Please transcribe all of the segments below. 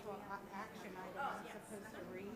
actual action item as opposed to read.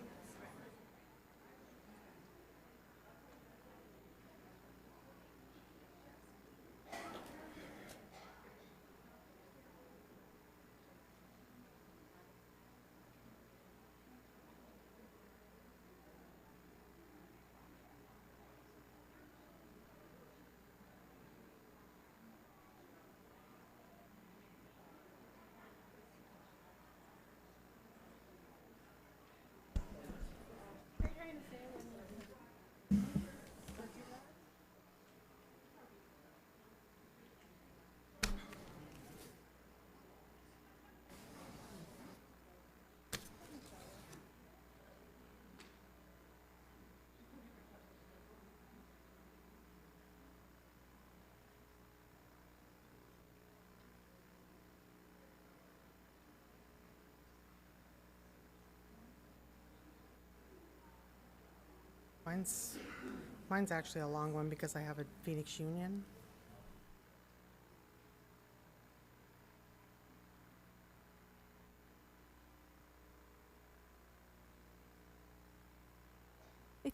Mine's actually a long one because I have a Phoenix Union.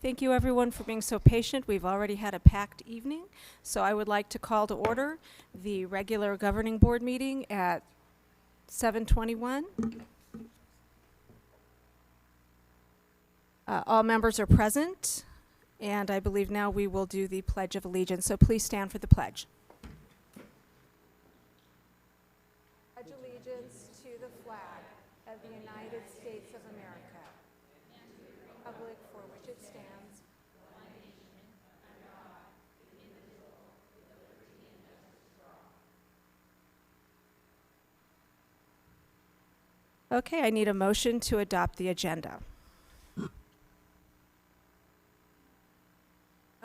Thank you, everyone, for being so patient. We've already had a packed evening, so I would like to call to order the regular governing board meeting at 7:21. All members are present, and I believe now we will do the Pledge of Allegiance. So please stand for the pledge. Pledge allegiance to the flag of the United States of America, republic for which it stands, Okay, I need a motion to adopt the agenda.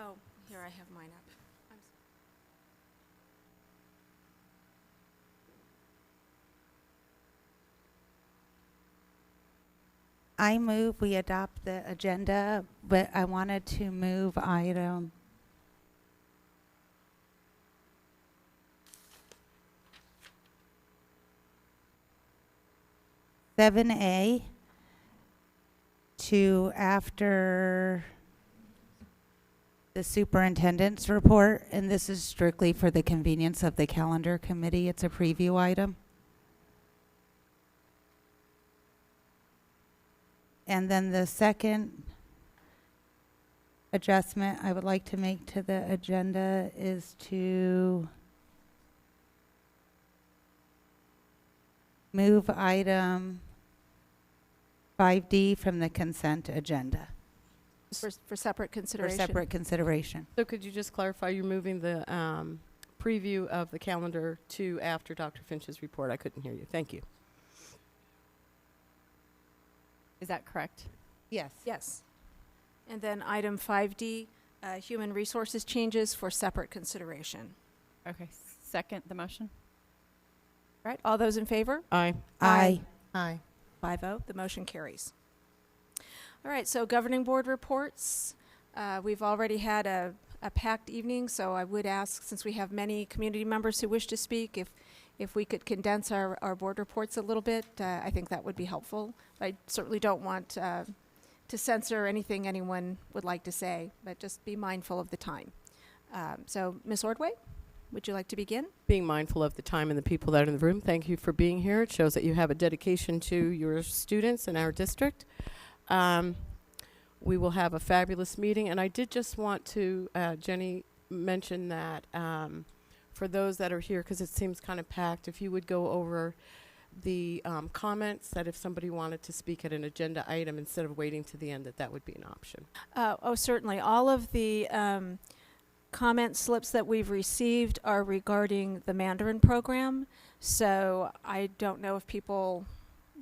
Oh, here I have mine up. I move we adopt the agenda, but I wanted to move item 7A to after the superintendent's report, and this is strictly for the convenience of the calendar committee. It's a preview item. And then the second adjustment I would like to make to the agenda is to move item 5D from the consent agenda For separate for consideration. separate consideration. So could you just clarify, you're moving the preview of the calendar to after Dr. Finch's report? I couldn't hear you. Thank you. Is that correct? Yes. Yes. And then item 5D, human resources changes for separate consideration. Okay. Second the motion? All right, all those in favor? Aye. Aye. Aye. 5-0, the motion carries. All right, so governing board reports. We've already had a packed evening, so I would ask, since we have many community members who wish to speak, if we could condense our board reports a little bit, I think that would be helpful. I certainly don't want to censor anything anyone would like to say, but just be mindful of the time. So, Ms. Ordway, would you like to begin? Being mindful of the time and the people that are in the room, thank you for being here. It shows that you have a dedication to your students in our district. We will have a fabulous meeting, and I did just want to, Jenny, mention that for those that are here, because it seems kind of packed, if you would go over the comments, that if somebody wanted to speak at an agenda item instead of waiting to the end, that would be an option. Oh, certainly. All of the comment slips that we've received are regarding the Mandarin program. So I don't know if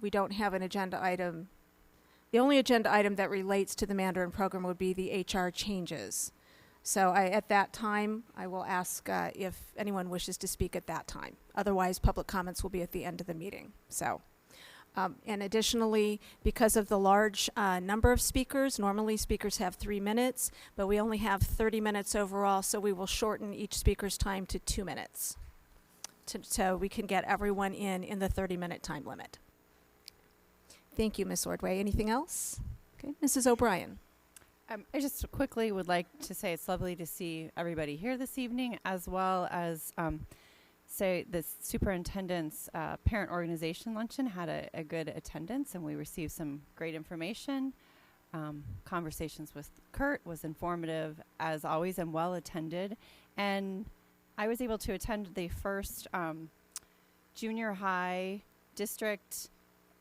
we don't have an agenda item. The only agenda item that relates to the Mandarin program would be the HR changes. So at that time, I will ask if anyone wishes to speak at that time. Otherwise, public comments will be at the end of the meeting. So, and additionally, because of the large number of speakers, normally speakers have 3 minutes, but we only have 30 minutes overall, so we will shorten each speaker's time to 2 minutes, so we can get everyone in the 30-minute time limit. Thank you, Ms. Ordway. Anything else? Okay, Mrs. O'Brien. I just quickly would like to say it's lovely to see everybody here this evening, as well as say the superintendent's parent organization luncheon had a good attendance, and we received some great information. Conversations with Kurt was informative as always and well attended, and I was able to attend the first junior high district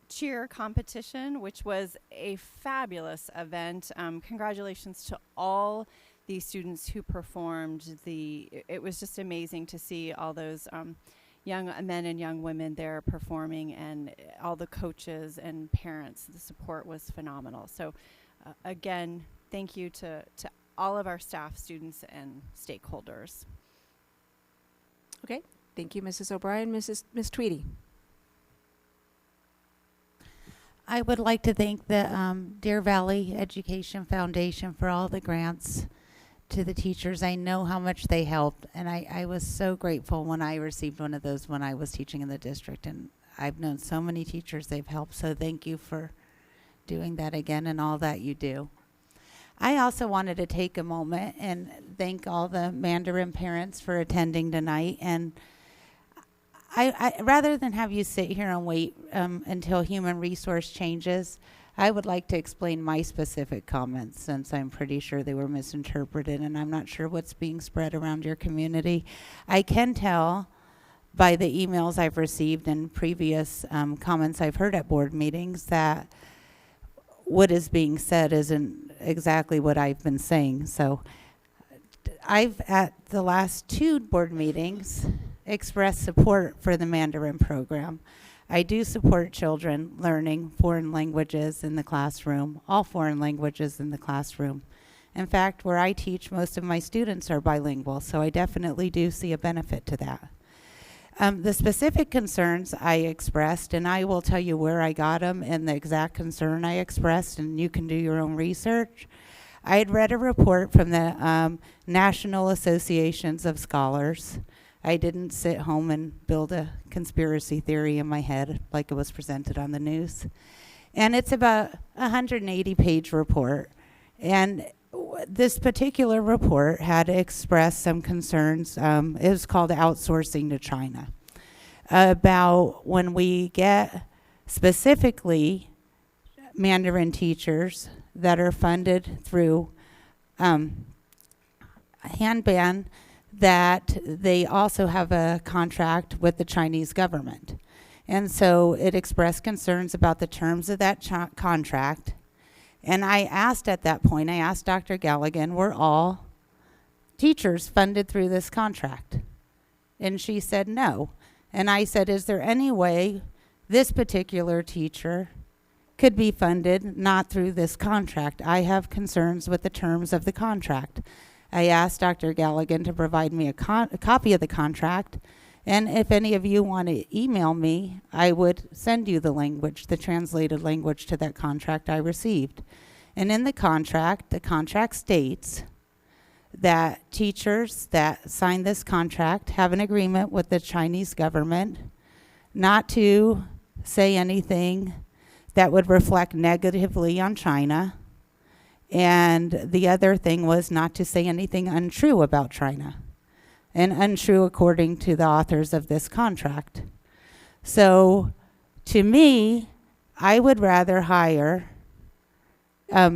cheer competition, which was a fabulous event. Congratulations to all the students who performed. It was just amazing to see all those young men and young women there performing, and all the coaches and parents. The support was phenomenal. So again, thank you to all of our staff, students, and stakeholders. Okay, thank you, Mrs. O'Brien. Ms. Tweedy. I would like to thank the Deer Valley Education Foundation for all the grants to the teachers. I know how much they helped, and I was so grateful when I received one of those when I was teaching in the district. And I've known so many teachers they've helped, so thank you for doing that again and all that you do. I also wanted to take a moment and thank all the Mandarin parents for attending tonight. And I rather than have you sit here and wait until human resource changes, I would like to explain my specific comments, since I'm pretty sure they were misinterpreted and I'm not sure what's being spread around your community. I can tell by the emails I've received and previous comments I've heard at board meetings that what is being said isn't exactly what I've been saying. So I've, at the last 2 board meetings, expressed support for the Mandarin program. I do support children learning foreign languages in the classroom, all foreign languages in the classroom. In fact, where I teach, most of my students are bilingual, so I definitely do see a benefit to that. The specific concerns I expressed, and I will tell you where I got them and the exact concern I expressed, and you can do your own research. I had read a report from the National Associations of Scholars. I didn't sit home and build a conspiracy theory in my head like it was presented on the news. And it's about a 180-page report. And this particular report had expressed some concerns. It was called Outsourcing to China, about when we get specifically Mandarin teachers that are funded through Hanban, that they also have a contract with the Chinese government. And so it expressed concerns about the terms of that contract. And I asked at that point, I asked Dr. Galligan, were all teachers funded through this contract? And she said no. And I said, is there any way this particular teacher could be funded not through this contract? I have concerns with the terms of the contract. I asked Dr. Galligan to provide me a copy of the contract, and if any of you want to email me, I would send you the language, the translated language to that contract I received. And in the contract states that teachers that sign this contract have an agreement with the Chinese government not to say anything that would reflect negatively on China. And the other thing was not to say anything untrue about China, and untrue according to the authors of this contract. So to me, I would rather hire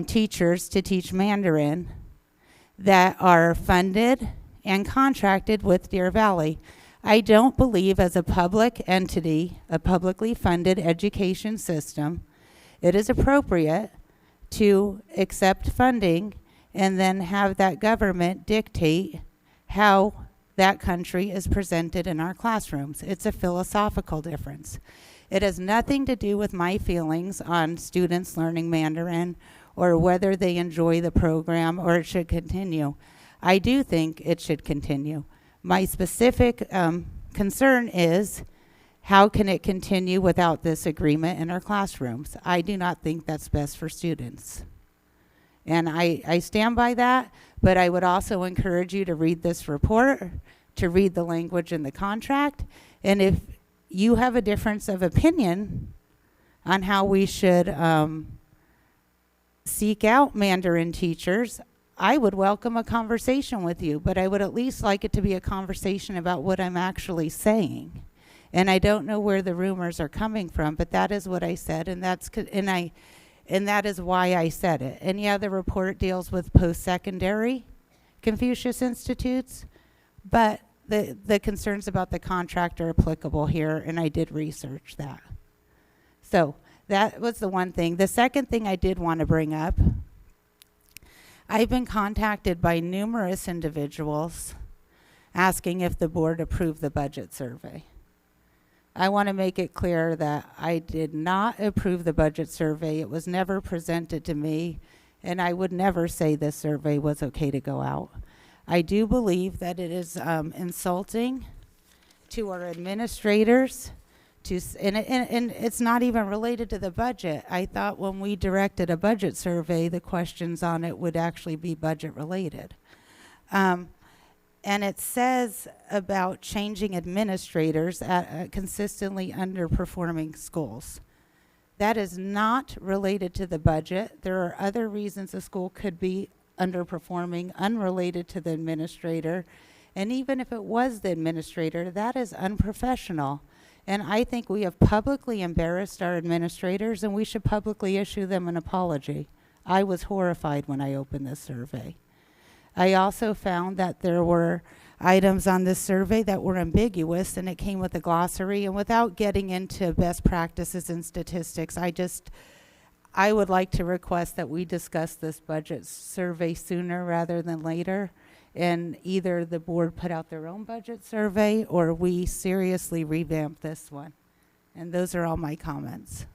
teachers to teach Mandarin that are funded and contracted with Deer Valley. I don't believe as a public entity, a publicly funded education system, it is appropriate to accept funding and then have that government dictate how that country is presented in our classrooms. It's a philosophical difference. It has nothing to do with my feelings on students learning Mandarin or whether they enjoy the program or it should continue. I do think it should continue. My specific concern is, how can it continue without this agreement in our classrooms? I do not think that's best for students. And I stand by that, but I would also encourage you to read this report, to read the language in the contract, and if you have a difference of opinion on how we should seek out Mandarin teachers, I would welcome a conversation with you, but I would at least like it to be a conversation about what I'm actually saying. And I don't know where the rumors are coming from, but that is what I said, and that is why I said it. And yeah, the report deals with post-secondary Confucius Institutes, but the concerns about the contract are applicable here, and I did research that. So that was the one thing. The second thing I did want to bring up, I've been contacted by numerous individuals asking if the board approved the budget survey. I want to make it clear that I did not approve the budget survey. It was never presented to me, and I would never say this survey was okay to go out. I do believe that it is insulting to our administrators, and it's not even related to the budget. I thought when we directed a budget survey, the questions on it would actually be budget related. And it says about changing administrators at consistently underperforming schools. That is not related to the budget. There are other reasons a school could be underperforming unrelated to the administrator. And even if it was the administrator, that is unprofessional. And I think we have publicly embarrassed our administrators, and we should publicly issue them an apology. I was horrified when I opened this survey. I also found that there were items on this survey that were ambiguous, and it came with a glossary. And without getting into best practices and statistics, I would like to request that we discuss this budget survey sooner rather than later, and either the board put out their own budget survey or we seriously revamp this one. And those are all my comments.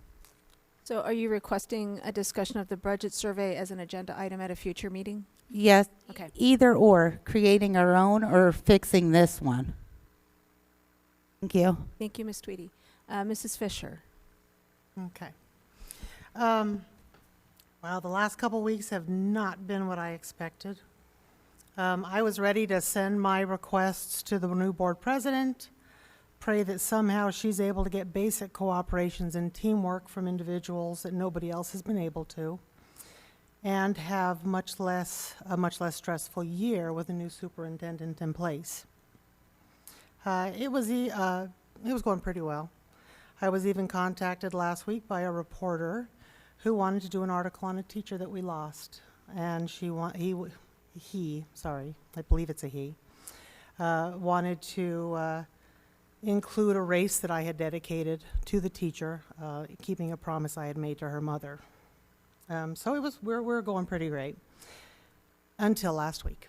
So are you requesting a discussion of the budget survey as an agenda item at a future meeting? Yes, Okay. either or, creating our own or fixing this one. Thank you. Thank you, Ms. Tweedy. Mrs. Fisher. Okay. Well, the last couple weeks have not been what I expected. I was ready to send my requests to the new board president, pray that somehow she's able to get basic cooperations and teamwork from individuals that nobody else has been able to, and have a much less stressful year with a new superintendent in place. It was going pretty well. I was even contacted last week by a reporter who wanted to do an article on a teacher that we lost, and I believe it's a he, wanted to include a race that I had dedicated to the teacher, keeping a promise I had made to her mother. So we're going pretty great until last week.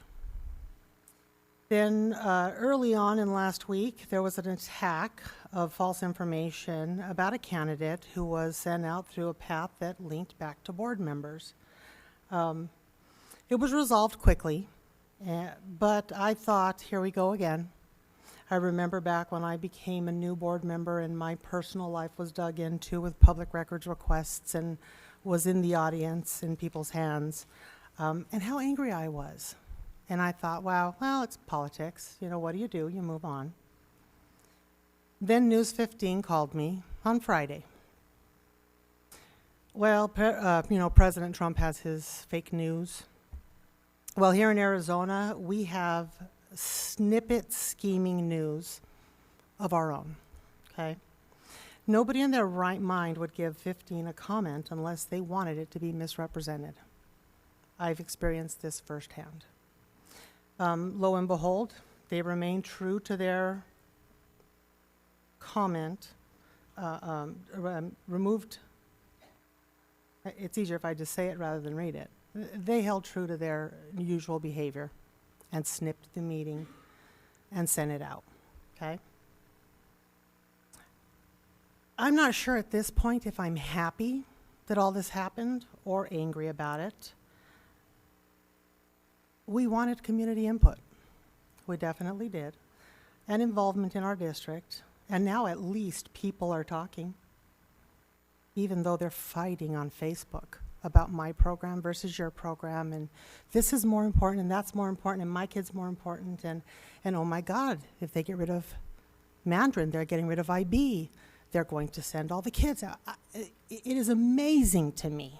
Then early on in last week, there was an attack of false information about a candidate who was sent out through a path that linked back to board members. It was resolved quickly, but I thought, here we go again. I remember back when I became a new board member and my personal life was dug into with public records requests and was in the audience in people's hands, and how angry I was. And I thought, wow, well, it's politics. You know, what do? You move on. Then News 15 called me on Friday. Well, President Trump has his fake news. Well, here in Arizona, we have snippet scheming news of our own, okay? Nobody in their right mind would give 15 a comment unless they wanted it to be misrepresented. I've experienced this firsthand. Lo and behold, they remain true to their comment, removed. It's easier if I just say it rather than read it. They held true to their usual behavior and snipped the meeting and sent it out, okay? I'm not sure at this point if I'm happy that all this happened or angry about it. We wanted community input. We definitely did. And involvement in our district. And now at least people are talking, even though they're fighting on Facebook about my program versus your program, and this is more important and that's more important and my kid's more important, and oh my God, if they get rid of Mandarin, they're getting rid of IB. they're going to send all the kids out. It is amazing to me.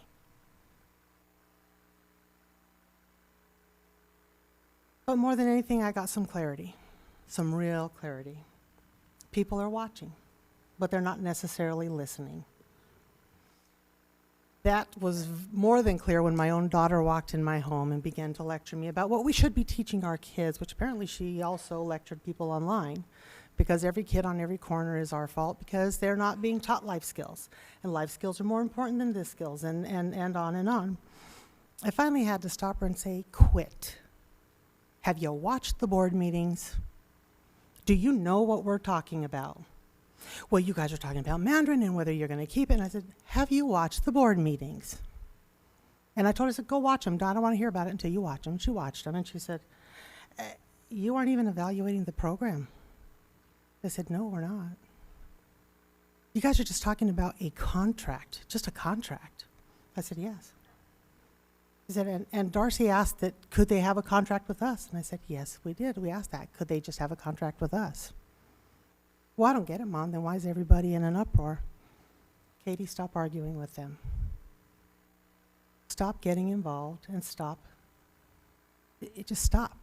But more than anything, I got some clarity, some real clarity. People are watching, but they're not necessarily listening. That was more than clear when my own daughter walked in my home and began to lecture me about what we should be teaching our kids, which apparently she also lectured people online, because every kid on every corner is our fault because they're not being taught life skills. And life skills are more important than this skills, and on and on. I finally had to stop her and say, quit. Have you watched the board meetings? Do you know what we're talking about? Well, you guys are talking about Mandarin and whether you're going to keep it. And I said, have you watched the board meetings? And I told her, I said, go watch them. I don't want to hear about it until you watch them. She watched them, and she said, you aren't even evaluating the program. I said, no, we're not. You guys are just talking about a contract, just a contract. I said, yes. He said, and Darcy asked that, could they have a contract with us? And I said, yes, we did. We asked that. Could they just have a contract with us? Well, I don't get it, Mom. Then why is everybody in an uproar? Katie, stop arguing with them. Stop getting involved and stop. Just stop.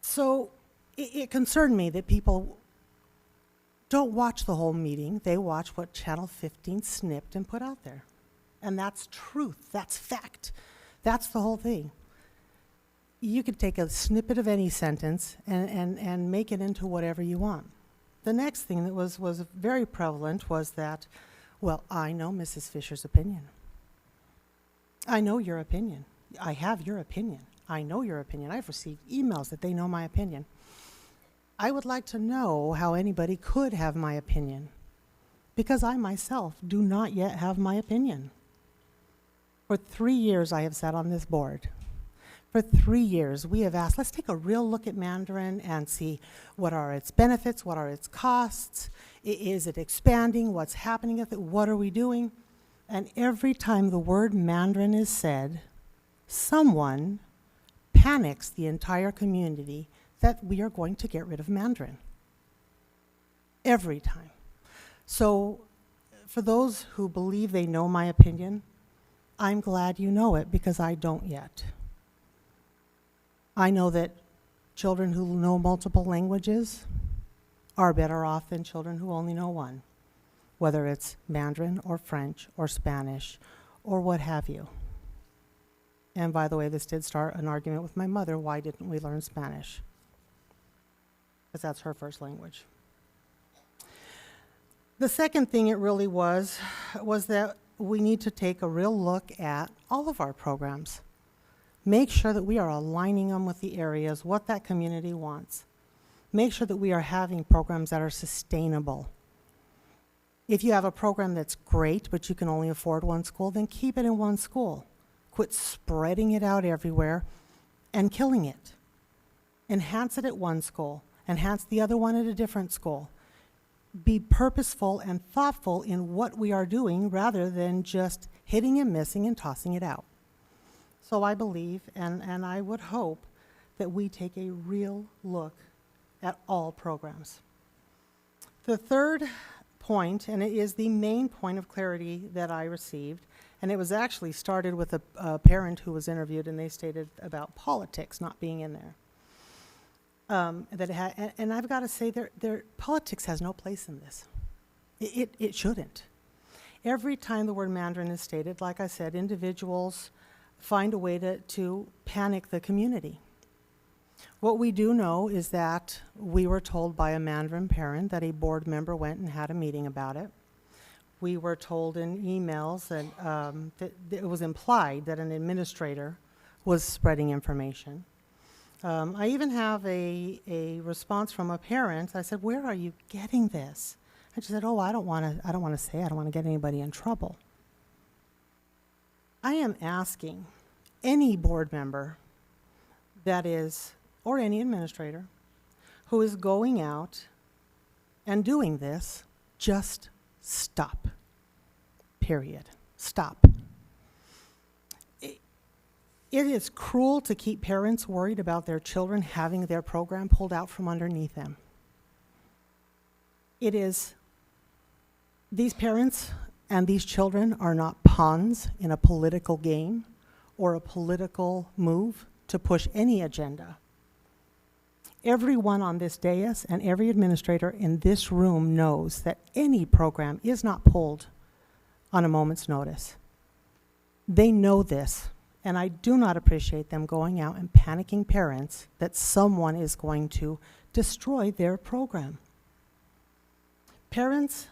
So it concerned me that people don't watch the whole meeting. They watch what Channel 15 snipped and put out there. And that's truth. That's fact. That's the whole thing. You could take a snippet of any sentence and make it into whatever you want. The next thing that was very prevalent was that, well, I know Mrs. Fisher's opinion. I know your opinion. I have your opinion. I know your opinion. I've received emails that they know my opinion. I would like to know how anybody could have my opinion, because I myself do not yet have my opinion. For 3 years I have sat on this board. For 3 years we have asked, let's take a real look at Mandarin and see what are its benefits, what are its costs, is it expanding, what's happening with it, what are we doing? And every time the word Mandarin is said, someone panics the entire community that we are going to get rid of Mandarin. Every time. So for those who believe they know my opinion, I'm glad you know it, because I don't yet. I know that children who know multiple languages are better off than children who only know one, whether it's Mandarin or French or Spanish or what have you. And by the way, this did start an argument with my mother. Why didn't we learn Spanish? Because that's her first language. The second thing it really was that we need to take a real look at all of our programs. Make sure that we are aligning them with the areas, what that community wants. Make sure that we are having programs that are sustainable. If you have a program that's great, but you can only afford one school, then keep it in one school. Quit spreading it out everywhere and killing it. Enhance it at one school. Enhance the other one at a different school. Be purposeful and thoughtful in what we are doing rather than just hitting and missing and tossing it out. So I believe, and I would hope, that we take a real look at all programs. The third point, and it is the main point of clarity that I received, and it was actually started with a parent who was interviewed, and they stated about politics not being in there. And I've got to say, politics has no place in this. It shouldn't. Every time the word Mandarin is stated, like I said, individuals find a way to panic the community. What we do know is that we were told by a Mandarin parent that a board member went and had a meeting about it. We were told in emails that it was implied that an administrator was spreading information. I even have a response from a parent. I said, "Where are you getting this?" And she said, "Oh, I don't want to say. I don't want to get anybody in trouble." I am asking any board member that is, or any administrator, who is going out and doing this, just stop. Period. Stop. It is cruel to keep parents worried about their children having their program pulled out from underneath them. It is, these parents and these children are not pawns in a political game or a political move to push any agenda. Everyone on this dais and every administrator in this room knows that any program is not pulled on a moment's notice. They know this, and I do not appreciate them going out and panicking parents that someone is going to destroy their program. Parents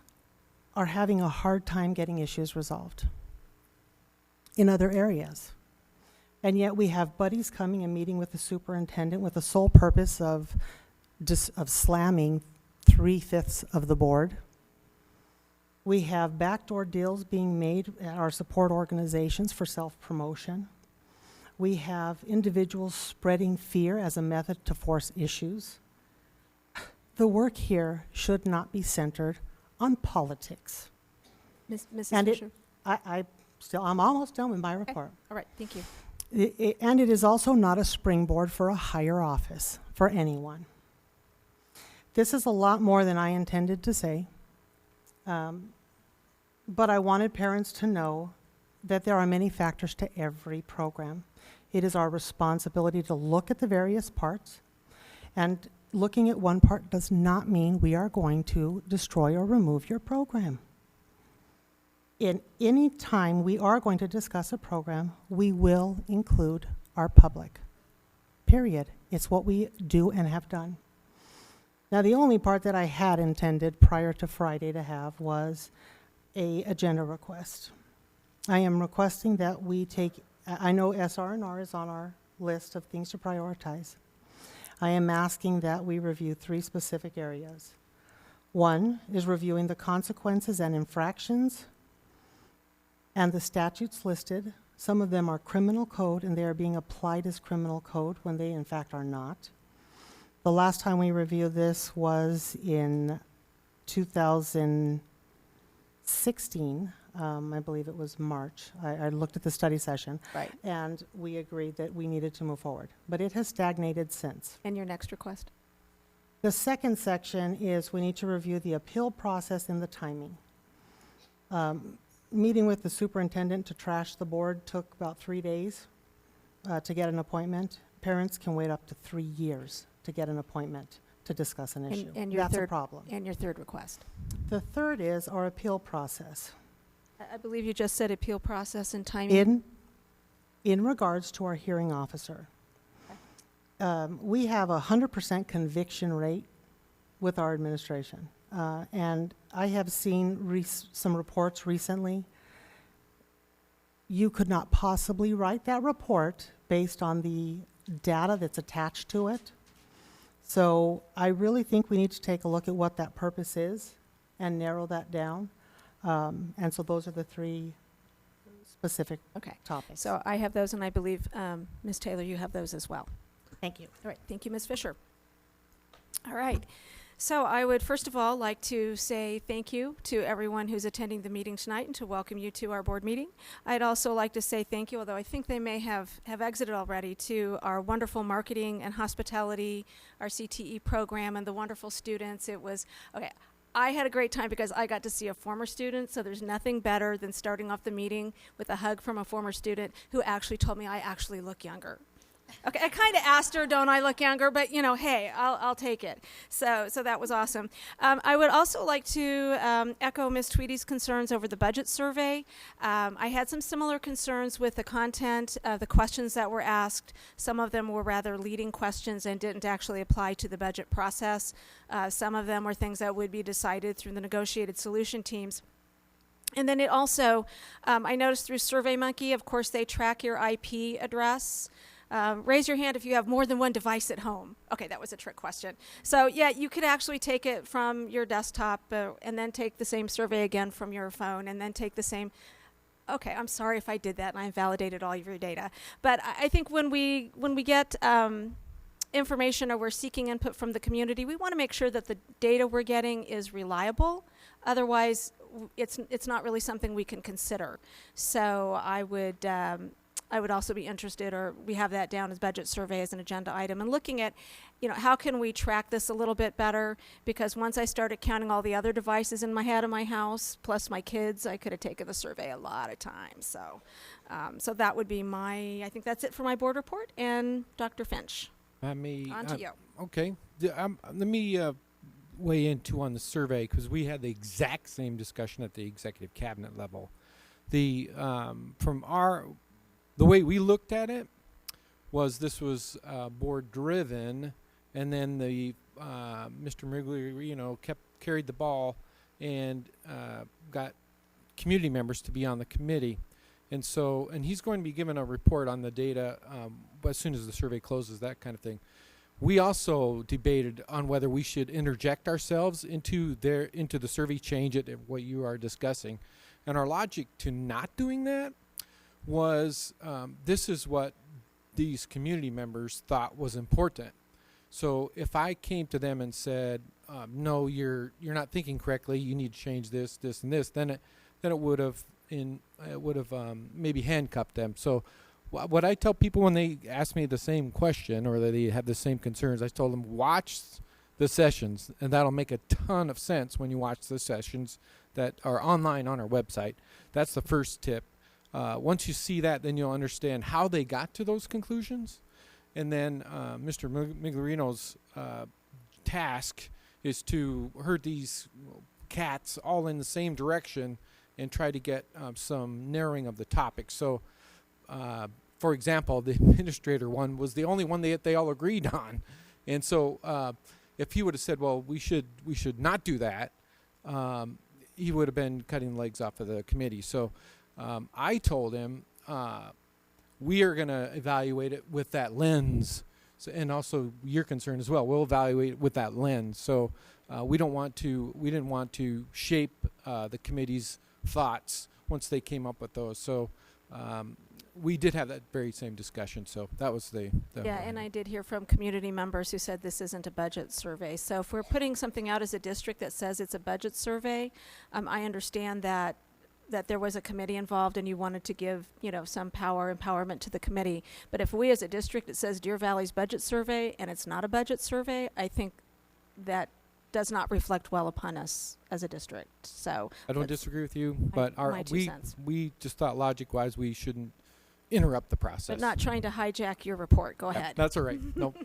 are having a hard time getting issues resolved in other areas. And yet we have buddies coming and meeting with the superintendent with the sole purpose of slamming 3/5 of the board. We have backdoor deals being made at our support organizations for self-promotion. We have individuals spreading fear as a method to force issues. The work here should not be centered on politics. Mrs. And Fisher? I'm almost done with my report. All right, thank you. And it is also not a springboard for a higher office for anyone. This is a lot more than I intended to say, but I wanted parents to know that there are many factors to every program. It is our responsibility to look at the various parts, and looking at one part does not mean we are going to destroy or remove your program. In any time we are going to discuss a program, we will include our public, period. It's what we do and have done. Now, the only part that I had intended prior to Friday to have was a agenda request. I am requesting that we take, I know SR&R is on our list of things to prioritize. I am asking that we review 3 specific areas. One is reviewing the consequences and infractions and the statutes listed. Some of them are criminal code, and they are being applied as criminal code when they in fact are not. The last time we reviewed this was in 2016. I believe it was March. I looked at the study session. Right. And we agreed that we needed to move forward. But it has stagnated since. And your next request? The second section is we need to review the appeal process and the timing. Meeting with the superintendent to trash the board took about 3 days to get an appointment. Parents can wait up to 3 years to get an appointment to discuss an issue. And your That's a third problem. And your third request? The third is our appeal process. I believe you just said appeal process and timing. In regards to our hearing officer, we have a 100% conviction rate with our administration. And I have seen some reports recently. You could not possibly write that report based on the data that's attached to it. So I really think we need to take a look at what that purpose is and narrow that down. And so those are the 3 specific topics. So I have those, and I believe, Ms. Taylor, you have those as well. Thank you. All right, thank you, Ms. Fisher. All right. So I would first of all like to say thank you to everyone who's attending the meeting tonight and to welcome you to our board meeting. I'd also like to say thank you, although I think they may have exited already, to our wonderful marketing and hospitality, our CTE program, and the wonderful students. It was, okay, I had a great time because I got to see a former student, so there's nothing better than starting off the meeting with a hug from a former student who actually told me I actually look younger. Okay, I kind of asked her, don't I look younger? But, you know, hey, I'll take it. So that was awesome. I would also like to echo Ms. Tweedy's concerns over the budget survey. I had some similar concerns with the content of the questions that were asked. Some of them were rather leading questions and didn't actually apply to the budget process. Some of them were things that would be decided through the negotiated solution teams. And then it also, I noticed through SurveyMonkey, of course, they track your IP address. Raise your hand if you have more than one device at home. Okay, that was a trick question. So yeah, you could actually take it from your desktop and then take the same survey again from your phone and then take the same. Okay, I'm sorry if I did that and I invalidated all of your data. But I think when we get information or we're seeking input from the community, we want to make sure that the data we're getting is reliable. Otherwise, it's not really something we can consider. So I would I would also be interested, or we have that down as budget survey as an agenda item, and looking at, how can we track this a little bit better? Because once I started counting all the other devices in my house, plus my kids, I could have taken the survey a lot of times. So, so that would be I think that's it for my board report. And Dr. Finch, on to you. Okay. Let me weigh in too on the survey, because we had the exact same discussion at the executive cabinet level. The way we looked at it was this was board driven, and then the Mr. Migley, carried the ball and got community members to be on the committee, and he's going to be given a report on the data as soon as the survey closes, that kind of thing. We also debated on whether we should interject ourselves into the survey, change it, what you are discussing. And our logic to not doing that was this is what these community members thought was important. So if I came to them and said, no, you're not thinking correctly, you need to change this, and this, then it would have maybe handcuffed them. So what I tell people when they ask me the same question or that they have the same concerns, I told them watch the sessions, and that'll make a ton of sense when you watch the sessions that are online on our website. That's the first tip. Once you see that, then you'll understand how they got to those conclusions. And then Mr. Miglorino's task is to herd these cats all in the same direction and try to get some narrowing of the topics. So, for example, the administrator one was the only one they all agreed on. And so if he would have said, well, we should not do that, he would have been cutting legs off of the committee. So I told him we are going to evaluate it with that lens, and also your concern as well. We'll evaluate it with that lens. So we didn't want to shape the committee's thoughts once they came up with those. So we did have that very same discussion. So that was the Yeah, and I did hear from community members who said this isn't a budget survey. So if we're putting something out as a district that says it's a budget survey, I understand that there was a committee involved and you wanted to give, some empowerment to the committee. But if we as a district, it says Deer Valley's budget survey and it's not a budget survey, I think that does not reflect well upon us as a district. So I don't disagree with you, but my 2 cents. we just thought logic-wise we shouldn't interrupt the process. But not trying to hijack your report. Go ahead. That's all right.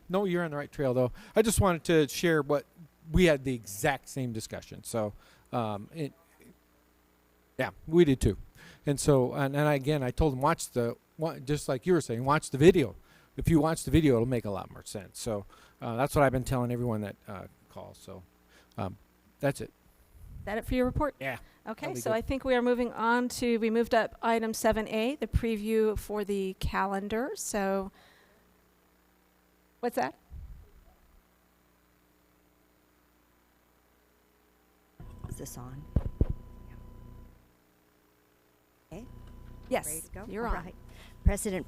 No, you're on the right trail, though. I just wanted to share what we had the exact same discussion. So, yeah, we did too. And so, and again, I told them just like you were saying, watch the video. If you watch the video, it'll make a lot more sense. So that's what I've been telling everyone that calls. So that's it. Is that it for your report? Yeah. Okay, be so good. I think we are moving on to, we moved up item 7A, the preview for the calendar. So, what's that? Is this on? Okay, Yes, ready to go? you're All on. right. President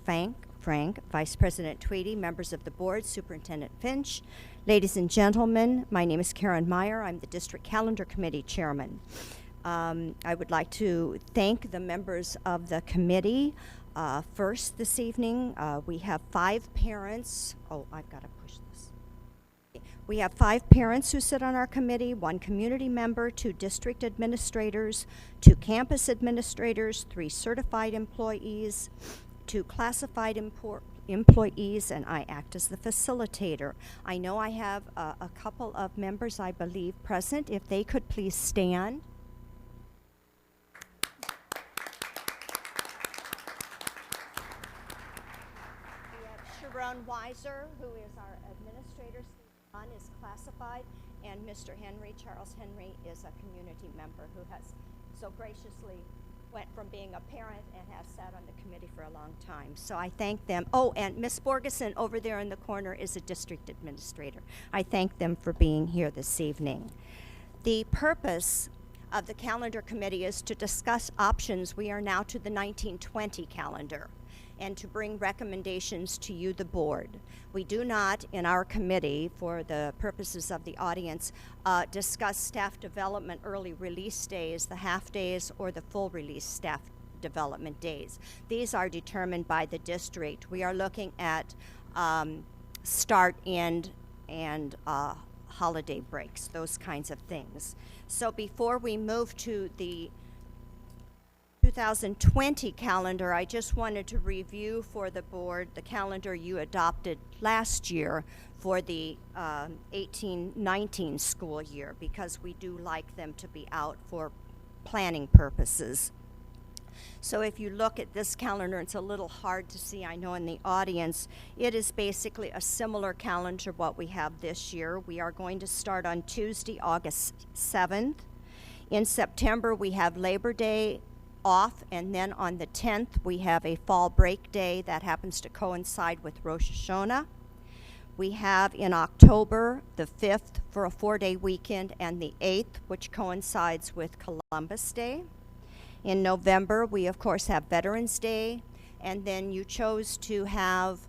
Frank, Vice President Tweedy, members of the board, Superintendent Finch, ladies and gentlemen, my name is Karen Meyer. I'm the District Calendar Committee Chairman. I would like to thank the members of the committee. First this evening, we have 5 parents. Oh, I've got to push this. We have 5 parents who sit on our committee, 1 community member, 2 district administrators, 2 campus administrators, 3 certified employees, 2 classified employees, and I act as the facilitator. I know I have a couple of members, I believe, present. If they could please stand. We have Sharon Weiser, who is our administrator. Steve is classified, and Mr. Charles Henry is a community member who has so graciously went from being a parent and has sat on the committee for a long time. So I thank them. Oh, and Ms. Borgeson over there in the corner is a district administrator. I thank them for being here this evening. The purpose of the calendar committee is to discuss options. We are now to the 1920 calendar, and to bring recommendations to you, the board. We do not, in our committee, for the purposes of the audience, discuss staff development early release days, the half days, or the full release staff development days. These are determined by the district. We are looking at start, end, and holiday breaks, those kinds of things. So before we move to the 2020 calendar, I just wanted to review for the board the calendar you adopted last year for the 18-19 school year, because we do like them to be out for planning purposes. So if you look at this calendar, it's a little hard to see, I know, in the audience. It is basically a similar calendar to what we have this year. We are going to start on Tuesday, August 7th. In September, we have Labor Day off, and then on the 10th, we have a fall break day that happens to coincide with Rosh Hashanah. We have in October the 5th for a 4-day weekend, and the 8th, which coincides with Columbus Day. In November, we of course have Veterans Day, and then you chose to have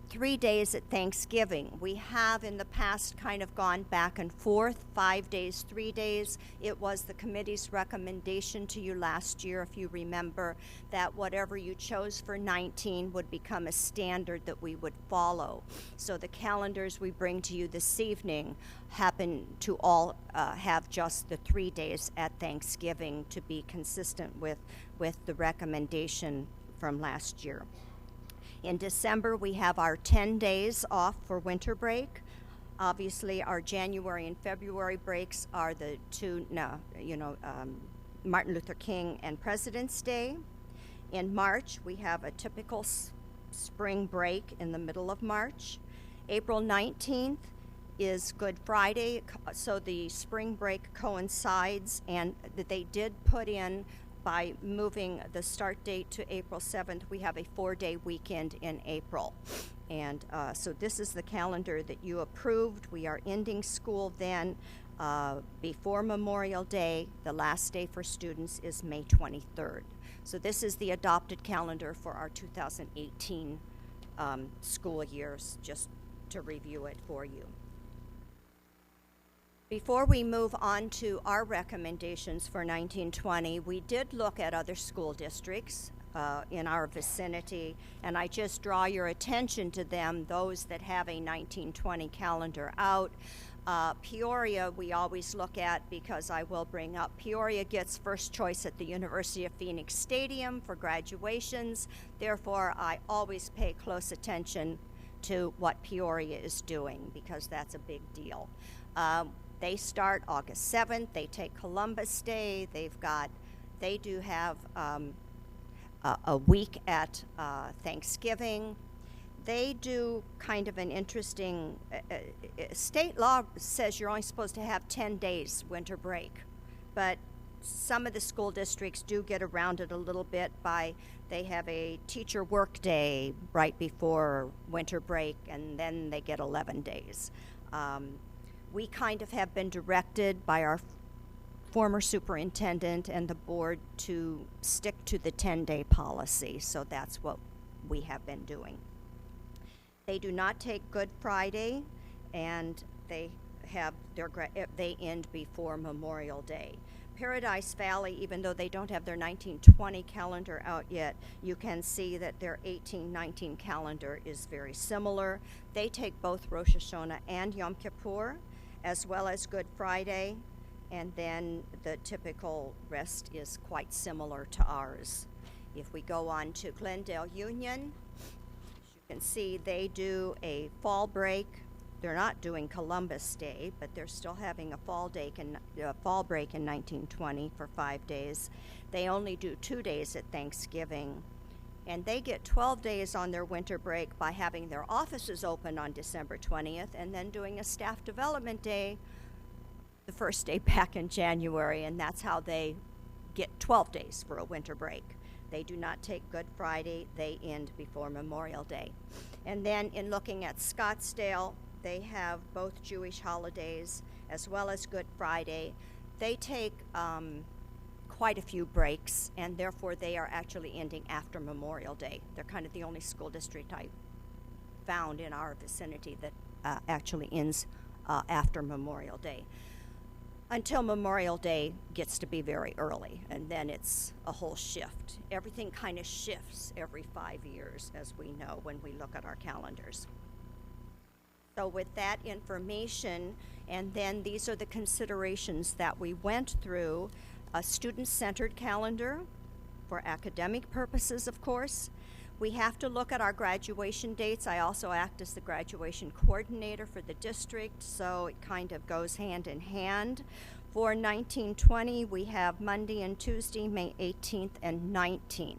3 days at Thanksgiving. We have in the past kind of gone back and forth, 5 days, 3 days. It was the committee's recommendation to you last year, if you remember, that whatever you chose for 19 would become a standard that we would follow. So the calendars we bring to you this evening happen to all have just the 3 days at Thanksgiving to be consistent with the recommendation from last year. In December, we have our 10 days off for winter break. Obviously, our January and February breaks are the two, Martin Luther King and President's Day. In March, we have a typical spring break in the middle of March. April 19th is Good Friday, so the spring break coincides, and they did put in, by moving the start date to April 7th, we have a 4-day weekend in April. And so this is the calendar that you approved. We are ending school then before Memorial Day. The last day for students is May 23rd. So this is the adopted calendar for our 2018 school years, just to review it for you. Before we move on to our recommendations for 1920, we did look at other school districts in our vicinity, and I just draw your attention to them, those that have a 1920 calendar out. Peoria we always look at, because I will bring up, Peoria gets first choice at the University of Phoenix Stadium for graduations. Therefore, I always pay close attention to what Peoria is doing, because that's a big deal. They start August 7th. They take Columbus Day. They do have a week at Thanksgiving. They do kind of an interesting, state law says you're only supposed to have 10 days winter break, but some of the school districts do get around it a little bit by, they have a teacher work day right before winter break, and then they get 11 days. We kind of have been directed by our former superintendent and the board to stick to the 10-day policy, so that's what we have been doing. They do not take Good Friday, and they have they end before Memorial Day. Paradise Valley, even though they don't have their 1920 calendar out yet, you can see that their 18-19 calendar is very similar. They take both Rosh Hashanah and Yom Kippur, as well as Good Friday, and then the typical rest is quite similar to ours. If we go on to Glendale Union, as you can see, they do a fall break. They're not doing Columbus Day, but they're still having a fall break in 1920 for 5 days. They only do 2 days at Thanksgiving, and they get 12 days on their winter break by having their offices open on December 20th and then doing a staff development day the first day back in January, and that's how they get 12 days for a winter break. They do not take Good Friday. They end before Memorial Day. And then in looking at Scottsdale, they have both Jewish holidays as well as Good Friday. They take quite a few breaks, and therefore they are actually ending after Memorial Day. They're kind of the only school district I found in our vicinity that actually ends after Memorial Day. until Memorial Day gets to be very early, and then it's a whole shift. Everything kind of shifts every 5 years, as we know when we look at our calendars. So with that information, and then these are the considerations that we went through: a student-centered calendar for academic purposes, of course. We have to look at our graduation dates. I also act as the graduation coordinator for the district, so it kind of goes hand in hand. For 1920, we have Monday and Tuesday, May 18th and 19th.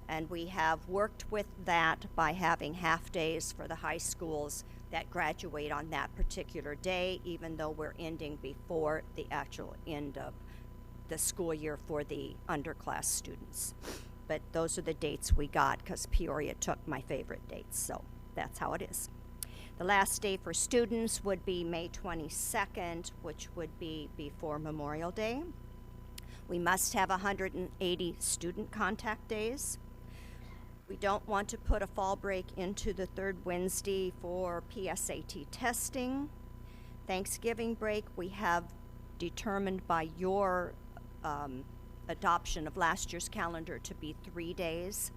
And we have worked with that by having half days for the high schools that graduate on that particular day, even though we're ending before the actual end of the school year for the underclass students. But those are the dates we got because Peoria took my favorite dates, so that's how it is. The last day for students would be May 22nd, which would be before Memorial Day. We must have 180 student contact days. We don't want to put a fall break into the third Wednesday for PSAT testing. Thanksgiving break we have determined by your adoption of last year's calendar to be 3 days.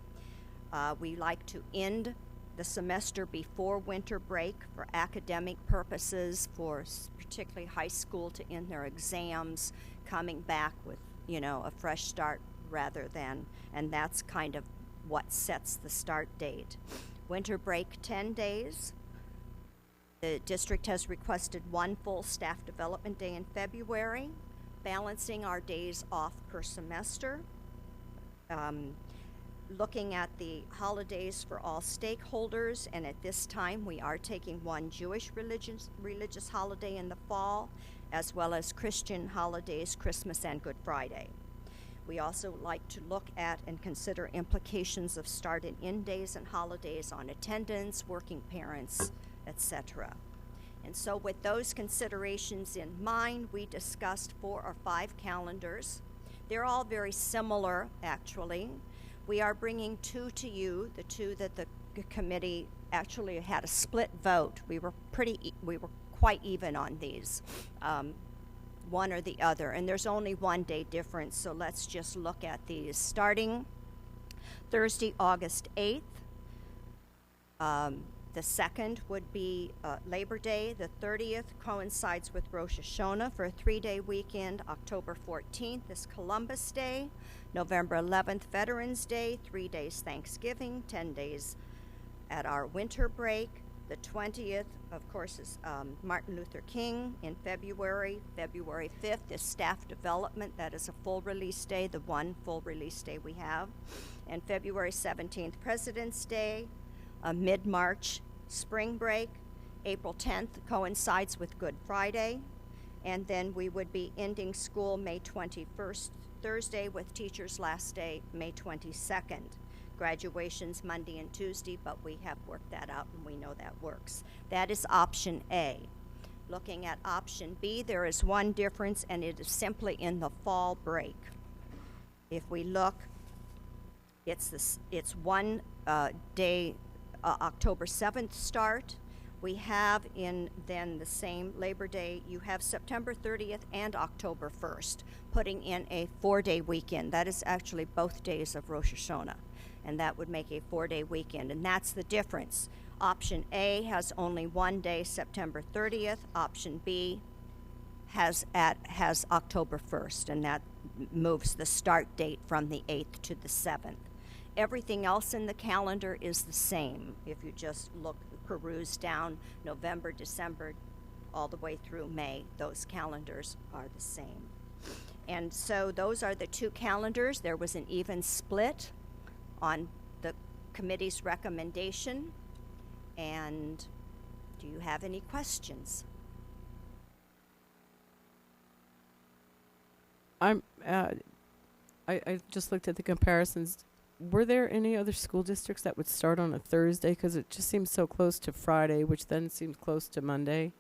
We like to end the semester before winter break for academic purposes, for particularly high school to end their exams, coming back with, a fresh start rather than, and that's kind of what sets the start date. Winter break, 10 days. The district has requested 1 full staff development day in February, balancing our days off per semester. Looking at the holidays for all stakeholders, and at this time we are taking 1 Jewish religious holiday in the fall, as well as Christian holidays, Christmas and Good Friday. We also like to look at and consider implications of start and end days and holidays on attendance, working parents, etc. And so with those considerations in mind, we discussed 4 or 5 calendars. They're all very similar, actually. We are bringing 2 to you, the 2 that the committee actually had a split vote. We were quite even on these, one or the other, and there's only 1 day difference, so let's just look at these. Starting Thursday, August 8th, the 2nd would be Labor Day. The 30th coincides with Rosh Hashanah for a 3-day weekend. October 14th is Columbus Day. November 11th, Veterans Day. 3 days Thanksgiving, 10 days at our winter break. The 20th, of course, is Martin Luther King in February. February 5th is Staff Development. That is a full release day, the 1 full release day we have. And February 17th, President's Day. Mid-March, spring break. April 10th coincides with Good Friday. And then we would be ending school May 21st, Thursday, with teachers' last day, May 22nd. Graduations Monday and Tuesday, but we have worked that out and we know that works. That is option A. Looking at option B, there is 1 difference, and it is simply in the fall break. If we look, it's 1 day, October 7th start. We have in then the same Labor Day, you have September 30th and October 1st, putting in a 4-day weekend. That is actually both days of Rosh Hashanah, and that would make a 4-day weekend, and that's the difference. Option A has only 1 day, September 30th. Option B has October 1st, and that moves the start date from the 8th to the 7th. Everything else in the calendar is the same. If you just peruse down November, December, all the way through May, those calendars are the same. And so those are the 2 calendars. There was an even split on the committee's recommendation. And do you have any questions? I just looked at the comparisons. Were there any other school districts that would start on a Thursday? Because it just seems so close to Friday, which then seems close to Monday.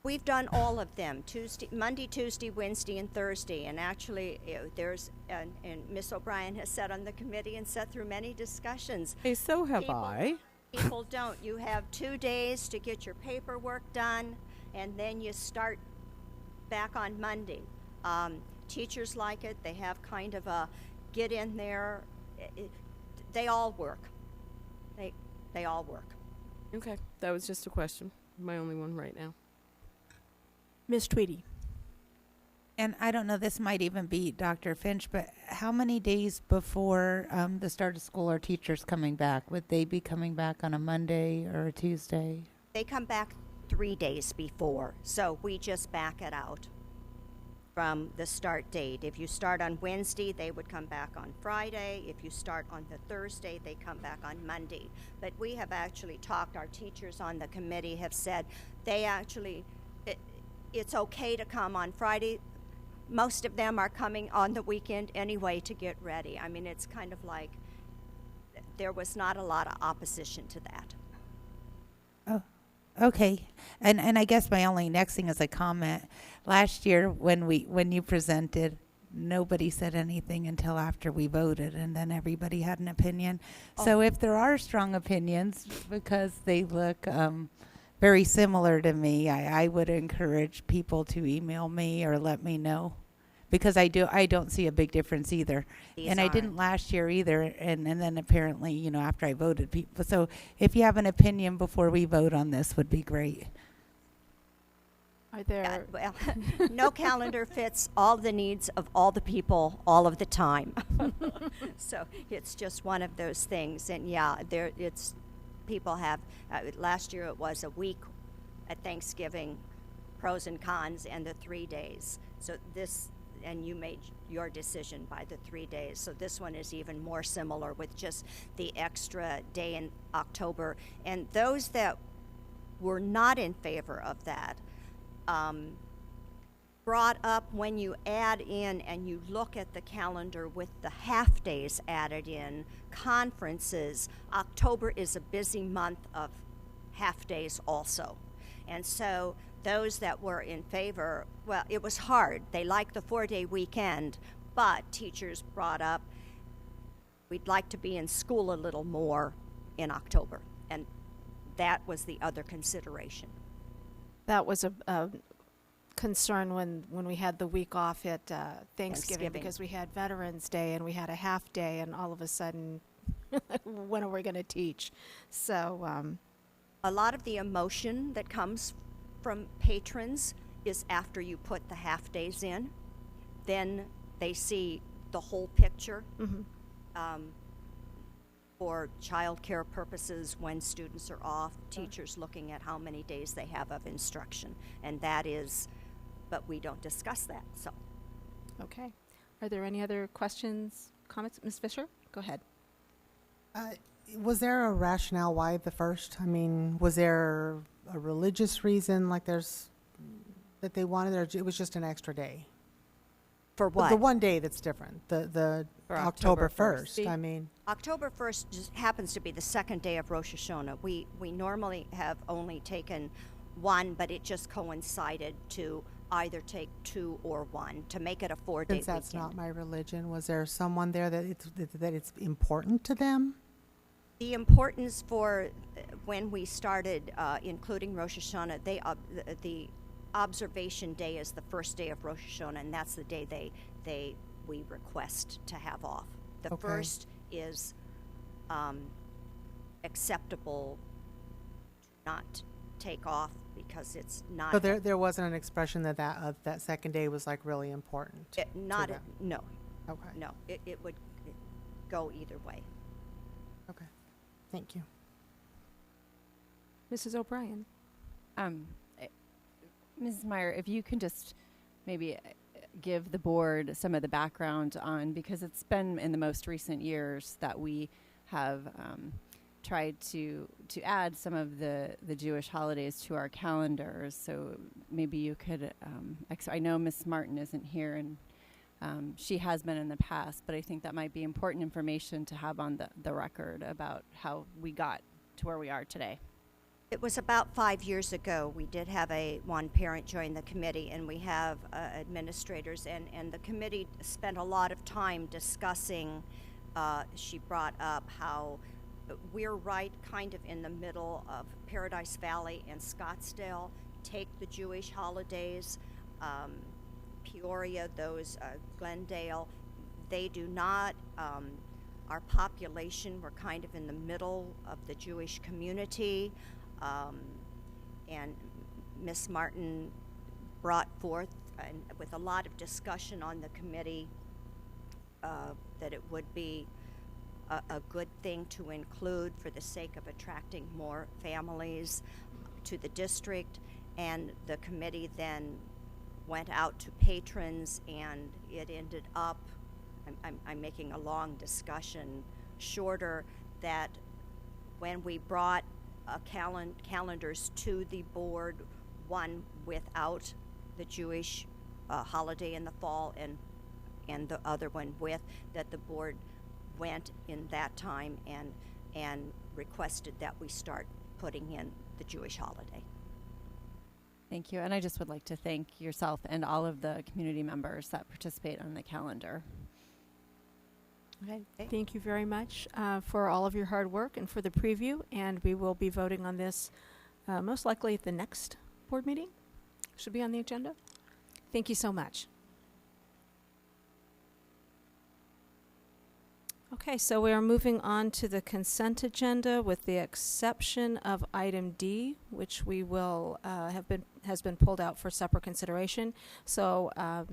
We've done all of them, Monday, Tuesday, Wednesday, and Thursday. And actually, there's, and Ms. O'Brien has sat on the committee and sat through many discussions. Hey, so have I. People don't. You have 2 days to get your paperwork done, and then you start back on Monday. Teachers like it. They have kind of a get in there. They all work. They all work. Okay, that was just a question. My only one right now. Ms. Tweedy. And I don't know, this might even be Dr. Finch, but how many days before the start of school are teachers coming back? Would they be coming back on a Monday or a Tuesday? They come back 3 days before, so we just back it out from the start date. If you start on Wednesday, they would come back on Friday. If you start on the Thursday, they come back on Monday. But we have actually talked, our teachers on the committee have said they actually, it's okay to come on Friday. Most of them are coming on the weekend anyway to get ready. I mean, it's kind of like there was not a lot of opposition to that. Oh, okay. And I guess my only next thing is a comment. Last year when you presented, nobody said anything until after we voted, and then everybody had an opinion. So if there are strong opinions, because they look very similar to me, I would encourage people to email me or let me know, because I don't see a big difference either. And I didn't last year either, and then apparently, after I voted, people. So if you have an opinion before we vote on this, would be great. Are there? Well, no calendar fits all the needs of all the people all of the time. So it's just one of those things. And yeah, people have, last year it was a week at Thanksgiving, pros and cons, and the 3 days. So and you made your decision by the 3 days. So this one is even more similar with just the extra day in October. And those that were not in favor of that, brought up when you add in and you look at the calendar with the half days added in, conferences, October is a busy month of half days also. And so those that were in favor, well, it was hard. They liked the 4-day weekend, but teachers brought up, we'd like to be in school a little more in October. And that was the other consideration. That was a concern when we had the week off at Thanksgiving, because we had Veterans Day and we had a half day, and all of a sudden, when are we going to teach? So a lot of the emotion that comes from patrons is after you put the half days in, then they see the whole picture. Mm-hmm. For child care purposes, when students are off, teachers looking at how many days they have of instruction. And that is, but we don't discuss that, so. Okay. Are there any other questions, comments? Ms. Fisher, go ahead. Was there a rationale why the first? I mean, was there a religious reason, like that they wanted, or it was just an extra day? For what? The 1 day that's different, the For October October 1st. I mean, October 1st just happens to be the second day of Rosh Hashanah. We normally have only taken one, but it just coincided to either take 2 or 1 to make it a 4-day since that's weekend. not my religion, was there someone there that it's important to them? The importance for when we started including Rosh Hashanah, the observation day is the first day of Rosh Hashanah, and that's the day we request to have off. The Okay. first is acceptable to not take off because it's not. So there wasn't an expression that second day was like really important. not them. no, Okay. no. It would go either way. Okay. Thank you. Mrs. O'Brien. Ms. Meyer, if you can just maybe give the board some of the background on, because it's been in the most recent years that we have tried to add some of the Jewish holidays to our calendars. So maybe you could, I know Ms. Martin isn't here, and she has been in the past, but I think that might be important information to have on the record about how we got to where we are today. It was about 5 years ago. We did have one parent join the committee, and we have administrators, and the committee spent a lot of time discussing. She brought up how we're right kind of in the middle of Paradise Valley and Scottsdale. Take the Jewish holidays. Peoria, those Glendale, they do not. Our population, we're kind of in the middle of the Jewish community, and Miss Martin brought forth, and with a lot of discussion on the committee, that it would be a good thing to include for the sake of attracting more families to the district. And the committee then went out to patrons, and it ended up, I'm making a long discussion shorter, that when we brought calendars to the board, one without the Jewish holiday in the fall and the other one with, that the board went in that time and requested that we start putting in the Jewish holiday. Thank you. And I just would like to thank yourself and all of the community members that participate on the calendar. Okay. Thank you very much for all of your hard work and for the preview. And we will be voting on this most likely at the next board meeting. Should be on the agenda. Thank you so much. Okay, so we are moving on to the consent agenda with the exception of item D, which we will has been pulled out for separate consideration. So I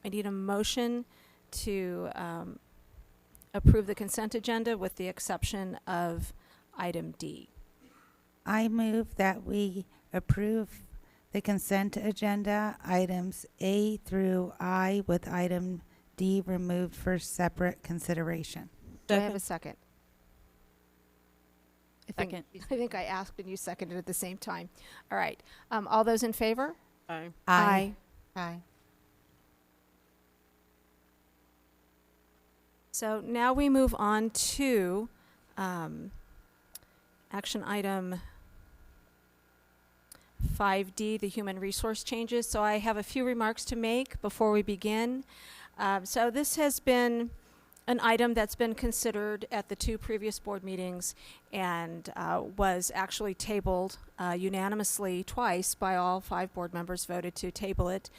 need a motion to approve the consent agenda with the exception of item D. I move that we approve the consent agenda, items A through I, with item D removed for separate consideration. Do I have a second? Second. I think I asked and you seconded at the same time. All right. All those in favor? Aye. Aye. So now we move on to action item 5D, the human resource changes. So I have a few remarks to make before we begin. So this has been an item that's been considered at the two previous board meetings and was actually tabled unanimously twice by all 5 board members voted to table it,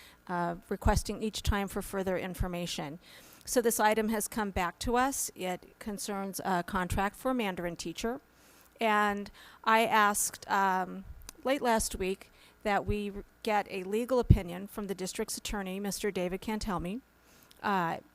requesting each time for further information. So this item has come back to us. It concerns a contract for a Mandarin teacher. And I asked late last week that we get a legal opinion from the district's attorney, Mr. David Cantelmi,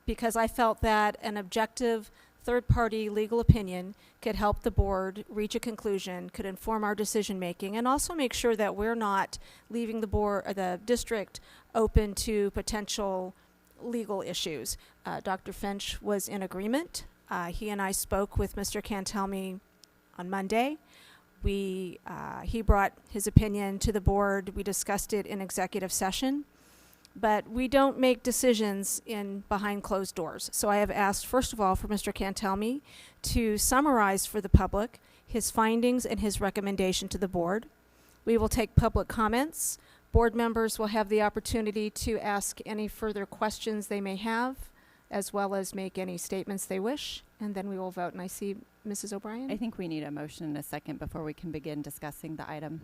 because I felt that an objective third-party legal opinion could help the board reach a conclusion, could inform our decision-making, and also make sure that we're not leaving the board or the district open to potential legal issues. Dr. Finch was in agreement. He and I spoke with Mr. Cantelmi on Monday. He brought his opinion to the board. We discussed it in executive session. But we don't make decisions in behind closed doors. So I have asked, first of all, for Mr. Cantelmi to summarize for the public his findings and his recommendation to the board. We will take public comments. Board members will have the opportunity to ask any further questions they may have, as well as make any statements they wish, and then we will vote. And I see Mrs. O'Brien. I think we need a motion in a second before we can begin discussing the item.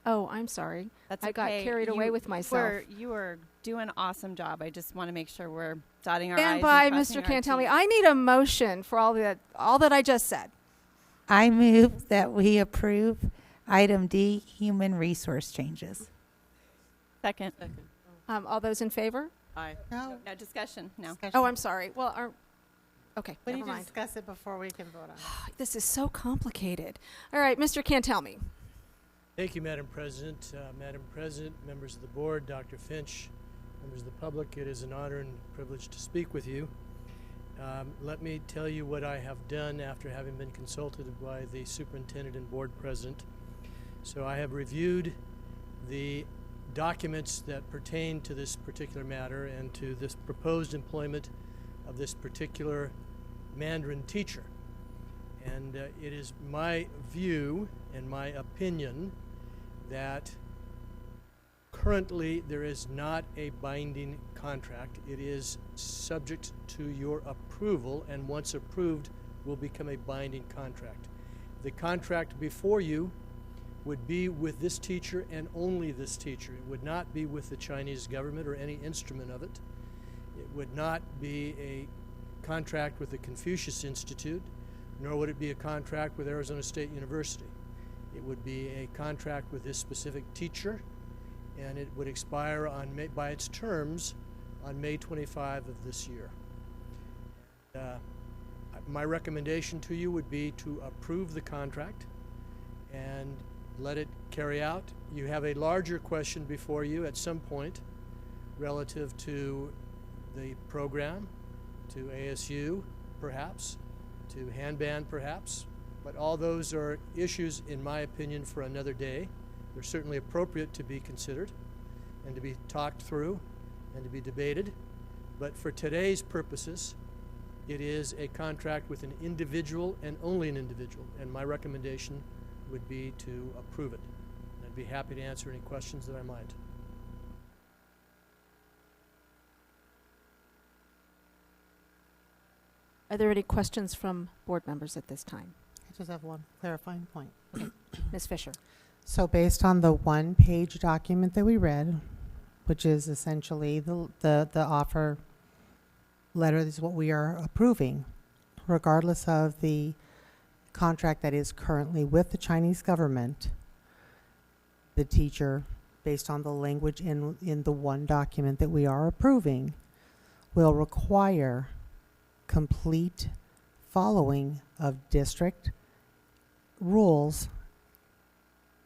Oh, I'm sorry. That's I got okay. carried away with myself. You were doing an awesome job. I just want to make sure we're dotting our Stand I's by, and Mr. crossing our Cantelmi. T's. I need a motion for all that I just said. I move that we approve item D, human resource changes. Second. All those in favor? Aye. No. No discussion. No. Oh, I'm sorry. Well, okay, We never need to mind. discuss it before we can vote on it. This is so complicated. All right, Mr. Cantelmi. Thank you, Madam President. Madam President, members of the board, Dr. Finch, members of the public, it is an honor and privilege to speak with you. Let me tell you what I have done after having been consulted by the superintendent and board president. So I have reviewed the documents that pertain to this particular matter and to this proposed employment of this particular Mandarin teacher. And it is my view and my opinion that currently there is not a binding contract. It is subject to your approval, and once approved will become a binding contract. The contract before you would be with this teacher and only this teacher. It would not be with the Chinese government or any instrument of it. It would not be a contract with the Confucius Institute, nor would it be a contract with Arizona State University. It would be a contract with this specific teacher, and it would expire on by its terms on May 25 of this year. My recommendation to you would be to approve the contract and let it carry out. You have a larger question before you at some point relative to the program, to ASU perhaps, to handband perhaps, but all those are issues, in my opinion, for another day. They're certainly appropriate to be considered and to be talked through and to be debated, but for today's purposes, it is a contract with an individual and only an individual, and my recommendation would be to approve it. And I'd be happy to answer any questions that I might. Are there any questions from board members at this time? I just have one clarifying point. Ms. Fisher? So based on the one-page document that we read, which is essentially the offer letter, this is what we are approving, regardless of the contract that is currently with the Chinese government, the teacher, based on the language in the one document that we are approving, will require complete following of district rules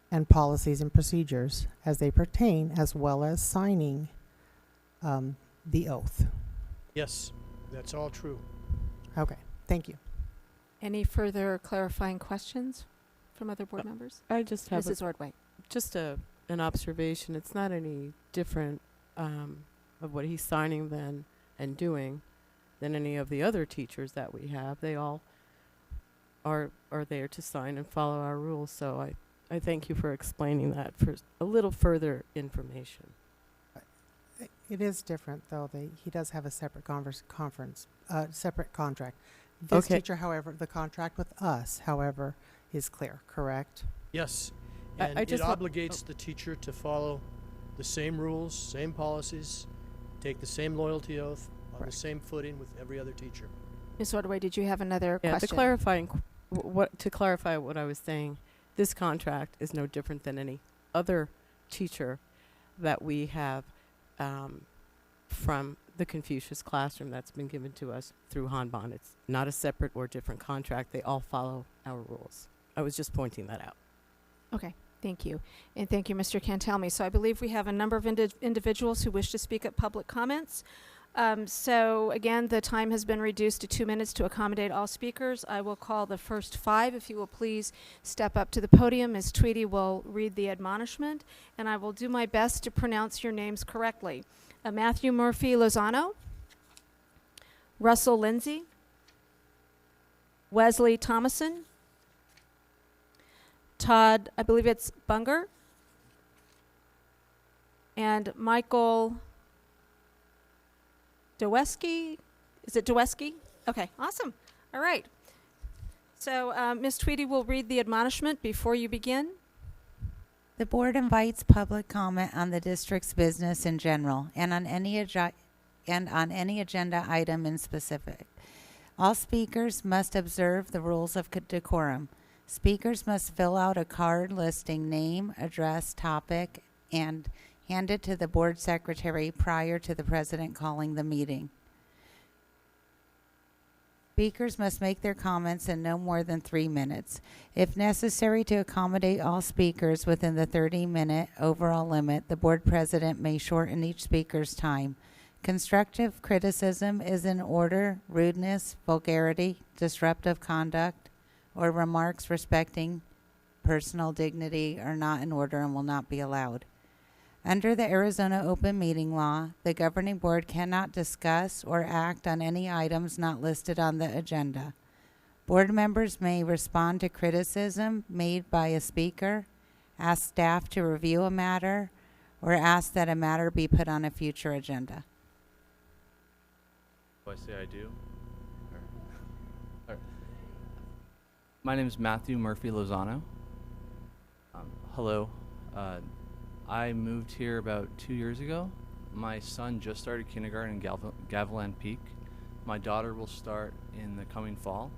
and policies and procedures as they pertain, as well as signing the oath. Yes, that's all true. Okay, thank you. Any further clarifying questions from other board members? I just have Mrs. Ordway? just an observation. It's not any different of what he's signing then and doing than any of the other teachers that we have. They all are there to sign and follow our rules. So I thank you for explaining that for a little further information. It is different, though. He does have a separate separate contract. This Okay. teacher, however, the contract with us, however, is clear, correct? Yes, I and it just obligates the teacher to follow the same rules, same policies, take the same loyalty oath on the Correct. same footing with every other teacher. Ms. Ordway, did you have another Yeah, question? to clarify what I was saying, this contract is no different than any other teacher that we have from the Confucius classroom that's been given to us through Hanban. It's not a separate or different contract. They all follow our rules. I was just pointing that out. Okay, thank you. And thank you, Mr. Cantelmi. So I believe we have a number of individuals who wish to speak at public comments. So again, the time has been reduced to 2 minutes to accommodate all speakers. I will call the first 5. If you will please step up to the podium, Ms. Tweedy will read the admonishment, and I will do my best to pronounce your names correctly. Matthew Murphy Lozano, Russell Lindsay, Wesley Thomason, Todd, I believe it's Bunger, and Michael Doweski. Is it Doweski? Okay, awesome. All right. So Ms. Tweedy will read the admonishment before you begin. The board invites public comment on the district's business in general and on any agenda item in specific. All speakers must observe the rules of decorum. Speakers must fill out a card listing name, address, topic, and hand it to the board secretary prior to the president calling the meeting. Speakers must make their comments in no more than 3 minutes. If necessary to accommodate all speakers within the 30-minute overall limit, the board president may shorten each speaker's time. Constructive criticism is in order. Rudeness, vulgarity, disruptive conduct, or remarks respecting personal dignity are not in order and will not be allowed. Under the Arizona Open Meeting Law, the governing board cannot discuss or act on any items not listed on the agenda. Board members may respond to criticism made by a speaker, ask staff to review a matter, or ask that a matter be put on a future agenda. Do I say I do? My name is Matthew Murphy Lozano. Hello. I moved here about 2 years ago. My son just started kindergarten in Gavilan Peak. My daughter will start in the coming fall.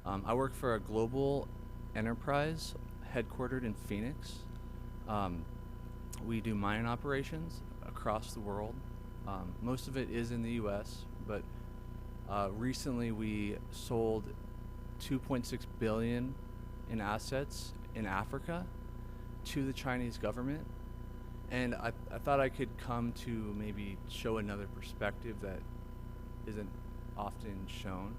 I work for a global enterprise headquartered in Phoenix. We do mining operations across the world. Most of it is in the U.S., but recently we sold 2.6 billion in assets in Africa to the Chinese government. And I thought I could come to maybe show another perspective that isn't often shown.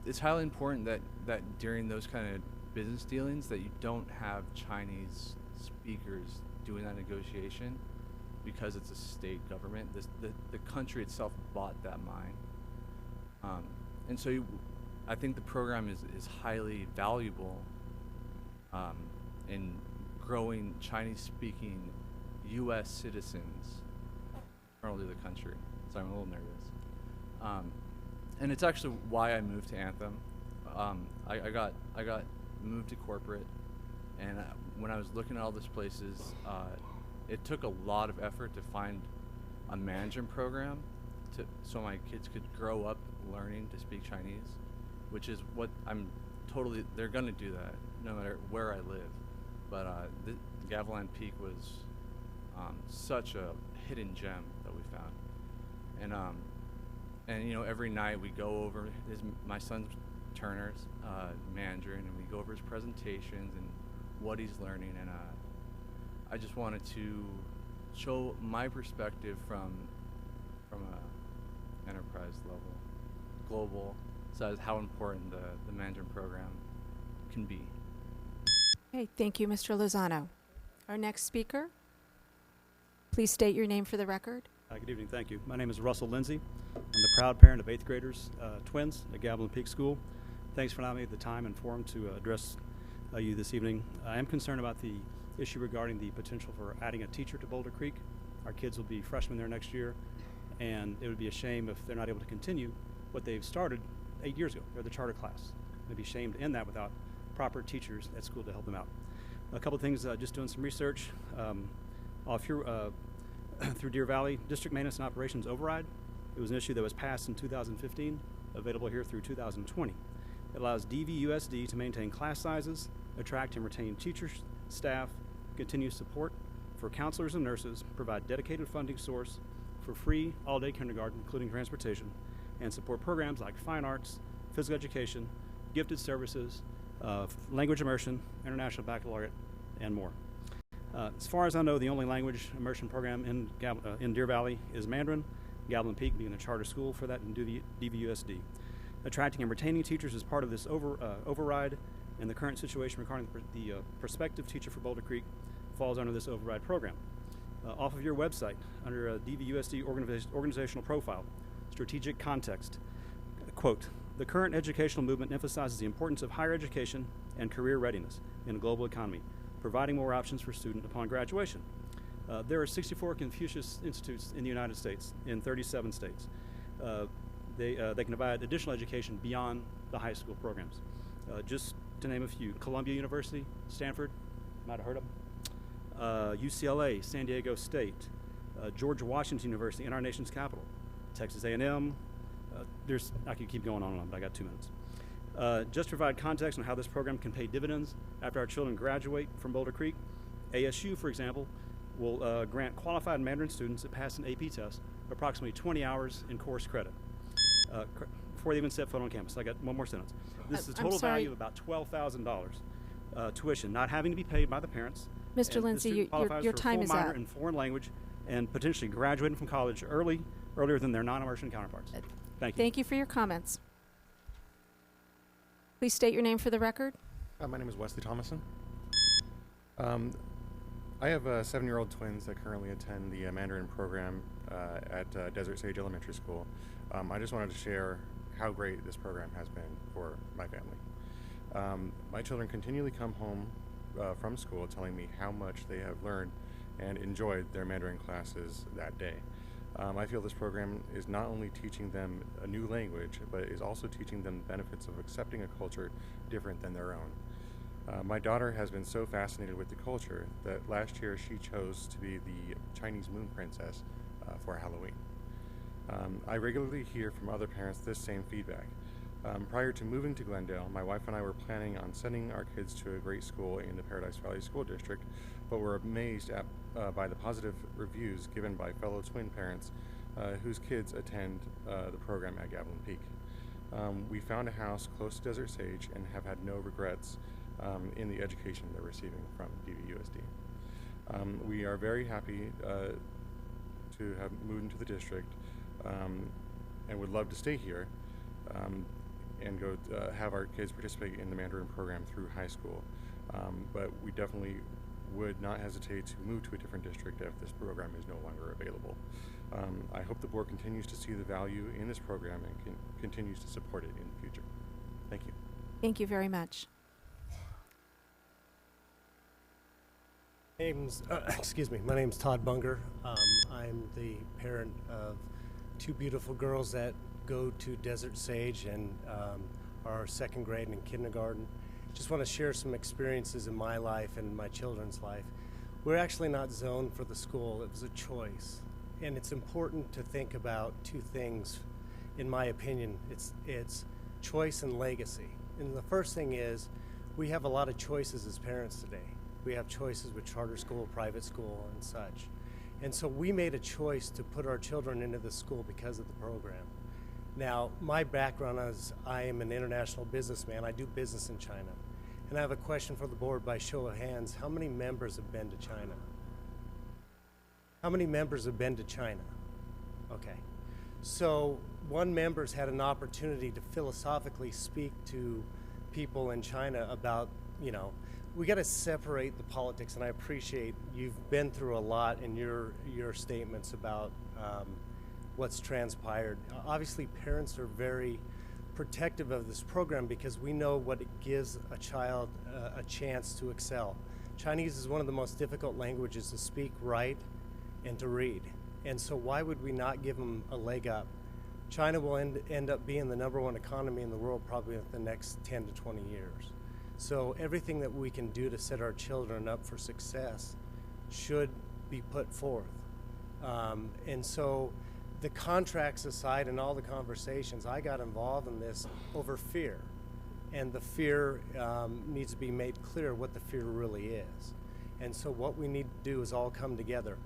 It's highly important that during those kind of business dealings that you don't have Chinese speakers doing that negotiation, because it's a state government. The country itself bought that mine. And so I think the program is highly valuable in growing Chinese-speaking U.S. citizens around the country. So I'm a little nervous. And it's actually why I moved to Anthem. I got moved to corporate, and when I was looking at all these places, it took a lot of effort to find a management program so my kids could grow up learning to speak Chinese, which is what they're going to do that no matter where I live. But Gavilan Peak was such a hidden gem that we found. And you know, every night we go over my son's Turner's Mandarin, and we go over his presentations and what he's learning. And I just wanted to show my perspective from a enterprise level, global, so how important the Mandarin program can be. Okay, thank you, Mr. Lozano. Our next speaker, please state your name for the record. Good evening, thank you. My name is Russell Lindsay. I'm the proud parent of 8th graders, twins at Gavilan Peak School. Thanks for allowing me the time and forum to address you this evening. I am concerned about the issue regarding the potential for adding a teacher to Boulder Creek. Our kids will be freshmen there next year, and it would be a shame if they're not able to continue what they've started 8 years ago. They're the charter class. They'd be ashamed to end that without proper teachers at school to help them out. A couple things, just doing some research. Through Deer Valley District Maintenance and Operations Override. It was an issue that was passed in 2015, available here through 2020. It allows DVUSD to maintain class sizes, attract and retain teachers, staff, continue support for counselors and nurses, provide dedicated funding source for free all-day kindergarten, including transportation, and support programs like fine arts, physical education, gifted services, language immersion, international baccalaureate, and more. As far as I know, the only language immersion program in Deer Valley is Mandarin, Gavilan Peak being the charter school for that, and DVUSD. Attracting and retaining teachers is part of this override, and the current situation regarding the prospective teacher for Boulder Creek falls under this override program. Off of your website, under DVUSD organizational profile, strategic context, quote, "The current educational movement emphasizes the importance of higher education and career readiness in a global economy, providing more options for students upon graduation." There are 64 Confucius Institutes in the United States, in 37 states. They can provide additional education beyond the high school programs. Just to name a few: Columbia University, Stanford, might have heard of them, UCLA, San Diego State, George Washington University in our nation's capital, Texas A&M. I could keep going on and on, but I got 2 minutes. Just to provide context on how this program can pay dividends after our children graduate from Boulder Creek, ASU, for example, will grant qualified Mandarin students that pass an AP test approximately 20 hours in course credit before they even set foot on campus. I got one more sentence. This is a total value of about $12,000 tuition, not having to be paid by the parents. Mr. Lindsay, your time is up. In foreign language and potentially graduating from college earlier than their non-immersion counterparts. Thank you. Thank you for your comments. Please state your name for the record. My name is Wesley Thomason. I have 7-year-old twins that currently attend the Mandarin program at Desert Sage Elementary School. I just wanted to share how great this program has been for my family. My children continually come home from school telling me how much they have learned and enjoyed their Mandarin classes that day. I feel this program is not only teaching them a new language, but is also teaching them the benefits of accepting a culture different than their own. My daughter has been so fascinated with the culture that last year she chose to be the Chinese moon princess for Halloween. I regularly hear from other parents this same feedback. Prior to moving to Glendale, my wife and I were planning on sending our kids to a great school in the Paradise Valley School District, but were amazed by the positive reviews given by fellow twin parents whose kids attend the program at Gavilan Peak. We found a house close to Desert Sage and have had no regrets in the education they're receiving from DVUSD. We are very happy to have moved into the district and would love to stay here and go have our kids participate in the Mandarin program through high school. But we definitely would not hesitate to move to a different district if this program is no longer available. I hope the board continues to see the value in this program and continues to support it in the future. Thank you. Thank you very much. My name's Todd Bunger. I'm the parent of two beautiful girls that go to Desert Sage and are second grade and in kindergarten. Just want to share some experiences in my life and my children's life. We're actually not zoned for the school. It was a choice. And it's important to think about two things, in my opinion. It's choice and legacy. And the first thing is, we have a lot of choices as parents today. We have choices with charter school, private school, and such. And so we made a choice to put our children into the school because of the program. Now, my background is I am an international businessman. I do business in China. And I have a question for the board by show of hands. How many members have been to China? How many members have been to China? Okay. So one member's had an opportunity to philosophically speak to people in China about, we got to separate the politics, and I appreciate you've been through a lot in your statements about what's transpired. Obviously, parents are very protective of this program because we know what it gives a child a chance to excel. Chinese is one of the most difficult languages to speak, write, and to read. And so why would we not give them a leg up? China will end up being the #1 economy in the world probably in the next 10 to 20 years. So everything that we can do to set our children up for success should be put forth. And so the contracts aside and all the conversations, I got involved in this over fear. And the fear needs to be made clear what the fear really is. And so what we need to do is all come together.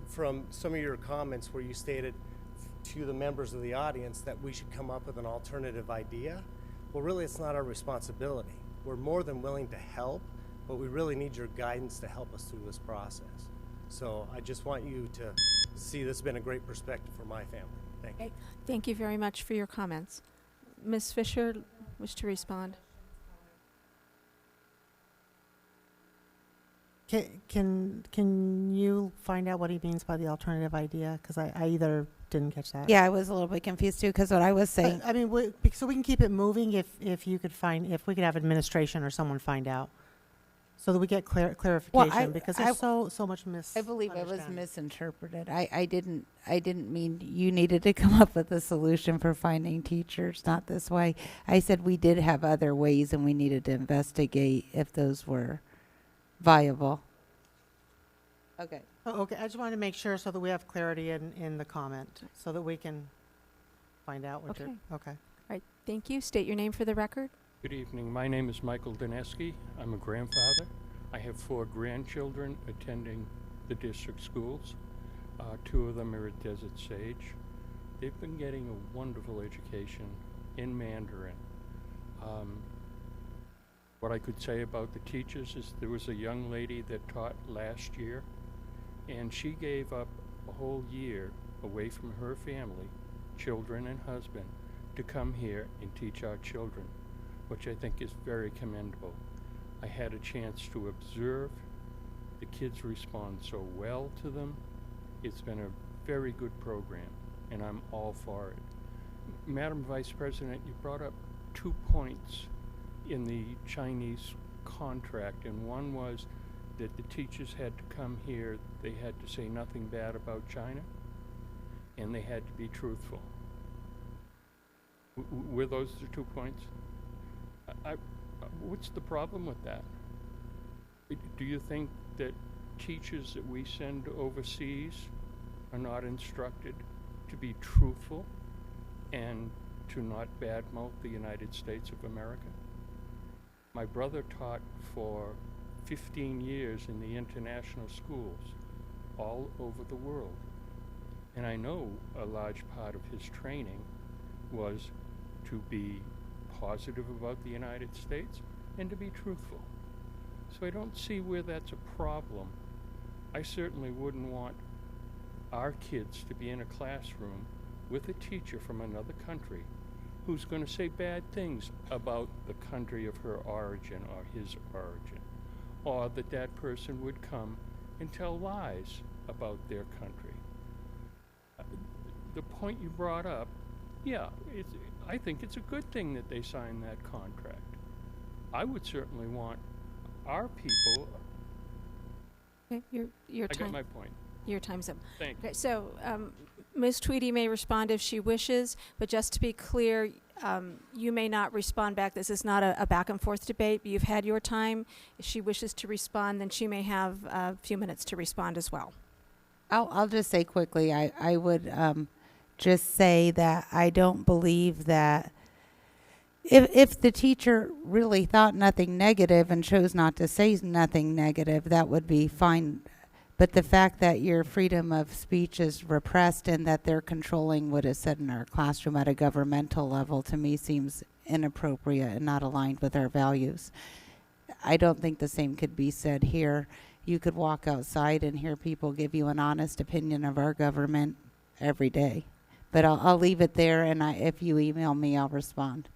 From some of your comments where you stated to the members of the audience that we should come up with an alternative idea, well, really it's not our responsibility. We're more than willing to help, but we really need your guidance to help us through this process. So I just want you to see this has been a great perspective for my family. Thank you. Thank you very much for your comments. Ms. Fisher, wish to respond? Can you find out what he means by the alternative idea? Because I either didn't catch that. Yeah, I was a little bit confused too, because what I was saying. I mean, so we can keep it moving if we could have administration or someone find out, so that we get clarification, because there's so much I believe it was misinterpreted. I didn't mean you needed to come up with a solution for finding teachers, not this way. I said we did have other ways and we needed to investigate if those were viable. Okay. Oh, okay, I just wanted to make sure so that we have clarity in the comment, so that we can find out what you're, okay. All right, thank you. State your name for the record. Good evening. My name is Michael Dineski. I'm a grandfather. I have 4 grandchildren attending the district schools. 2 of them are at Desert Sage. They've been getting a wonderful education in Mandarin. What I could say about the teachers is there was a young lady that taught last year, and she gave up a whole year away from her family, children and husband, to come here and teach our children, which I think is very commendable. I had a chance to observe. The kids respond so well to them. It's been a very good program, and I'm all for it. Madam Vice President, you brought up 2 points in the Chinese contract, and one was that the teachers had to come here, they had to say nothing bad about China, and they had to be truthful. Were those the 2 points? What's the problem with that? Do you think that teachers that we send overseas are not instructed to be truthful and to not badmouth the United States of America? My brother taught for 15 years in the international schools all over the world. And I know a large part of his training was to be positive about the United States and to be truthful. So I don't see where that's a problem. I certainly wouldn't want our kids to be in a classroom with a teacher from another country who's going to say bad things about the country of her origin or his origin, or that person would come and tell lies about their country. The point you brought up, yeah, I think it's a good thing that they signed that contract. I would certainly want our people. Okay, your I time. got my point. Your time's up. Thank you. Okay, so Ms. Tweedy may respond if she wishes, but just to be clear, you may not respond back. This is not a back and forth debate. You've had your time. If she wishes to respond, then she may have a few minutes to respond as well. I'll just say quickly, I would just say that I don't believe that if the teacher really thought nothing negative and chose not to say nothing negative, that would be fine. But the fact that your freedom of speech is repressed and that they're controlling what is said in our classroom at a governmental level, to me seems inappropriate and not aligned with our values. I don't think the same could be said here. You could walk outside and hear people give you an honest opinion of our government every day. But I'll leave it there, and if you email me, I'll respond.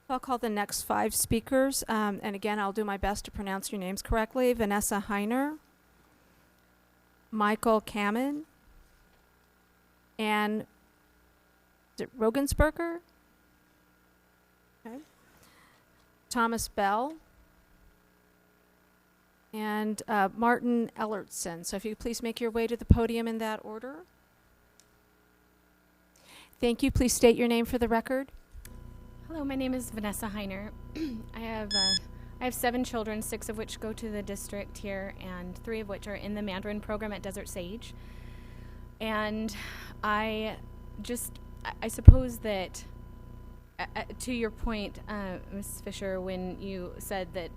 I'll call the next 5 speakers, and again, I'll do my best to pronounce your names correctly. Vanessa Heiner, Michael Kamen, and is it Rogensberger? Okay. Thomas Bell, and Martin Ellertson. So if you could please make your way to the podium in that order. Thank you. Please state your name for the record. Hello, my name is Vanessa Heiner. I have 7 children, 6 of which go to the district here, and 3 of which are in the Mandarin program at Desert Sage. And I suppose that, to your point, Ms. Fisher, when you said that,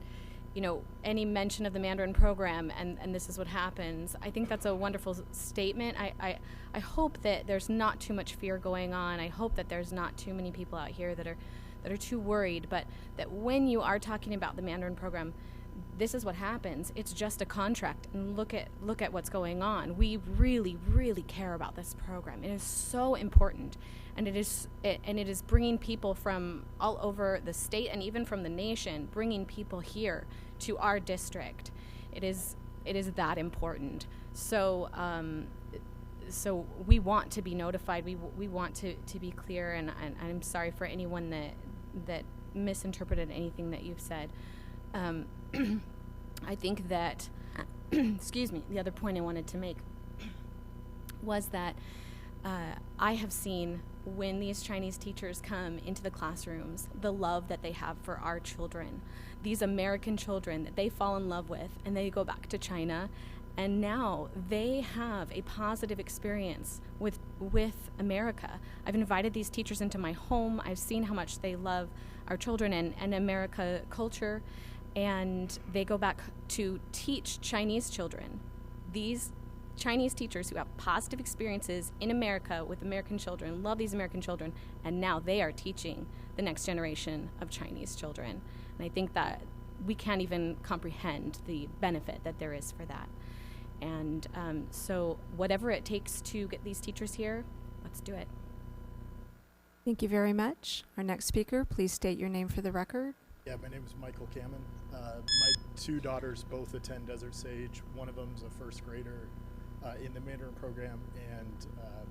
any mention of the Mandarin program and this is what happens, I think that's a wonderful statement. I hope that there's not too much fear going on. I hope that there's not too many people out here that are too worried, but that when you are talking about the Mandarin program, this is what happens. It's just a contract, and look at what's going on. We really, really care about this program. It is so important, and it is bringing people from all over the state and even from the nation, bringing people here to our district. It is that important. So so we want to be notified. We want to be clear, and I'm sorry for anyone that misinterpreted anything that you've said. I think that, excuse me, the other point I wanted to make was that I have seen when these Chinese teachers come into the classrooms, the love that they have for our children, these American children that they fall in love with, and they go back to China, and now they have a positive experience with America. I've invited these teachers into my home. I've seen how much they love our children and America culture, and they go back to teach Chinese children. These Chinese teachers who have positive experiences in America with American children, love these American children, and now they are teaching the next generation of Chinese children. And I think that we can't even comprehend the benefit that there is for that. And so whatever it takes to get these teachers here, let's do it. Thank you very much. Our next speaker, please state your name for the record. Yeah, my name is Michael Kamen. My 2 daughters both attend Desert Sage. One of them's a first grader in the Mandarin program, and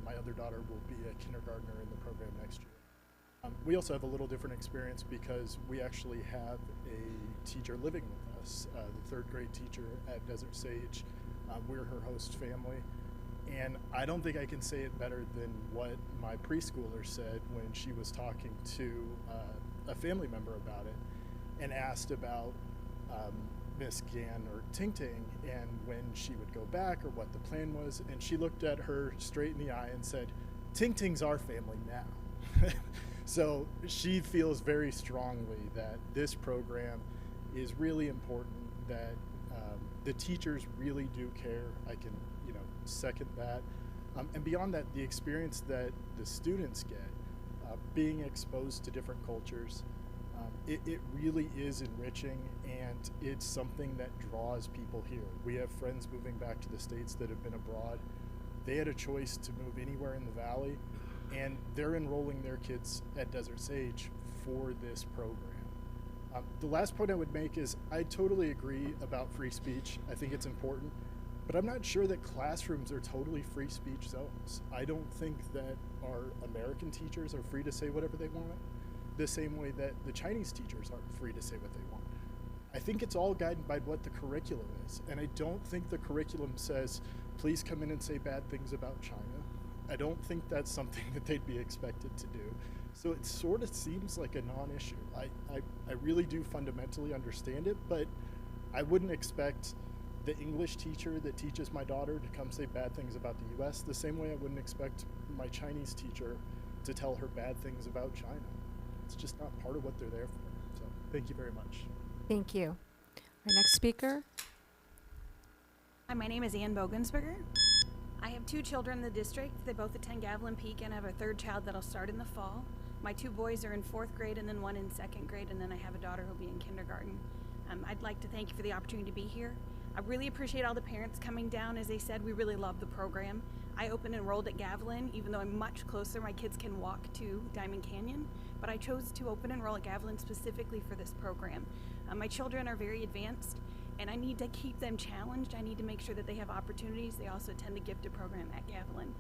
my other daughter will be a kindergartner in the program next year. We also have a little different experience because we actually have a teacher living with us, the 3rd grade teacher at Desert Sage. We're her host family, and I don't think I can say it better than what my preschooler said when she was talking to a family member about it. and asked about Miss Gan or Ting Ting and when she would go back or what the plan was. And she looked at her straight in the eye and said, Ting Ting's our family now. So she feels very strongly that this program is really important, that the teachers really do care. I can, second that. And beyond that, the experience that the students get, being exposed to different cultures, it really is enriching, and it's something that draws people here. We have friends moving back to the States that have been abroad. They had a choice to move anywhere in the Valley, and they're enrolling their kids at Desert Sage for this program. The last point I would make is I totally agree about free speech. I think it's important, but I'm not sure that classrooms are totally free speech zones. I don't think that our American teachers are free to say whatever they want, the same way that the Chinese teachers aren't free to say what they want. I think it's all guided by what the curriculum is, and I don't think the curriculum says, please come in and say bad things about China. I don't think that's something that they'd be expected to do. So it sort of seems like a non-issue. I really do fundamentally understand it, but I wouldn't expect the English teacher that teaches my daughter to come say bad things about the US the same way I wouldn't expect my Chinese teacher to tell her bad things about China. It's just not part of what they're there for. So thank you very much. Thank you. Our next speaker. Hi, my name is Ann Bogensberger. I have 2 children in the district. They both attend Gavilan Peak, and I have a 3rd child that'll start in the fall. My 2 boys are in 4th grade and then one in 2nd grade, and then I have a daughter who'll be in kindergarten. I'd like to thank you for the opportunity to be here. I really appreciate all the parents coming down. As they said, we really love the program. I open enrolled at Gavilan, even though I'm much closer. My kids can walk to Diamond Canyon, but I chose to open enroll at Gavilan specifically for this program. My children are very advanced, and I need to keep them challenged. I need to make sure that they have opportunities. They also attend the gifted program at Gavilan.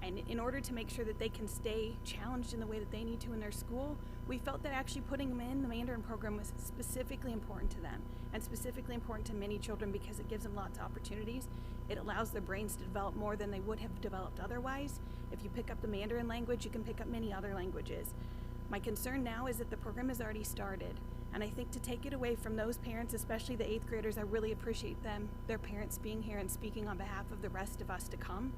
And in order to make sure that they can stay challenged in the way that they need to in their school, we felt that actually putting them in the Mandarin program was specifically important to them, and specifically important to many children because it gives them lots of opportunities. It allows their brains to develop more than they would have developed otherwise. If you pick up the Mandarin language, you can pick up many other languages. My concern now is that the program has already started, and I think to take it away from those parents, especially the 8th graders, I really appreciate them, their parents being here and speaking on behalf of the rest of us to come.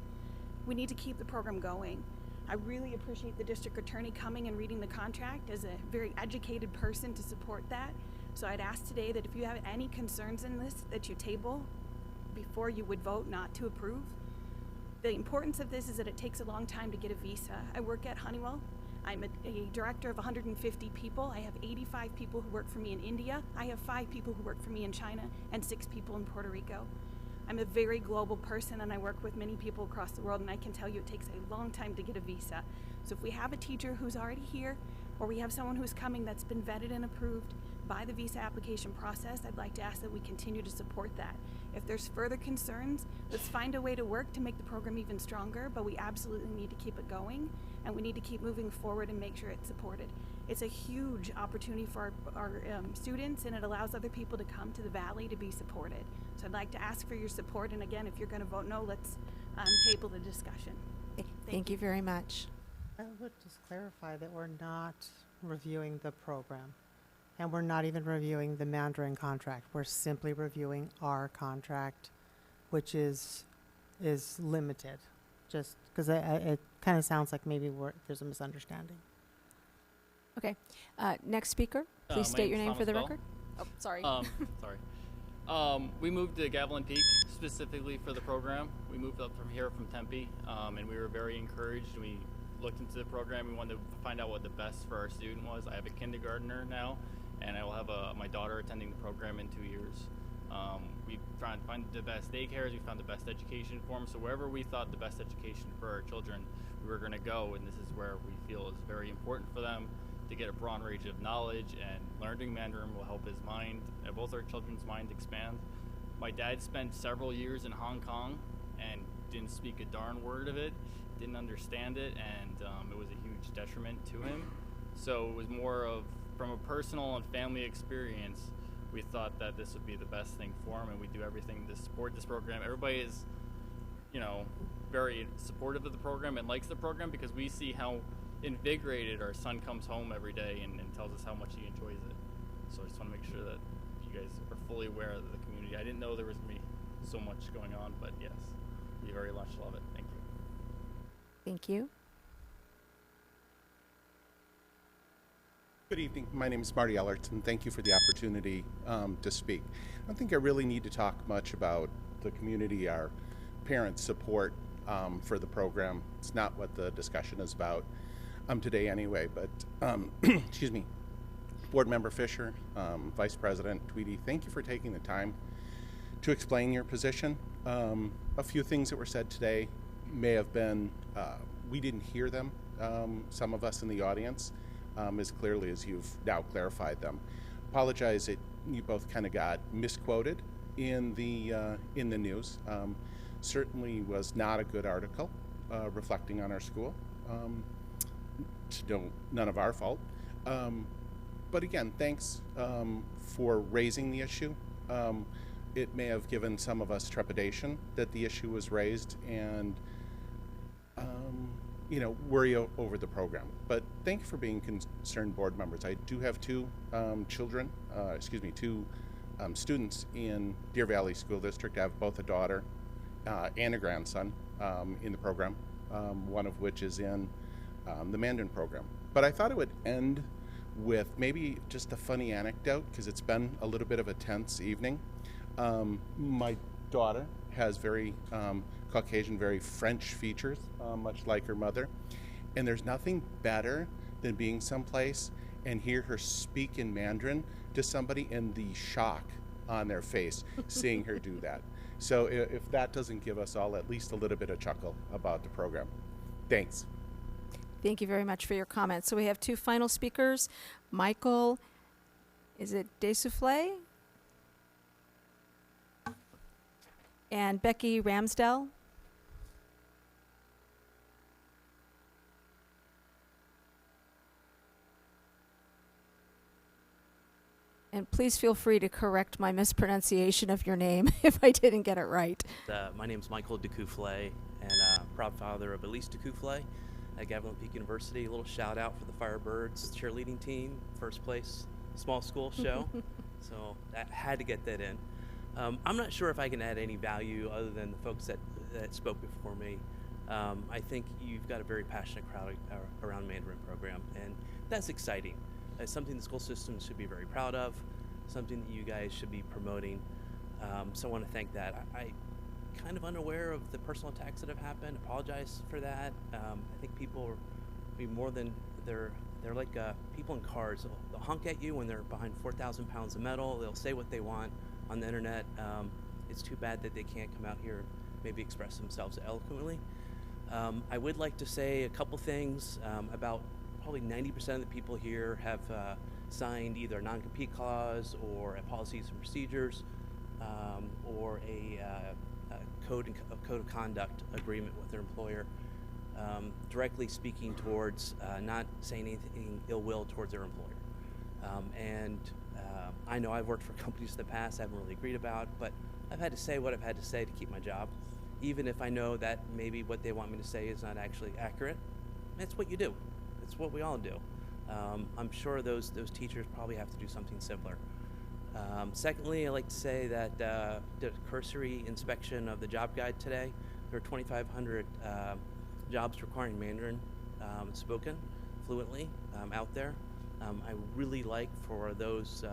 We need to keep the program going. I really appreciate the district attorney coming and reading the contract as a very educated person to support that. So I'd ask today that if you have any concerns in this, that you table before you would vote not to approve. The importance of this is that it takes a long time to get a visa. I work at Honeywell. I'm a director of 150 people. I have 85 people who work for me in India. I have 5 people who work for me in China and 6 people in Puerto Rico. I'm a very global person, and I work with many people across the world, and I can tell you it takes a long time to get a visa. So if we have a teacher who's already here, or we have someone who's coming that's been vetted and approved by the visa application process, I'd like to ask that we continue to support that. If there's further concerns, let's find a way to work to make the program even stronger, but we absolutely need to keep it going, and we need to keep moving forward and make sure it's supported. It's a huge opportunity for our students, and it allows other people to come to the Valley to be supported. So I'd like to ask for your support, and again, if you're going to vote no, let's table the discussion. Thank you very much. I would just clarify that we're not reviewing the program, and we're not even reviewing the Mandarin contract. We're simply reviewing our contract, which is limited, just because it kind of sounds like maybe there's a misunderstanding. Okay. Next speaker, please state your name for the record. Oh, sorry. Sorry. We moved to Gavilan Peak specifically for the program. We moved up from here from Tempe, and we were very encouraged. We looked into the program. We wanted to find out what the best for our student was. I have a kindergartner now, and I will have my daughter attending the program in 2 years. We tried to find the best daycares. We found the best education for them. So wherever we thought the best education for our children, we were going to go, and this is where we feel is very important for them to get a broad range of knowledge, and learning Mandarin will help his mind, both our children's mind expand. My dad spent several years in Hong Kong and didn't speak a darn word of it, didn't understand it, and it was a huge detriment to him. So it was more of, from a personal and family experience, we thought that this would be the best thing for him, and we do everything to support this program. Everybody is, very supportive of the program and likes the program because we see how invigorated our son comes home every day and tells us how much he enjoys it. So I just want to make sure that you guys are fully aware of the community. I didn't know there was going to be so much going on, but yes, we very much love it. Thank you. Thank you. Good evening. My name is Marty Ellerton. Thank you for the opportunity to speak. I don't think I really need to talk much about the community, our parents' support for the program. It's not what the discussion is about today anyway, but excuse me. Board Member Fisher, Vice President Tweedy, thank you for taking the time to explain your position. A few things that were said today may have been, we didn't hear them, some of us in the audience, as clearly as you've now clarified them. Apologize that you both kind of got misquoted in the news. Certainly was not a good article reflecting on our school. None of our fault. But again, thanks for raising the issue. It may have given some of us trepidation that the issue was raised and worry over the program. But thank you for being concerned, board members. I do have two students in Deer Valley School District. I have both a daughter and a grandson in the program, one of which is in the Mandarin program. But I thought it would end with maybe just a funny anecdote, because it's been a little bit of a tense evening. My daughter has very Caucasian, very French features, much like her mother. And there's nothing better than being someplace and hear her speak in Mandarin to somebody and the shock on their face seeing her do that. So if that doesn't give us all at least a little bit of chuckle about the program. Thanks. Thank you very much for your comments. So we have two final speakers. Michael, is it Desoufflé? And Becky Ramsdell. And please feel free to correct my mispronunciation of your name if I didn't get it right. My name is Michael Decouflé, and proud father of Elise Decouflé at Gavilan Peak University. A little shout out for the Firebirds cheerleading team, first place small school show. So that had to get that in. I'm not sure if I can add any value other than the folks that spoke before me. I think you've got a very passionate crowd around Mandarin program, and that's exciting. It's something the school system should be very proud of, something that you guys should be promoting. So I want to thank that. I kind of unaware of the personal attacks that have happened. Apologize for that. I think people are more than they're like people in cars. They'll honk at you when they're behind 4,000 pounds of metal. They'll say what they want on the internet. It's too bad that they can't come out here and maybe express themselves eloquently. I would like to say a couple things about probably 90% of the people here have signed either a non-compete clause or a policies and procedures or a code of conduct agreement with their employer, directly speaking towards not saying anything ill will towards their employer. I know I've worked for companies in the past I haven't really agreed about, but I've had to say what I've had to say to keep my job, even if I know that maybe what they want me to say is not actually accurate. That's what you do. It's what we all do. I'm sure those teachers probably have to do something similar. Secondly, I'd like to say that did a cursory inspection of the job guide today. There are 2,500 jobs requiring Mandarin spoken fluently out there. I really like for those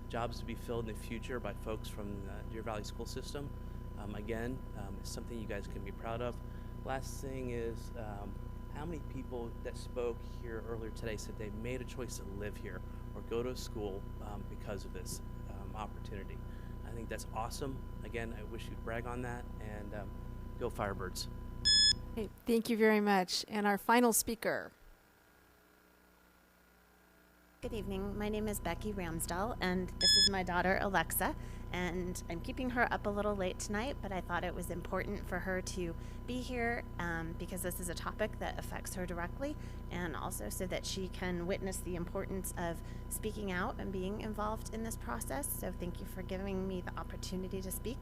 jobs to be filled in the future by folks from the Deer Valley school system. Again, it's something you guys can be proud of. Last thing is, how many people that spoke here earlier today said they made a choice to live here or go to school because of this opportunity? I think that's awesome. Again, I wish you'd brag on that, and go Firebirds. Okay, thank you very much. And our final speaker. Good evening. My name is Becky Ramsdell, and this is my daughter, Alexa. And I'm keeping her up a little late tonight, but I thought it was important for her to be here because this is a topic that affects her directly, and also so that she can witness the importance of speaking out and being involved in this process. So thank you for giving me the opportunity to speak.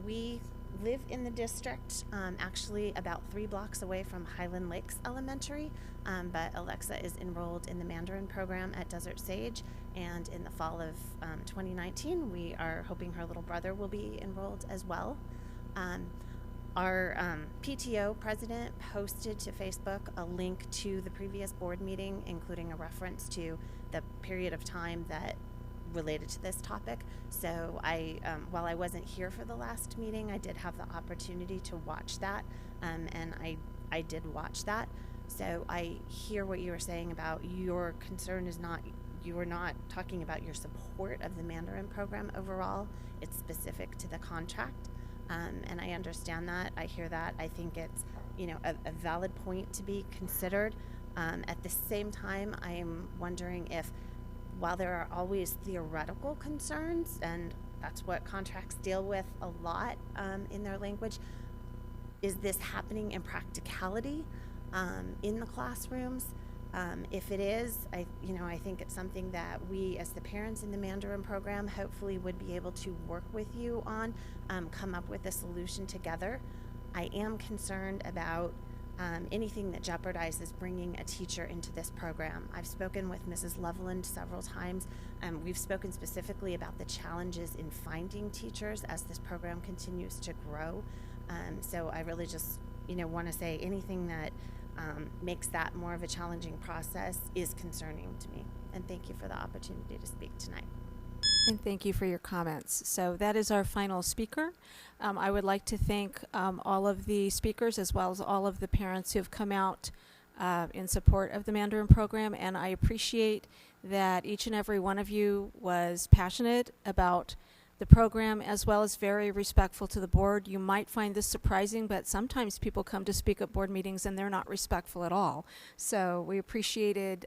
We live in the district, actually about 3 blocks away from Highland Lakes Elementary, but Alexa is enrolled in the Mandarin program at Desert Sage, and in the fall of 2019, we are hoping her little brother will be enrolled as well. Our PTO president posted to Facebook a link to the previous board meeting, including a reference to the period of time that related to this topic. So while I wasn't here for the last meeting, I did have the opportunity to watch that, and I did watch that. So I hear what you were saying about your concern is not, you are not talking about your support of the Mandarin program overall. It's specific to the contract. And I understand that. I hear that. I think it's, a valid point to be considered. At the same time, I am wondering if, while there are always theoretical concerns, and that's what contracts deal with a lot in their language, is this happening in practicality in the classrooms? If it is, I think it's something that we, as the parents in the Mandarin program, hopefully would be able to work with you on, come up with a solution together. I am concerned about anything that jeopardizes bringing a teacher into this program. I've spoken with Mrs. Loveland several times. We've spoken specifically about the challenges in finding teachers as this program continues to grow. So I really just, want to say anything that makes that more of a challenging process is concerning to me. And thank you for the opportunity to speak tonight. And thank you for your comments. So that is our final speaker. I would like to thank all of the speakers as well as all of the parents who have come out in support of the Mandarin program. And I appreciate that each and every one of you was passionate about the program as well as very respectful to the board. You might find this surprising, but sometimes people come to speak at board meetings and they're not respectful at all. So we appreciated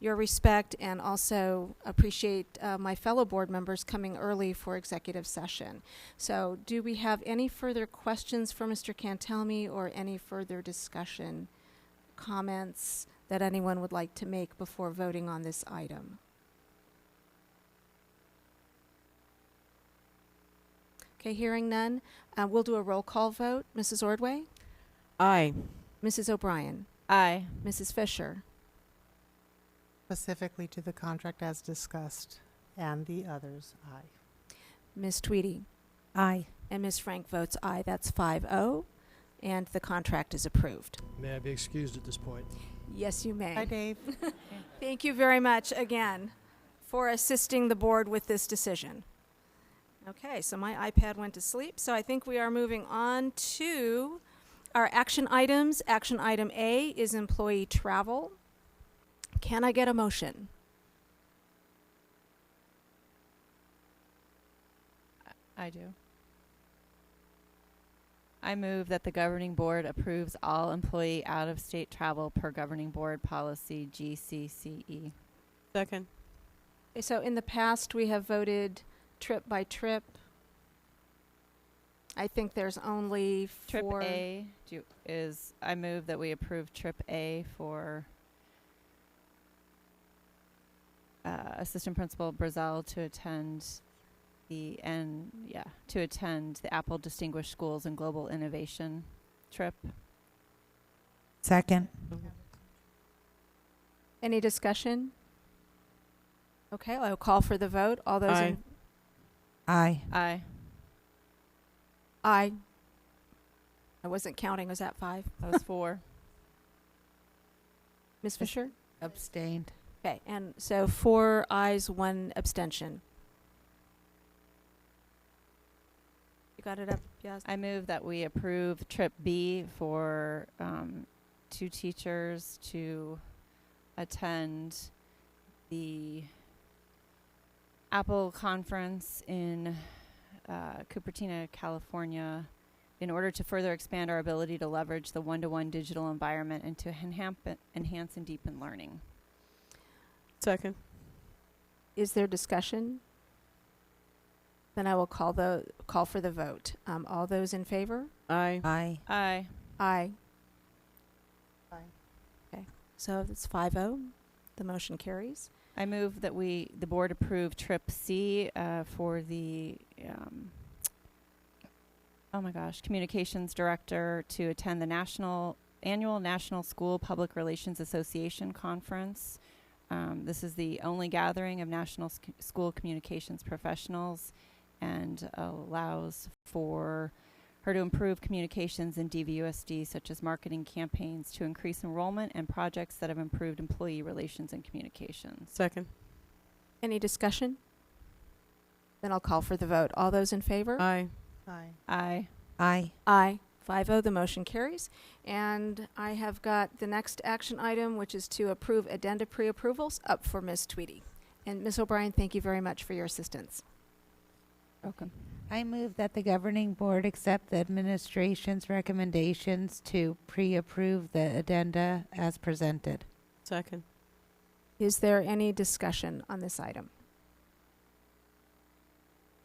your respect, and also appreciate my fellow board members coming early for executive session. So do we have any further questions for Mr. Cantelmi, or any further discussion, comments that anyone would like to make before voting on this item? Okay, hearing none, we'll do a roll call vote. Mrs. Ordway? Aye. Mrs. O'Brien? Aye. Mrs. Fisher? Specifically to the contract as discussed, and the others, aye. Ms. Tweedy? Aye. And Ms. Frank votes aye. That's 5-0, and the contract is approved. May I be excused at this point? Yes, you may. Hi, Dave. Thank you very much again for assisting the board with this decision. Okay, so my iPad went to sleep, so I think we are moving on to our action items. Action item A is employee travel. Can I get a motion? I do. I move that the governing board approves all employee out-of-state travel per governing board policy GCCE. Second. Okay, so in the past, we have voted trip by trip. I think there's only Trip four. A I move that we approve Trip A for Assistant Principal Brazel to attend the Apple Distinguished Schools and Global Innovation trip. Second. Any discussion? Okay, I'll call for the vote. All those Aye. in Aye. Aye. aye. I wasn't counting. Was that 5? That was 4. Ms. Fisher? Abstained. Okay, and so 4 ayes, 1 abstention. You got it up? Yes. I move that we approve Trip B for 2 teachers to attend the Apple conference in Cupertino, California, in order to further expand our ability to leverage the one-to-one digital environment and to enhance and deepen learning. Second. Is there discussion? Then I will call for the vote. All those in favor? Aye. Aye. Aye. Aye. Aye. Okay, so it's 5-0. The motion carries. I move that the board approve Trip C for the communications director to attend the annual National School Public Relations Association conference. This is the only gathering of national school communications professionals and allows for her to improve communications in DVUSD, such as marketing campaigns to increase enrollment and projects that have improved employee relations and communications. Second. Any discussion? Then I'll call for the vote. All those in favor? Aye. Aye. Aye. Aye. Aye. 5-0, the motion carries. And I have got the next action item, which is to approve addenda pre-approvals up for Ms. Tweedy. And Ms. O'Brien, thank you very much for your assistance. Welcome. I move that the governing board accept the administration's recommendations to pre-approve the addenda as presented. Second. Is there any discussion on this item?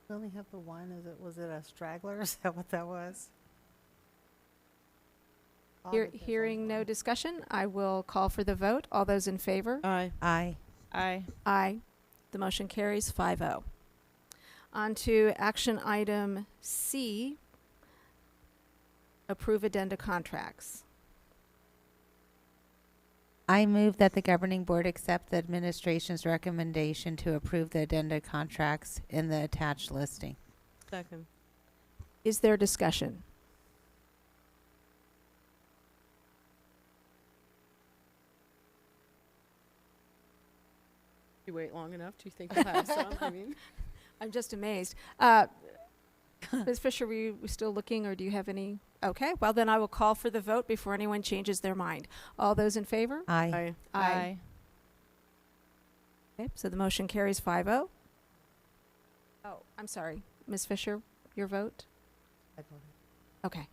We only have the one. Was it a straggler? Is that what that was? Hearing no discussion, I will call for the vote. All those in favor? Aye. Aye. Aye. Aye. The motion carries 5-0. On to action item C, approve addenda contracts. I move that the governing board accept the administration's recommendation to approve the addenda contracts in the attached listing. Second. Is there discussion? You wait long enough? Do you think you'll have some? I mean, I'm just amazed. Ms. Fisher, were you still looking, or do you have any? Okay, well then I will call for the vote before anyone changes their mind. All those in favor? Aye. Aye. Okay, so the motion carries 5-0. Oh, I'm sorry. Ms. Fisher, your vote? I voted. Okay.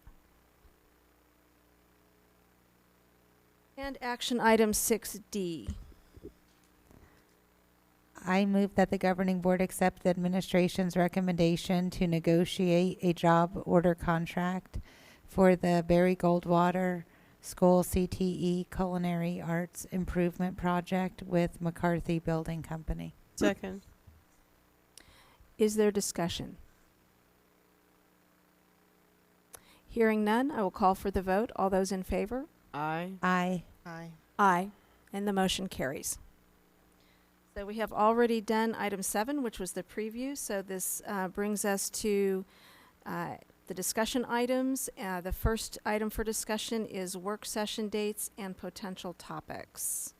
And action item 6D. I move that the governing board accept the administration's recommendation to negotiate a job order contract for the Barry Goldwater School CTE Culinary Arts Improvement Project with McCarthy Building Company. second. Is there discussion? Hearing none, I will call for the vote. All those in favor? Aye. Aye. Aye. Aye. And the motion carries. So we have already done item 7, which was the preview. So this brings us to the discussion items. The first item for discussion is work session dates and potential topics.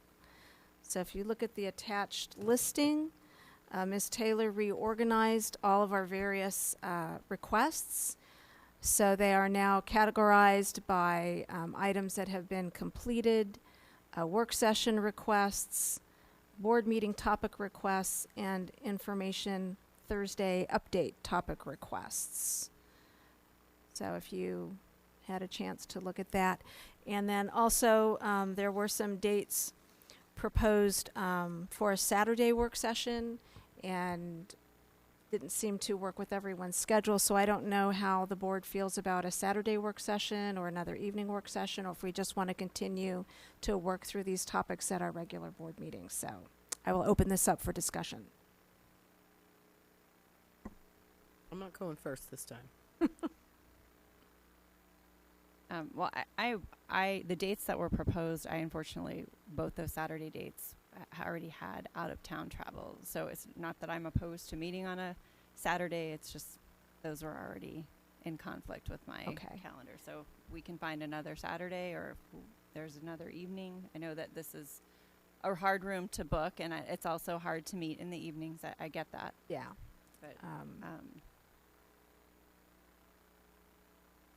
So if you look at the attached listing, Ms. Taylor reorganized all of our various requests. So they are now categorized by items that have been completed, work session requests, board meeting topic requests, and information Thursday update topic requests. So if you had a chance to look at that. And then also there were some dates proposed for a Saturday work session, and didn't seem to work with everyone's schedule, so I don't know how the board feels about a Saturday work session or another evening work session, or if we just want to continue to work through these topics at our regular board meetings. So I will open this up for discussion. I'm not going first this time. Well, the dates that were proposed, I unfortunately, both those Saturday dates already had out-of-town travel. So it's not that I'm opposed to meeting on a Saturday, it's just those were already in conflict with my calendar. So we can find another Saturday, or if there's another evening. I know that this is a hard room to book, and it's also hard to meet in the evenings. I get that. Yeah. But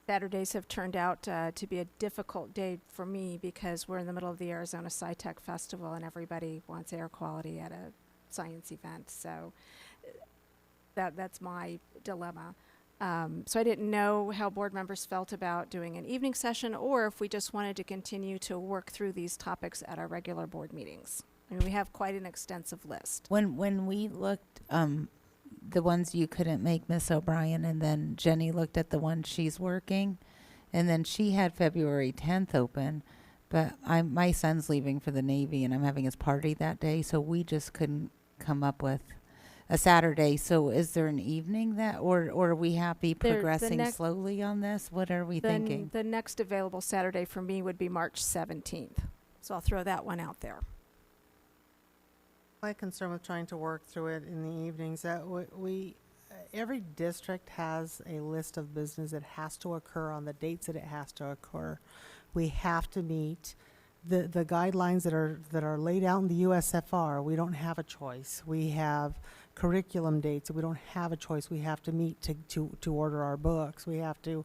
Saturdays have turned out to be a difficult day for me because we're in the middle of the Arizona SciTech Festival and everybody wants air quality at a science event. So that's my dilemma. So I didn't know how board members felt about doing an evening session, or if we just wanted to continue to work through these topics at our regular board meetings. I mean, we have quite an extensive list. When we looked, the ones you couldn't make, Miss O'Brien, and then Jenny looked at the one she's working, and then she had February 10th open, but my son's leaving for the Navy and I'm having his party that day, so we just couldn't come up with a Saturday. So is there an evening that, or are we happy The progressing next- slowly on this? What are we Then thinking? the next available Saturday for me would be March 17th. So I'll throw that one out there. My concern with trying to work through it in the evenings, that every district has a list of business that has to occur on the dates that it has to occur. We have to meet the guidelines that are laid out in the USFR. We don't have a choice. We have curriculum dates. We don't have a choice. We have to meet to order our books. We have to,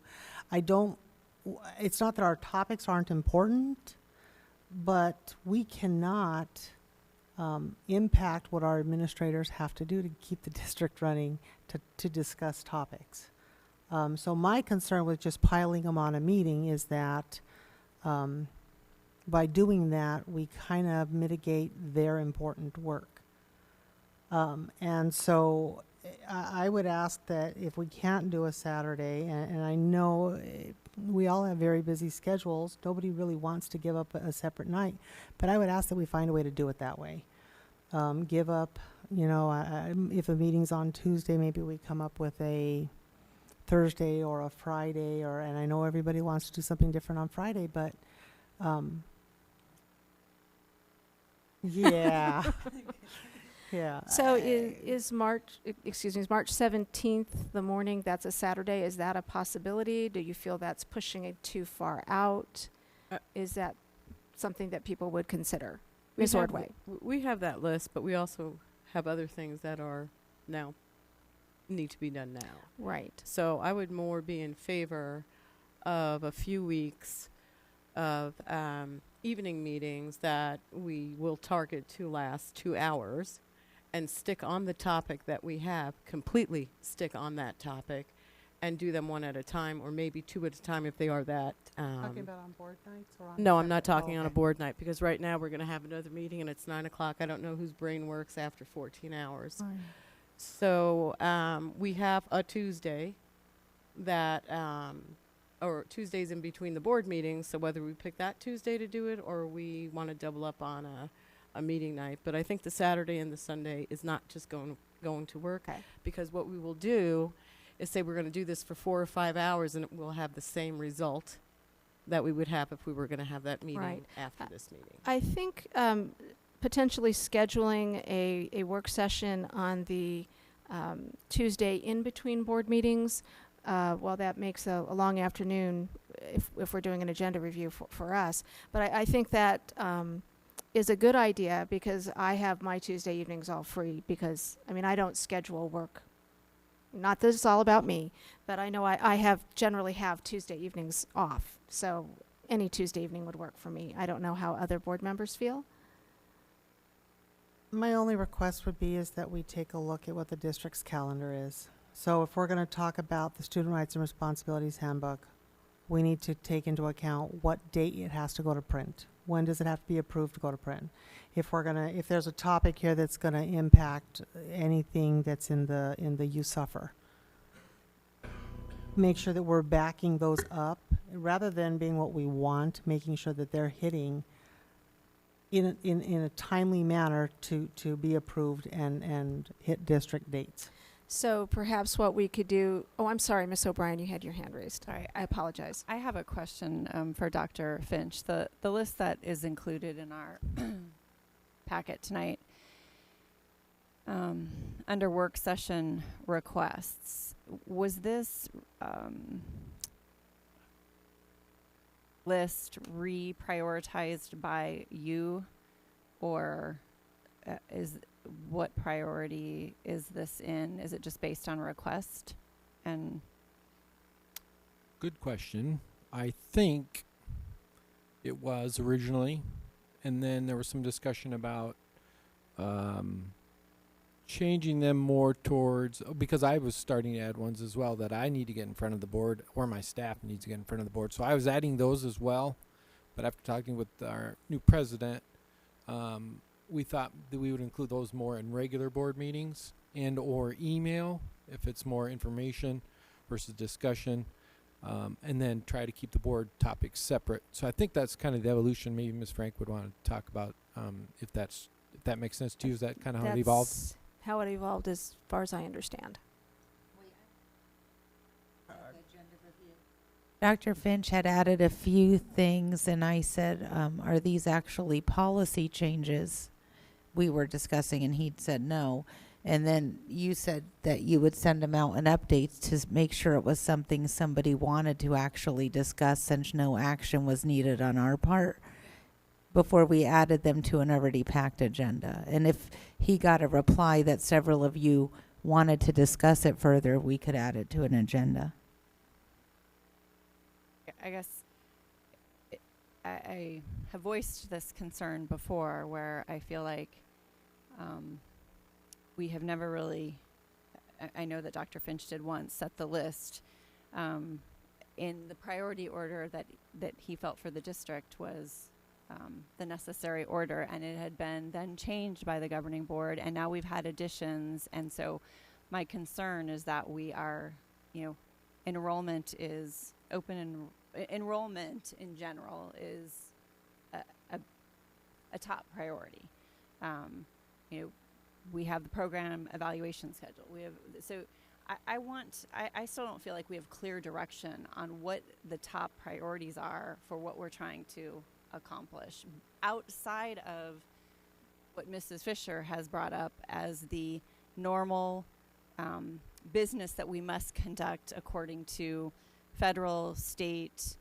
it's not that our topics aren't important, but we cannot impact what our administrators have to do to keep the district running to discuss topics. So my concern with just piling them on a meeting is that by doing that, we kind of mitigate their important work. And so I would ask that if we can't do a Saturday, and I know we all have very busy schedules, nobody really wants to give up a separate night, but I would ask that we find a way to do it that way. Give up, if a meeting's on Tuesday, maybe we come up with a Thursday or a Friday, and I know everybody wants to do something different on Friday, but yeah. Yeah. So is March 17th, the morning, that's a Saturday, is that a possibility? Do you feel that's pushing it too far out? Is that something that people would consider? Ms. Ordway. We have that list, but we also have other things that are now need to be done now. Right. So I would more be in favor of a few weeks of evening meetings that we will target to last 2 hours and stick on the topic that we have, completely stick on that topic, and do them one at a time, or maybe two at a time if they are that. Talking about on board nights or on? No, I'm not separate? talking Oh, on a okay. board night, because right now we're going to have another meeting and it's 9 o'clock. I don't know whose brain works after 14 hours. Fine. So we have a Tuesday that, or Tuesdays in between the board meetings, so whether we pick that Tuesday to do it or we want to double up on a meeting night. But I think the Saturday and the Sunday is not just going to work, because what we will do is say we're going to do this for 4 or 5 hours and it will have the same result that we would have if we were going to have that meeting Right. after this meeting. I think potentially scheduling a work session on the Tuesday in between board meetings, well, that makes a long afternoon if we're doing an agenda review for us. But I think that is a good idea, because I have my Tuesday evenings all free, because, I don't schedule work. Not that it's all about me, but I know I generally have Tuesday evenings off. So any Tuesday evening would work for me. I don't know how other board members feel. My only request would be is that we take a look at what the district's calendar is. So if we're going to talk about the Student Rights and Responsibilities Handbook, we need to take into account what date it has to go to print. When does it have to be approved to go to print? If there's a topic here that's going to impact anything that's in the USuffer, make sure that we're backing those up rather than being what we want, making sure that they're hitting in a timely manner to be approved and hit district dates. So perhaps what we could do, I'm sorry, Ms. O'Brien, you had your hand raised. Sorry, I apologize. I have a question for Dr. Finch. The list that is included in our packet tonight, under work session requests, was this list reprioritized by you, or what priority is this in? Is it just based on request? And Good question. I think it was originally, and then there was some discussion about changing them more towards, because I was starting to add ones as well that I need to get in front of the board, or my staff needs to get in front of the board. So I was adding those as well. But after talking with our new president, we thought that we would include those more in regular board meetings and or email if it's more information versus discussion, and then try to keep the board topics separate. So I think that's kind of the evolution. Maybe Ms. Frank would want to talk about if that makes sense to you. Is that kind of how it evolved? how it evolved as far as I understand. Dr. Finch had added a few things, and I said, are these actually policy changes we were discussing? And he'd said no. And then you said that you would send them out an update to make sure it was something somebody wanted to actually discuss, since no action was needed on our part before we added them to an already packed agenda. And if he got a reply that several of you wanted to discuss it further, we could add it to an agenda. I guess I have voiced this concern before, where I feel like we have never really, I know that Dr. Finch did once set the list in the priority order that he felt for the district was the necessary order, and it had been then changed by the governing board, and now we've had additions. And so my concern is that we are, enrollment is open, and enrollment in general is a top priority. We have the program evaluation schedule. I still don't feel like we have clear direction on what the top priorities are for what we're trying to accomplish outside of what Mrs. Fisher has brought up as the normal business that we must conduct according to federal, state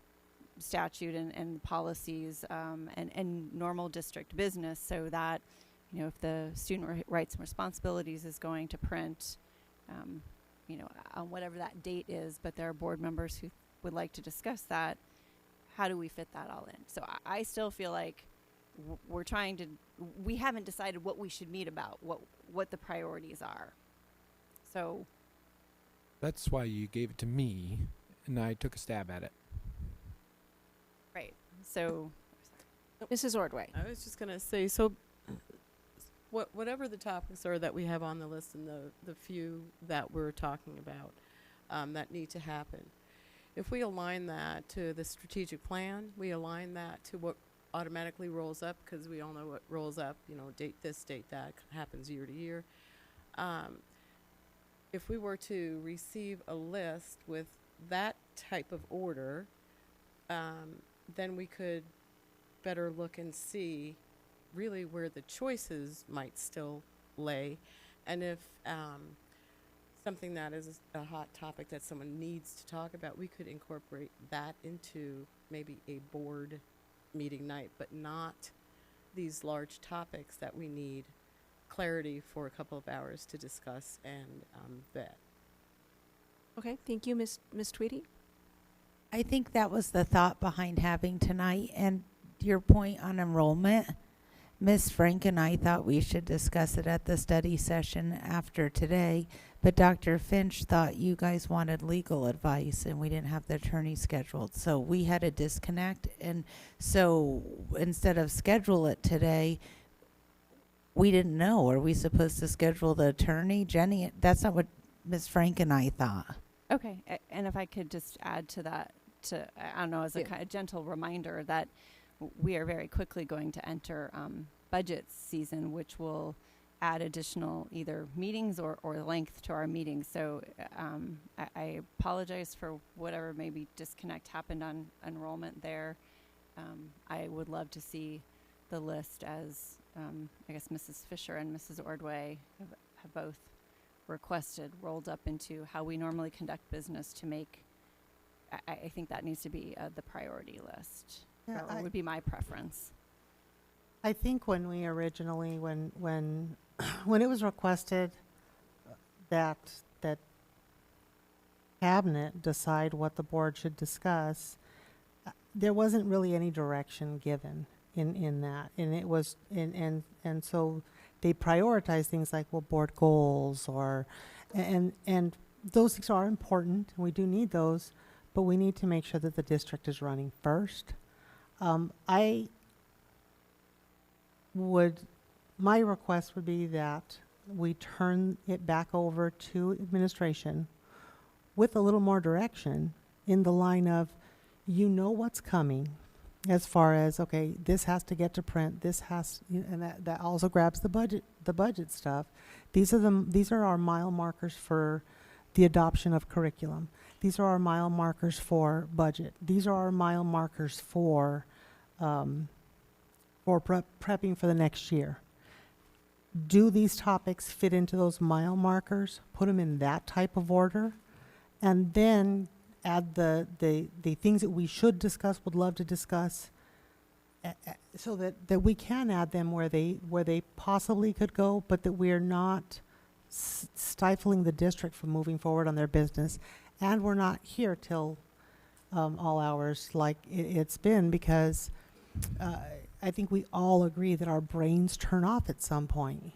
statute and policies, and normal district business, so that if the student rights and responsibilities is going to print on whatever that date is, but there are board members who would like to discuss that, how do we fit that all in? So I still feel like we haven't decided what we should meet about, what the priorities are. So That's why you gave it to me, and I took a stab at it. right. So Mrs. Ordway. I was just going to say, so whatever the topics are that we have on the list, and the few that we're talking about that need to happen, if we align that to the strategic plan, we align that to what automatically rolls up, because we all know what rolls up, date this, date that, happens year to year. If we were to receive a list with that type of order, then we could better look and see really where the choices might still lay. And if something that is a hot topic that someone needs to talk about, we could incorporate that into maybe a board meeting night, but not these large topics that we need clarity for a couple of hours to discuss and vet. Okay, thank you, Ms. Tweedy. I think that was the thought behind having tonight. And your point on enrollment, Ms. Frank and I thought we should discuss it at the study session after today, but Dr. Finch thought you guys wanted legal advice and we didn't have the attorney scheduled. So we had a disconnect. And so instead of schedule it today, we didn't know. Are we supposed to schedule the attorney? Jenny, that's not what Ms. Frank and I thought. okay, and if I could just add to that, I don't know, as a kind of gentle reminder that we are very quickly going to enter budget season, which will add additional either meetings or length to our meetings. So I apologize for whatever maybe disconnect happened on enrollment there. I would love to see the list, as I guess Mrs. Fisher and Mrs. Ordway have both requested, rolled up into how we normally conduct business to make, I think that needs to be the priority list. Yeah, That would be my preference. I think when we originally, when it was requested that cabinet decide what the board should discuss, there wasn't really any direction given in that, and it was and so they prioritize things like, well, board goals and those things are important, and we do need those, but we need to make sure that the district is running first. My request would be that we turn it back over to administration with a little more direction in the line of, what's coming. as far as, okay, this has to get to print, this has, and that also grabs the budget stuff. These are our mile markers for the adoption of curriculum. These are our mile markers for budget. These are our mile markers for prepping for the next year. Do these topics fit into those mile markers? Put them in that type of order, and then add the things that we should discuss, would love to discuss, so that we can add them where they possibly could go, but that we're not stifling the district from moving forward on their business. And we're not here till all hours like it's been, because I think we all agree that our brains turn off at some point.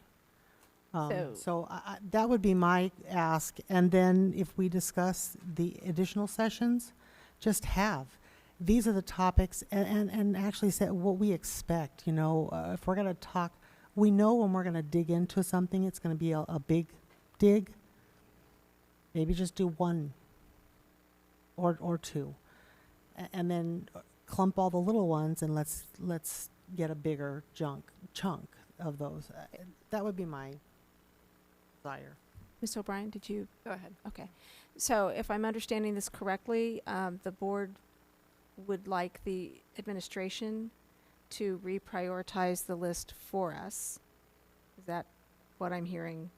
So that would be my ask. And then if we discuss the additional sessions, just have. These are the topics, and actually say what we expect. If we're going to talk, we know when we're going to dig into something, it's going to be a big dig. Maybe just do one or two, and then clump all the little ones, and let's get a bigger chunk of those. That would be my desire. Ms. O'Brien, did you? Go ahead. Okay. So if I'm understanding this correctly, the board would like the administration to reprioritize the list for us. Is that what I'm hearing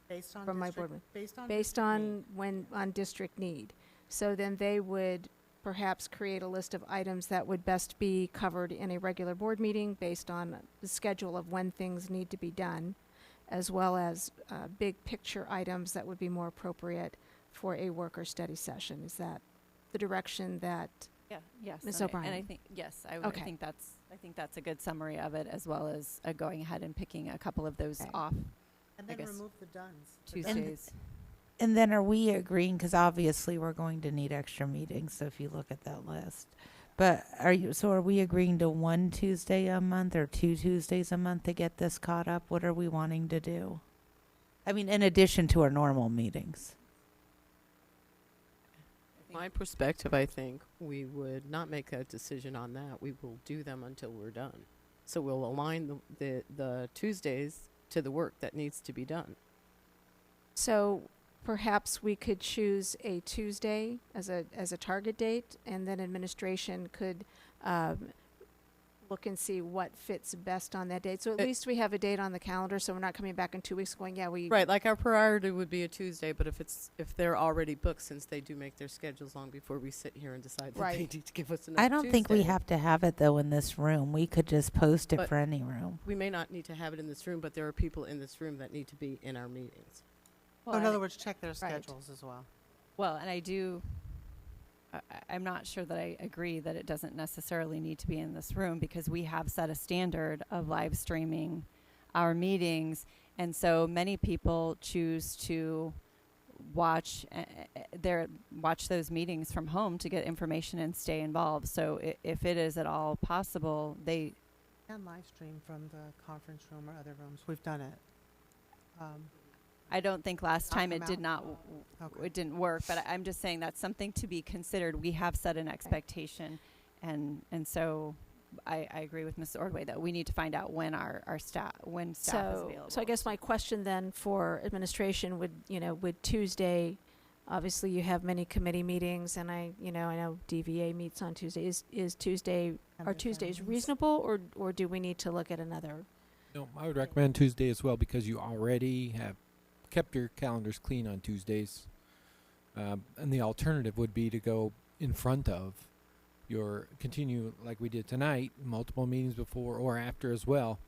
Based on from my district- board? based on On district need. So then they would perhaps create a list of items that would best be covered in a regular board meeting based on the schedule of when things need to be done, as well as big picture items that would be more appropriate for a work or study session. Is that the direction that? Yeah. Yes. Ms. and O'Brien? I think yes. I Okay. think that's a good summary of it, as well as going ahead and picking a couple of those Okay. off. and I then guess remove the duns. Tuesdays. And then are we agreeing, because obviously we're going to need extra meetings, so if you look at that list. But are we agreeing to 1 Tuesday a month or 2 Tuesdays a month to get this caught up? What are we wanting to do? I mean, in addition to our normal meetings. My perspective, I think we would not make a decision on that. We will do them until we're done. So we'll align the Tuesdays to the work that needs to be done. So perhaps we could choose a Tuesday as a target date, and then administration could look and see what fits best on that date. So at least we have a date on the calendar, so we're not coming back in 2 weeks going, yeah, we... Right, like our priority would be a Tuesday, but if they're already booked, since they do make their schedules long before we sit here and decide that they Right. need to give us another I don't think we Tuesday. have to have it, though, in this room. We could just post it But- for any room. We may not need to have it in this room, but there are people in this room that need to be in our meetings. So in other words, check their schedules as well. Well, and I'm not sure that I agree that it doesn't necessarily need to be in this room, because we have set a standard of live streaming our meetings, and so many people choose to watch those meetings from home to get information and stay involved. So if it is at all possible, they And live stream from the conference room or other rooms. We've done it. I don't think last Knock time them it did not, Okay. it didn't work, but I'm just saying that's something to be considered. We have set an expectation, and so I agree with Mrs. Ordway that we need to find out when our staff, staff is available. So I guess my question then for administration would Tuesday, obviously you have many committee meetings, and I know DVA meets on Tuesday. Is Tuesday, are Tuesdays reasonable, or do we need to look at another? No, I would recommend Tuesday as well, because you already have kept your calendars clean on Tuesdays. And the alternative would be to go in front of continue like we did tonight, multiple meetings before or after as well.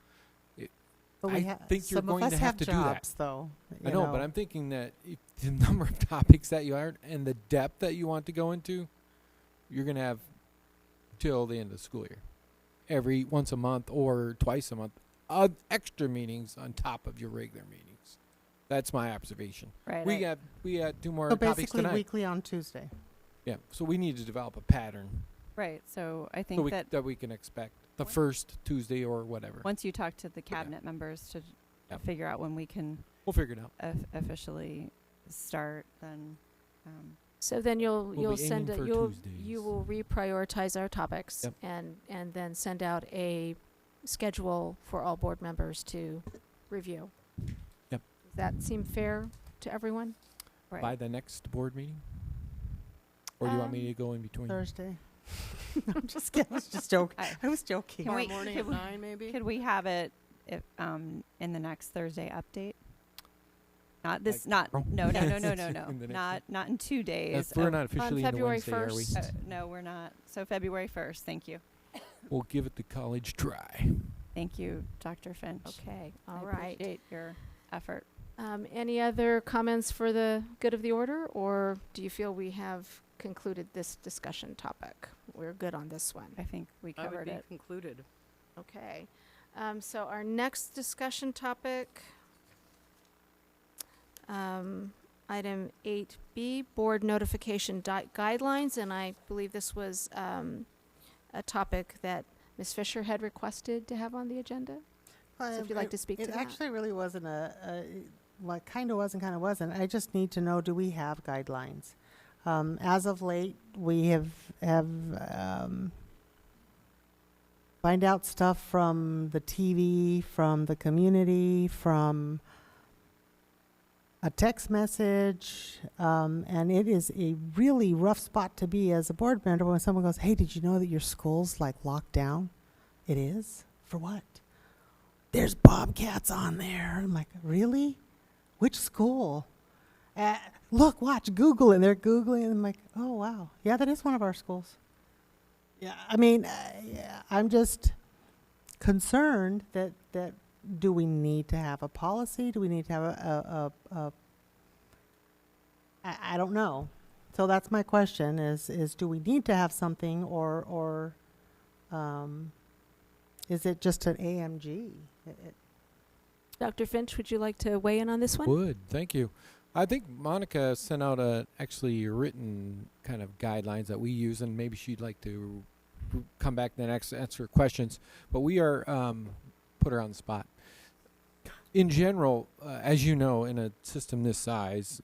But I think you're some going of us to have to jobs, do that. though. I know, but I'm thinking that if the number of topics that you are and the depth that you want to go into, you're going to have till the end of the school year. Every once a month or twice a month, extra meetings on top of your regular meetings. That's my observation. Right. We had 2 more So topics basically tonight. weekly on Tuesday. Yeah, so we need to develop a pattern Right. So I think that we can expect the first Tuesday or whatever. once you talk to the cabinet members to figure out when we can We'll figure it out. Officially start, then So then you'll We'll you'll be send aiming a, for you Tuesdays. will reprioritize our topics Yep. and then send out a schedule for all board members to review. Yep. Does that seem fair to everyone? By the next board meeting? Or do you want me to go in between? Thursday. I'm just kidding. I was just joking. I was joking. Tomorrow morning at 9, maybe? Could we have it in the next Thursday update? Not this. Like Not tomorrow? no. In the next Not in 2 days. We're not officially into February Wednesday, are we? 1st. No, we're not. So February 1st. Thank you. We'll give it the college try. Thank you, Dr. Finch. Okay. All I right. appreciate your effort. Any other comments for the good of the order, or do you feel we have concluded this discussion topic? We're good on this one. I think we I would covered be it. concluded. Okay. So our next discussion topic, item 8B, board notification guidelines, and I believe this was a topic that Ms. Fisher had requested to have on the agenda. So if you'd like to speak to It that. actually really wasn't well, kind of was and kind of wasn't. I just need to know, do we have guidelines? As of late, we have find out stuff from the TV, from the community, from a text message, and it is a really rough spot to be as a board member when someone goes, "Hey, did you know that your school's like locked down?" It is? For what? There's bobcats on there. I'm like, really? Which school? Look, watch, Google it. And they're Googling, and I'm like, oh, wow. Yeah, that is one of our schools. Yeah, I mean, yeah, I'm just concerned that do we need to have a policy? Do we need to have I don't know. So that's my question is do we need to have something or is it just an AMG? Dr. Finch, would you like to weigh in on this one? Would. Thank you. I think Monica sent out a actually written kind of guidelines that we use, and maybe she'd like to come back and answer questions. But we are put her on the spot. In general, as you know, in a system this size,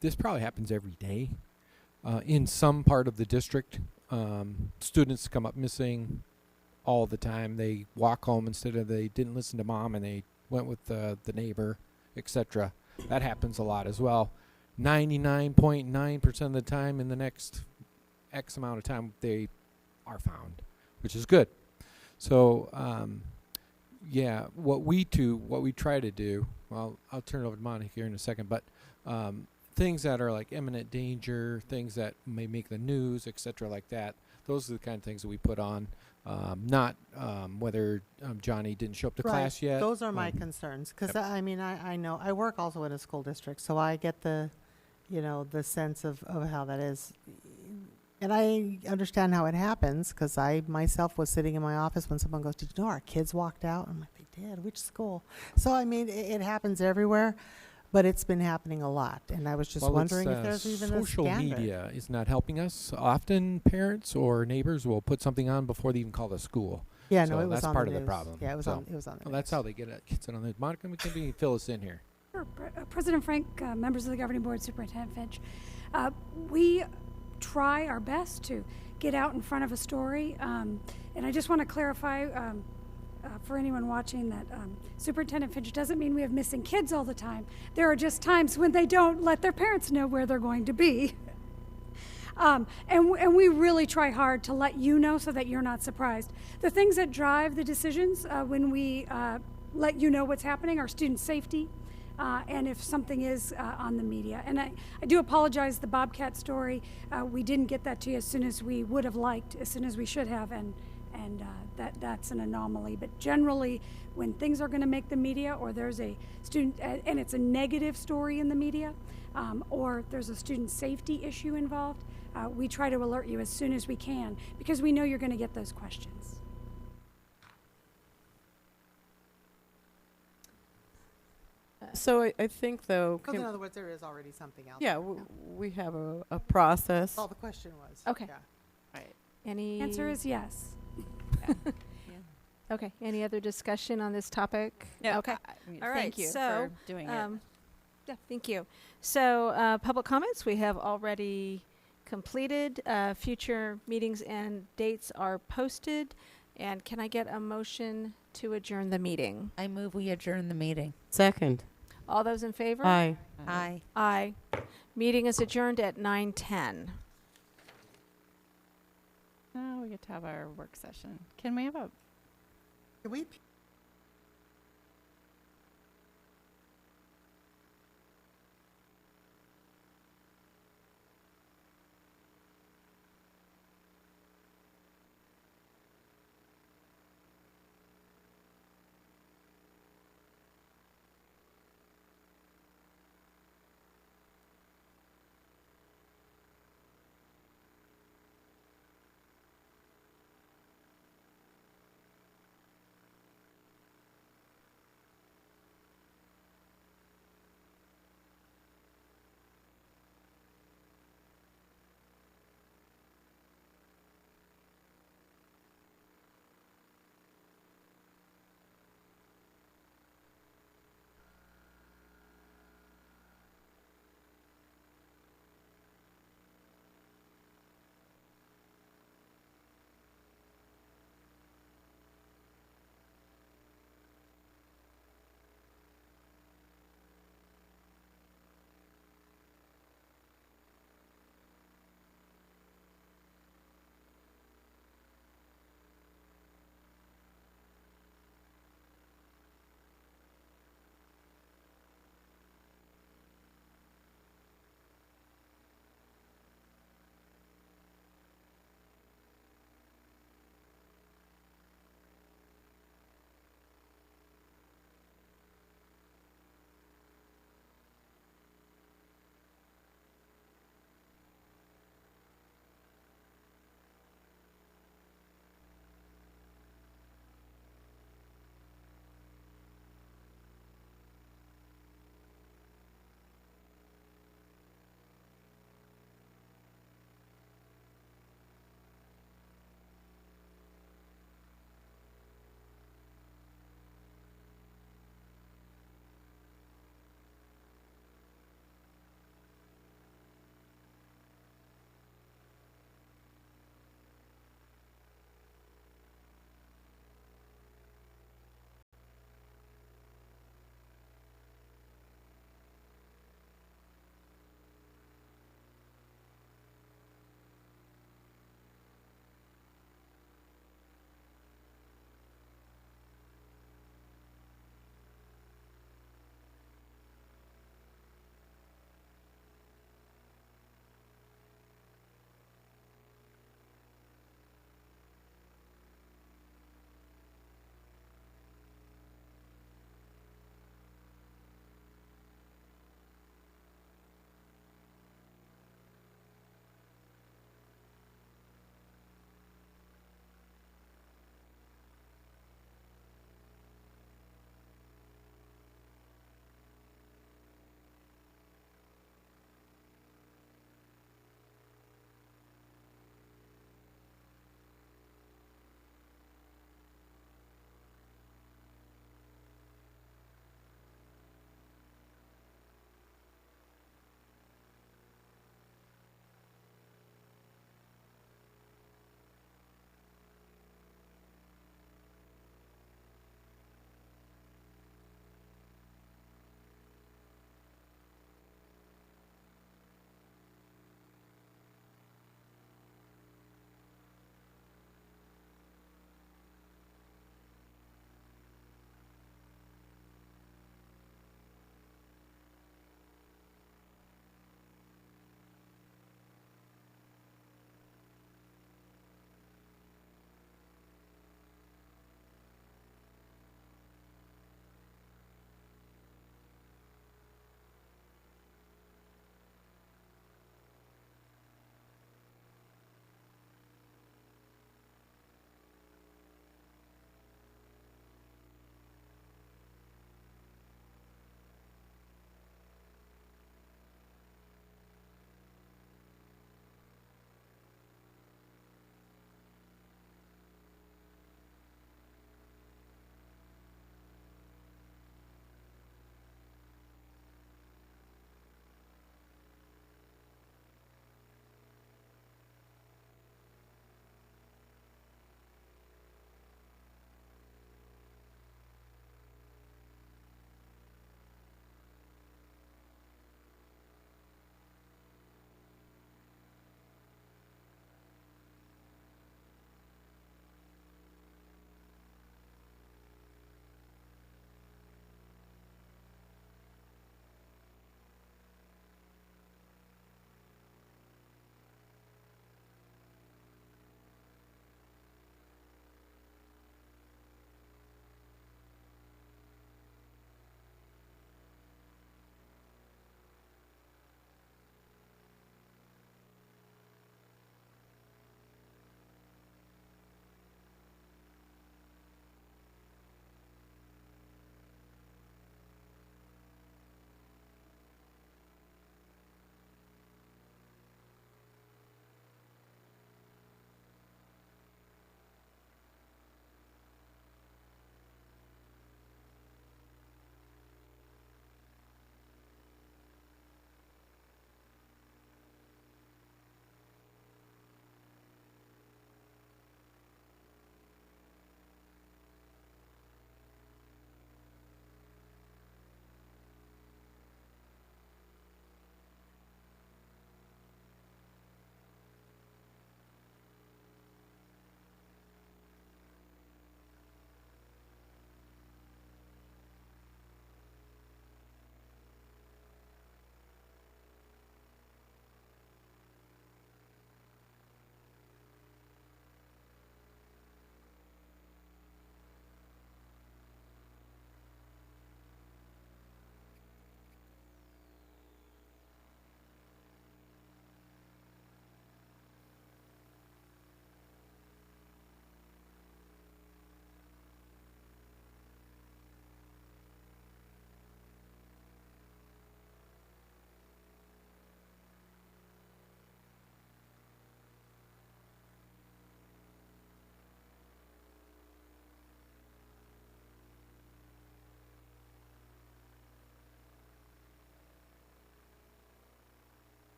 this probably happens every day. In some part of the district, students come up missing all the time. They walk home instead of they didn't listen to mom and they went with the neighbor, etc. That happens a lot as well. 99.9% of the time in the next X amount of time they are found, which is good. So yeah, what we try to do, well, I'll turn it over to Monica here in a second, but things that are like imminent danger, things that may make the news, etc., like that, those are the kind of things that we put on. Not whether Johnny didn't show up to class yet. Those are my concerns because I mean I know I work also in a school district, so I get the sense of how that is, and I understand how it happens because I myself was sitting in my office when someone goes, "Did you know our kids walked out?" I'm like, "They did. Which school?" So I mean it happens everywhere. But it's been happening a lot, and I was just wondering if there's even a social standard. media is not helping us. Often parents or neighbors will put something on before they even call the school. Yeah, so no, it was that's on part the of the news. problem. Yeah, it was so on. It was on. The well, that's how they get it. Gets it on the Monica, can you fill us in here? Sure. President Frank, members of the governing board, Superintendent Finch, we try our best to get out in front of a story, and I just want to clarify. For anyone watching that Superintendent Finch doesn't mean we have missing kids all the time. There are just times when they don't let their parents know where they're going to be. And we really try hard to let you know so that you're not surprised. The things that drive the decisions when we let you know what's happening are student safety and if something is on the media. And I do apologize, the Bobcat story, we didn't get that to you as soon as we would have liked, as soon as we should have, and that's an anomaly. But generally, when things are going to make the media, or there's a student, and it's a negative story in the media, or there's a student safety issue involved, we try to alert you as soon as we can, because we know you're going to get those questions. So I think, though... Because in other words, there is already something out yeah, there. We have a process. All the question was. Okay. Yeah. Right. Any Answer is yes. Okay. Any other discussion on this topic? No, Okay. I mean, All right. thank you so, for doing it. Yeah, thank you. So, public comments we have already completed. Future meetings and dates are posted. And can I get a motion to adjourn the meeting? I move we adjourn the meeting. Second. All those in favor? Aye. Aye. Aye. Meeting is adjourned at 9:10. Now we get to have our work session. Can we have a Can we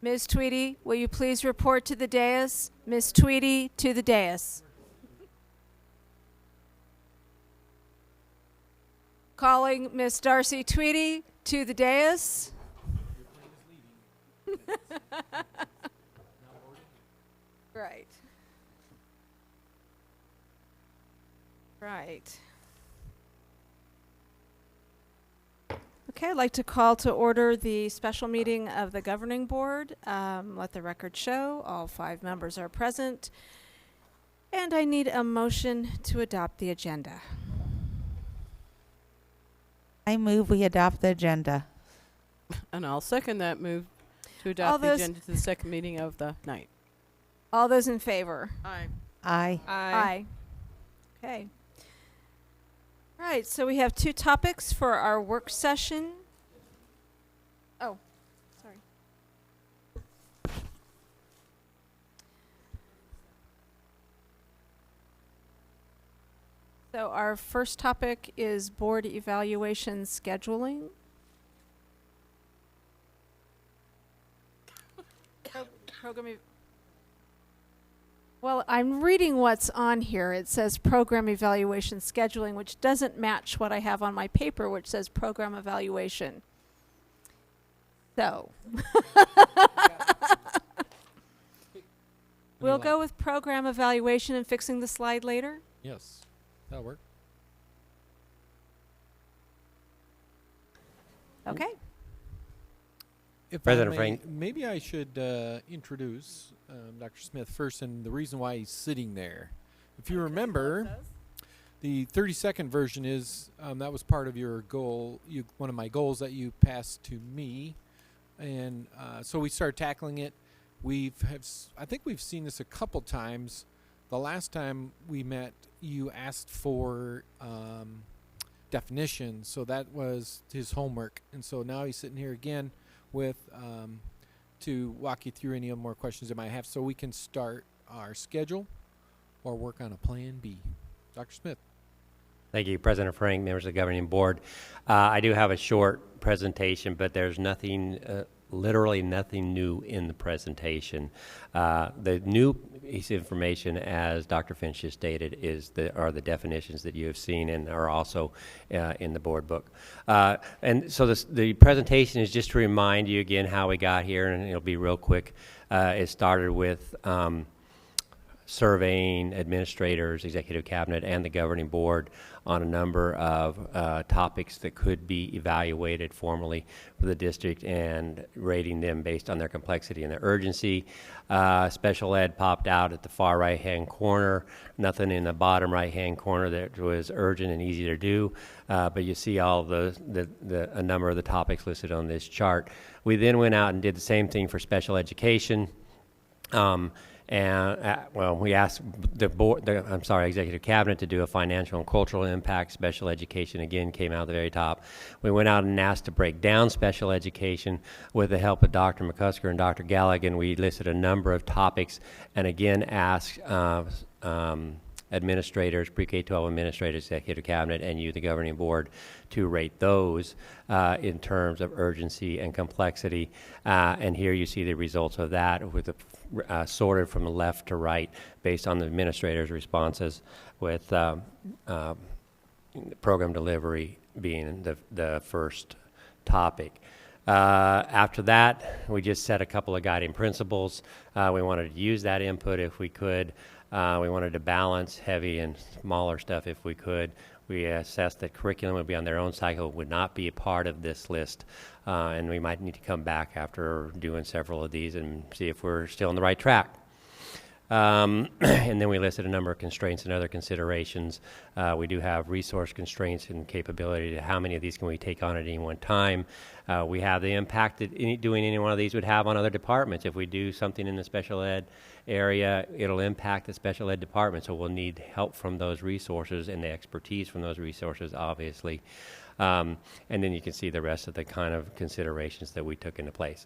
Ms. Tweedy, will you please report to the dais? Ms. Tweedy, to the dais. Calling Miss Darcy Tweedy to the dais. Right. Right. Okay, I'd like to call to order the special meeting of the governing board. Let the record show all 5 members are present. And I need a motion to adopt the agenda. I move we adopt the agenda. And I'll second that move to adopt the agenda to the second meeting of the night. All those in favor? Aye. Aye. Aye. Okay. All right, so we have 2 topics for our work session. Oh, sorry. So our first topic is board evaluation scheduling. Well, I'm reading what's on here. It says program evaluation scheduling, which doesn't match what I have on my paper, which says program evaluation. So we'll go with program evaluation and fixing the slide later. Yes, that'll work. Okay. If President I may, Frank. maybe I should introduce Dr. Smith first and the reason why he's sitting there. If you remember, the 30-second version is, that was part of your goal, one of my goals that you passed to me. And so we started tackling it. I think we've seen this a couple times. The last time we met, you asked for definition, so that was his homework. And so now he's sitting here again with to walk you through any more questions you might have, so we can start our schedule or work on a plan B. Dr. Smith. Thank you, President Frank, members of the governing board. I do have a short presentation, but there's nothing, literally nothing new in the presentation. The new piece of information, as Dr. Finch just stated, are the definitions that you have seen and are also in the board book. And so the presentation is just to remind you again how we got here, and it'll be real quick. It started with surveying administrators, executive cabinet, and the governing board on a number of topics that could be evaluated formally for the district and rating them based on their complexity and their urgency. Special ed popped out at the far right-hand corner. Nothing in the bottom right-hand corner that was urgent and easy to do, but you see all a number of the topics listed on this chart. We then went out and did the same thing for special education. We asked executive cabinet to do a financial and cultural impact. Special education again came out at the very top. We went out and asked to break down special education with the help of Dr. McCusker and Dr. Galligan. We listed a number of topics and again asked administrators, pre-K-12 administrators, executive cabinet, and you, the governing board, to rate those in terms of urgency and complexity. And here you see the results of that with sorted from the left to right based on the administrators' responses, with program delivery being the first topic. After that, we just set a couple of guiding principles. We wanted to use that input if we could. We wanted to balance heavy and smaller stuff if we could. We assessed that curriculum would be on their own cycle, would not be a part of this list, and we might need to come back after doing several of these and see if we're still on the right track. And then we listed a number of constraints and other considerations. We do have resource constraints and capability to how many of these can we take on at any one time. We have the impact that doing any one of these would have on other departments. If we do something in the special ed area, it'll impact the special ed department, so we'll need help from those resources and the expertise from those resources, obviously. And then you can see the rest of the kind of considerations that we took into place,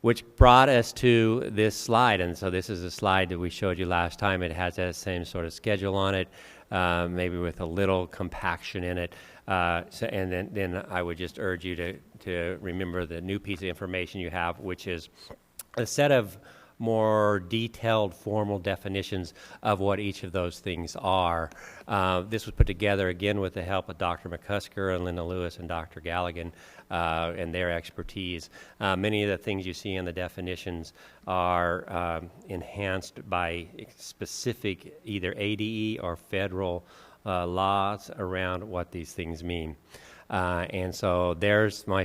which brought us to this slide. And so this is a slide that we showed you last time. It has that same sort of schedule on it, maybe with a little compaction in it. And then I would just urge you to remember the new piece of information you have, which is a set of more detailed formal definitions of what each of those things are. This was put together again with the help of Dr. McCusker and Linda Lewis and Dr. Galligan and their expertise. Many of the things you see in the definitions are enhanced by specific either ADE or federal laws around what these things mean. And so there's my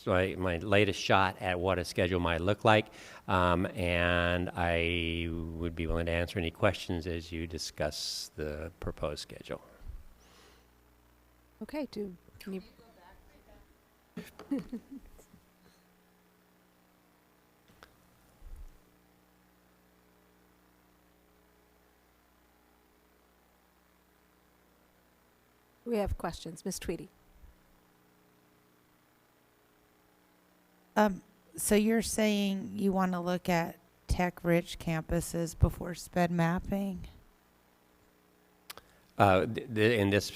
my latest shot at what a schedule might look like. And I would be willing to answer any questions as you discuss the proposed schedule. Okay, can you? We have questions. Ms. Tweedy. So you're saying you want to look at tech-rich campuses before sped mapping? In this,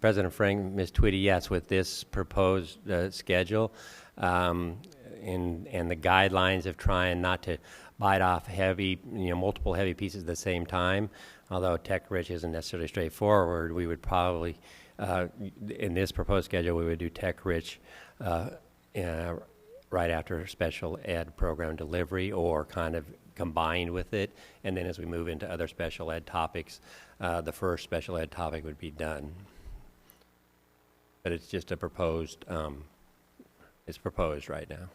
President Frank, Ms. Tweedy, yes, with this proposed schedule and the guidelines of trying not to bite off multiple heavy pieces at the same time, although tech-rich isn't necessarily straightforward, we would probably, in this proposed schedule, we would do tech-rich right after special ed program delivery or kind of combined with it. And then as we move into other special ed topics, the first special ed topic would be done. But it's just a proposed, it's proposed right now.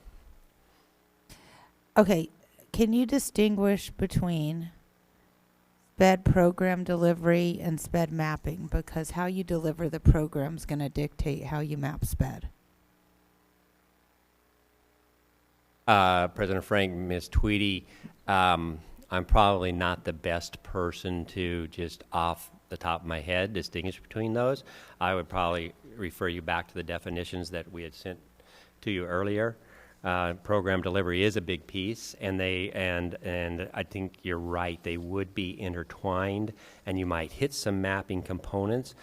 Okay, can you distinguish between sped program delivery and sped mapping? Because how you deliver the program is going to dictate how you map sped. President Frank, Ms. Tweedy, I'm probably not the best person to just off the top of my head distinguish between those. I would probably refer you back to the definitions that we had sent to you earlier. Program delivery is a big piece, and I think you're right. They would be intertwined, and you might hit some mapping components.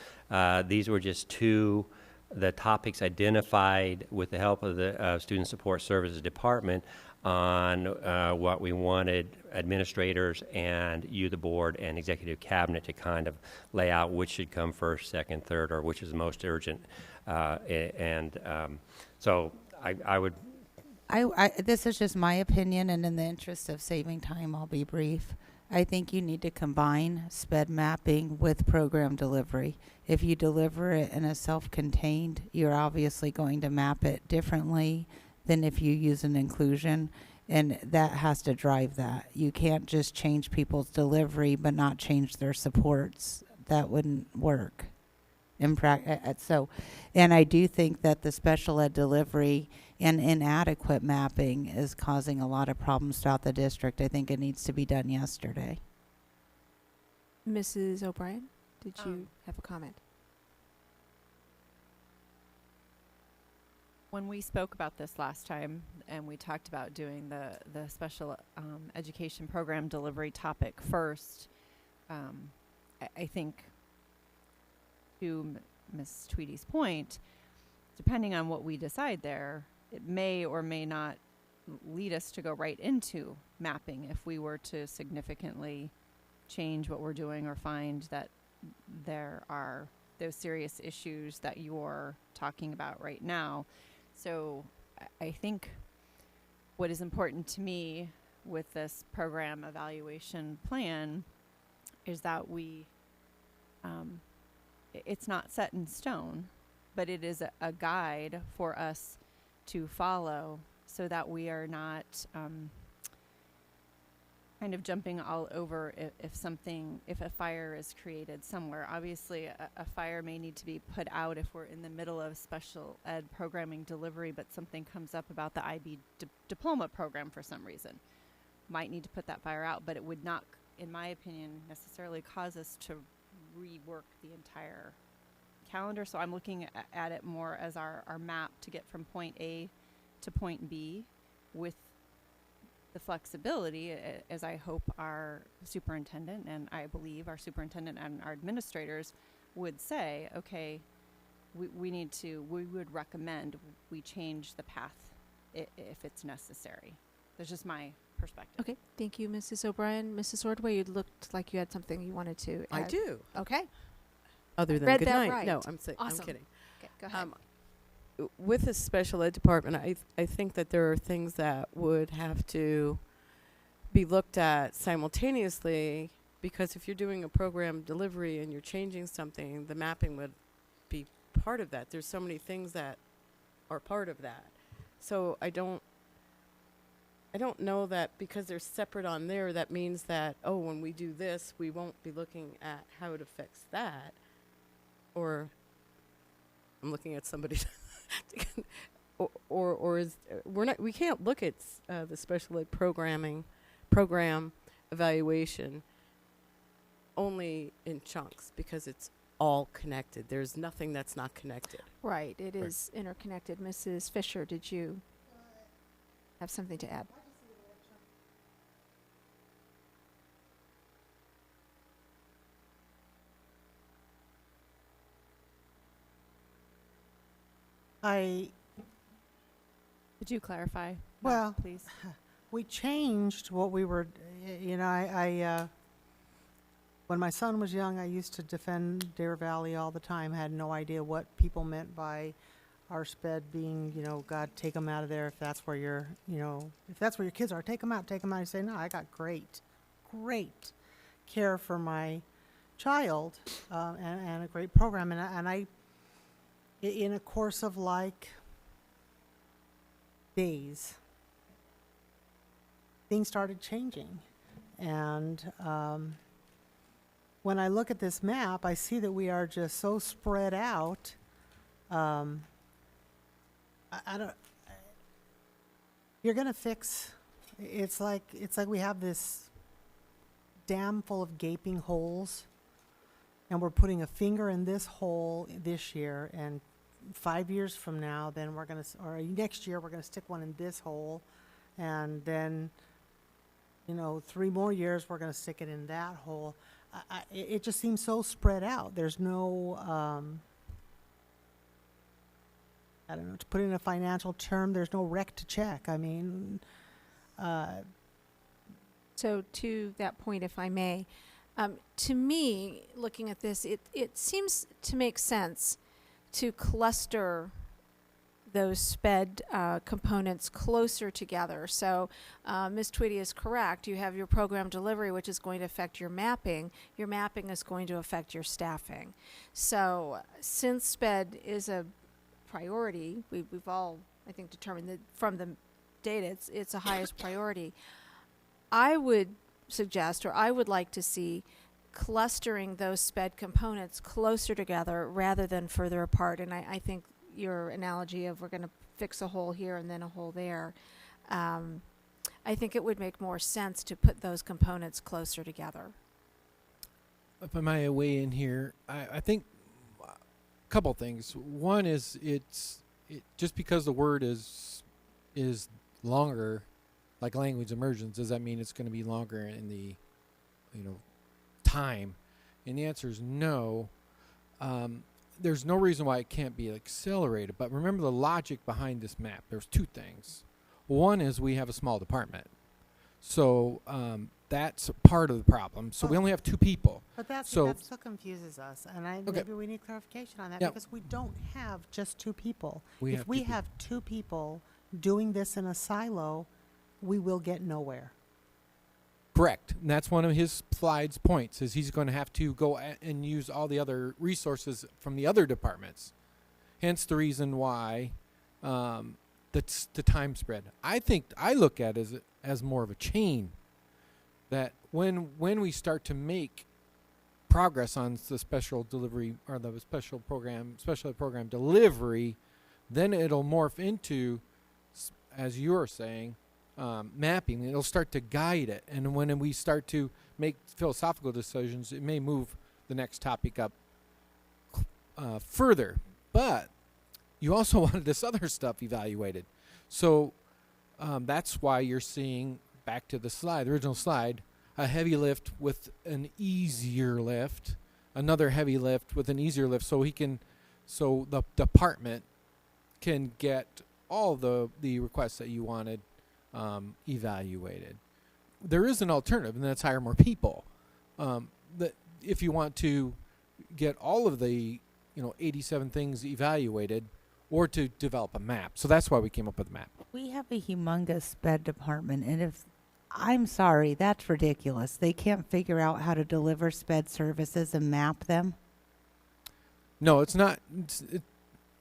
These were just the topics identified with the help of the Student Support Services Department on what we wanted administrators and you, the board, and executive cabinet to kind of lay out which should come first, second, third, or which is the most urgent. So I would... this is just my opinion, and in the interest of saving time, I'll be brief. I think you need to combine sped mapping with program delivery. If you deliver it in a self-contained, you're obviously going to map it differently than if you use an inclusion, and that has to drive that. You can't just change people's delivery but not change their supports. That wouldn't work. And I do think that the special ed delivery and inadequate mapping is causing a lot of problems throughout the district. I think it needs to be done yesterday. Mrs. O'Brien, did you have a comment? When we spoke about this last time and we talked about doing the special education program delivery topic first, I think to Ms. Tweedy's point, depending on what we decide there, it may or may not lead us to go right into mapping if we were to significantly change what we're doing or find that there are those serious issues that you're talking about right now. So I think what is important to me with this program evaluation plan is that it's not set in stone, but it is a guide for us to follow so that we are not kind of jumping all over if a fire is created somewhere. Obviously, a fire may need to be put out if we're in the middle of special ed programming delivery, but something comes up about the IB diploma program for some reason. Might need to put that fire out, but it would not, in my opinion, necessarily cause us to rework the entire calendar. So I'm looking at it more as our map to get from point A to point B with the flexibility, as I hope our superintendent and I believe our superintendent and our administrators would say, okay, we would recommend we change the path if it's necessary. That's just my perspective. Okay, thank you, Mrs. O'Brien. Mrs. Ordway, you looked like you had something you wanted to add. I do. Okay. Other than Read good that night. right. No, I'm Awesome. kidding. Okay, go ahead. With the special ed department, I think that there are things that would have to be looked at simultaneously, because if you're doing a program delivery and you're changing something, the mapping would be part of that. There's so many things that are part of that. So I don't know that because they're separate on there, that means that, oh, when we do this, we won't be looking at how it affects that. Or I'm looking at somebody or is we can't look at the special ed program evaluation only in chunks, because it's all connected. There's nothing that's not connected. Right, it is interconnected. Mrs. Fisher, did you have something to add? Could you clarify? Well, please. We changed what we were, when my son was young, I used to defend Deer Valley all the time, had no idea what people meant by our sped being, God, take them out of there if that's where your kids are, take them out. I say, no, I got great care for my child, and a great program. And I, in a course of like days, things started changing. And when I look at this map, I see that we are just so spread out. You're going to fix, it's like we have this dam full of gaping holes, and we're putting a finger in this hole this year, and 5 years from now, then we're going to, or next year, we're going to stick one in this hole, and then 3 more years, we're going to stick it in that hole. It just seems so spread out. There's no, I don't know, to put it in a financial term, there's no wreck to check. I mean, so to that point, if I may, to me, looking at this, it seems to make sense to cluster those SPED components closer together. So Ms. Tweedy is correct. You have your program delivery, which is going to affect your mapping. Your mapping is going to affect your staffing. So since SPED is a priority, we've all, I think, determined that from the data, it's a highest priority. I would suggest, or I would like to see, clustering those SPED components closer together rather than further apart. And I think your analogy of we're going to fix a hole here and then a hole there, I think it would make more sense to put those components closer together. If I might weigh in here, I think a couple things. One is just because the word is longer, like language immersions, does that mean it's going to be longer in the time? And the answer is no. There's no reason why it can't be accelerated. But remember the logic behind this map. There's two things. One is we have a small department. So that's part of the problem. So we only have 2 people. But that still confuses us. And maybe we need clarification on that, because we don't have just 2 people. If we have 2 people doing this in a silo, we will get nowhere. Correct. And that's one of his slides points, is he's going to have to go and use all the other resources from the other departments. Hence the reason why that's the time spread. I think I look at it as more of a chain, that when we start to make progress on the special delivery or the special ed program delivery, then it'll morph into, as you're saying, mapping. It'll start to guide it, and when we start to make philosophical decisions, it may move the next topic up further. But you also wanted this other stuff evaluated, so that's why you're seeing, back to the slide, the original slide, a heavy lift with an easier lift, another heavy lift with an easier lift, so so the department can get all the requests that you wanted evaluated. There is an alternative, and that's hire more people. That if you want to get all of the 87 things evaluated, or to develop a map. So that's why we came up with a map. We have a humongous sped department, and if I'm sorry, that's ridiculous. They can't figure out how to deliver sped services and map them. No, it's not.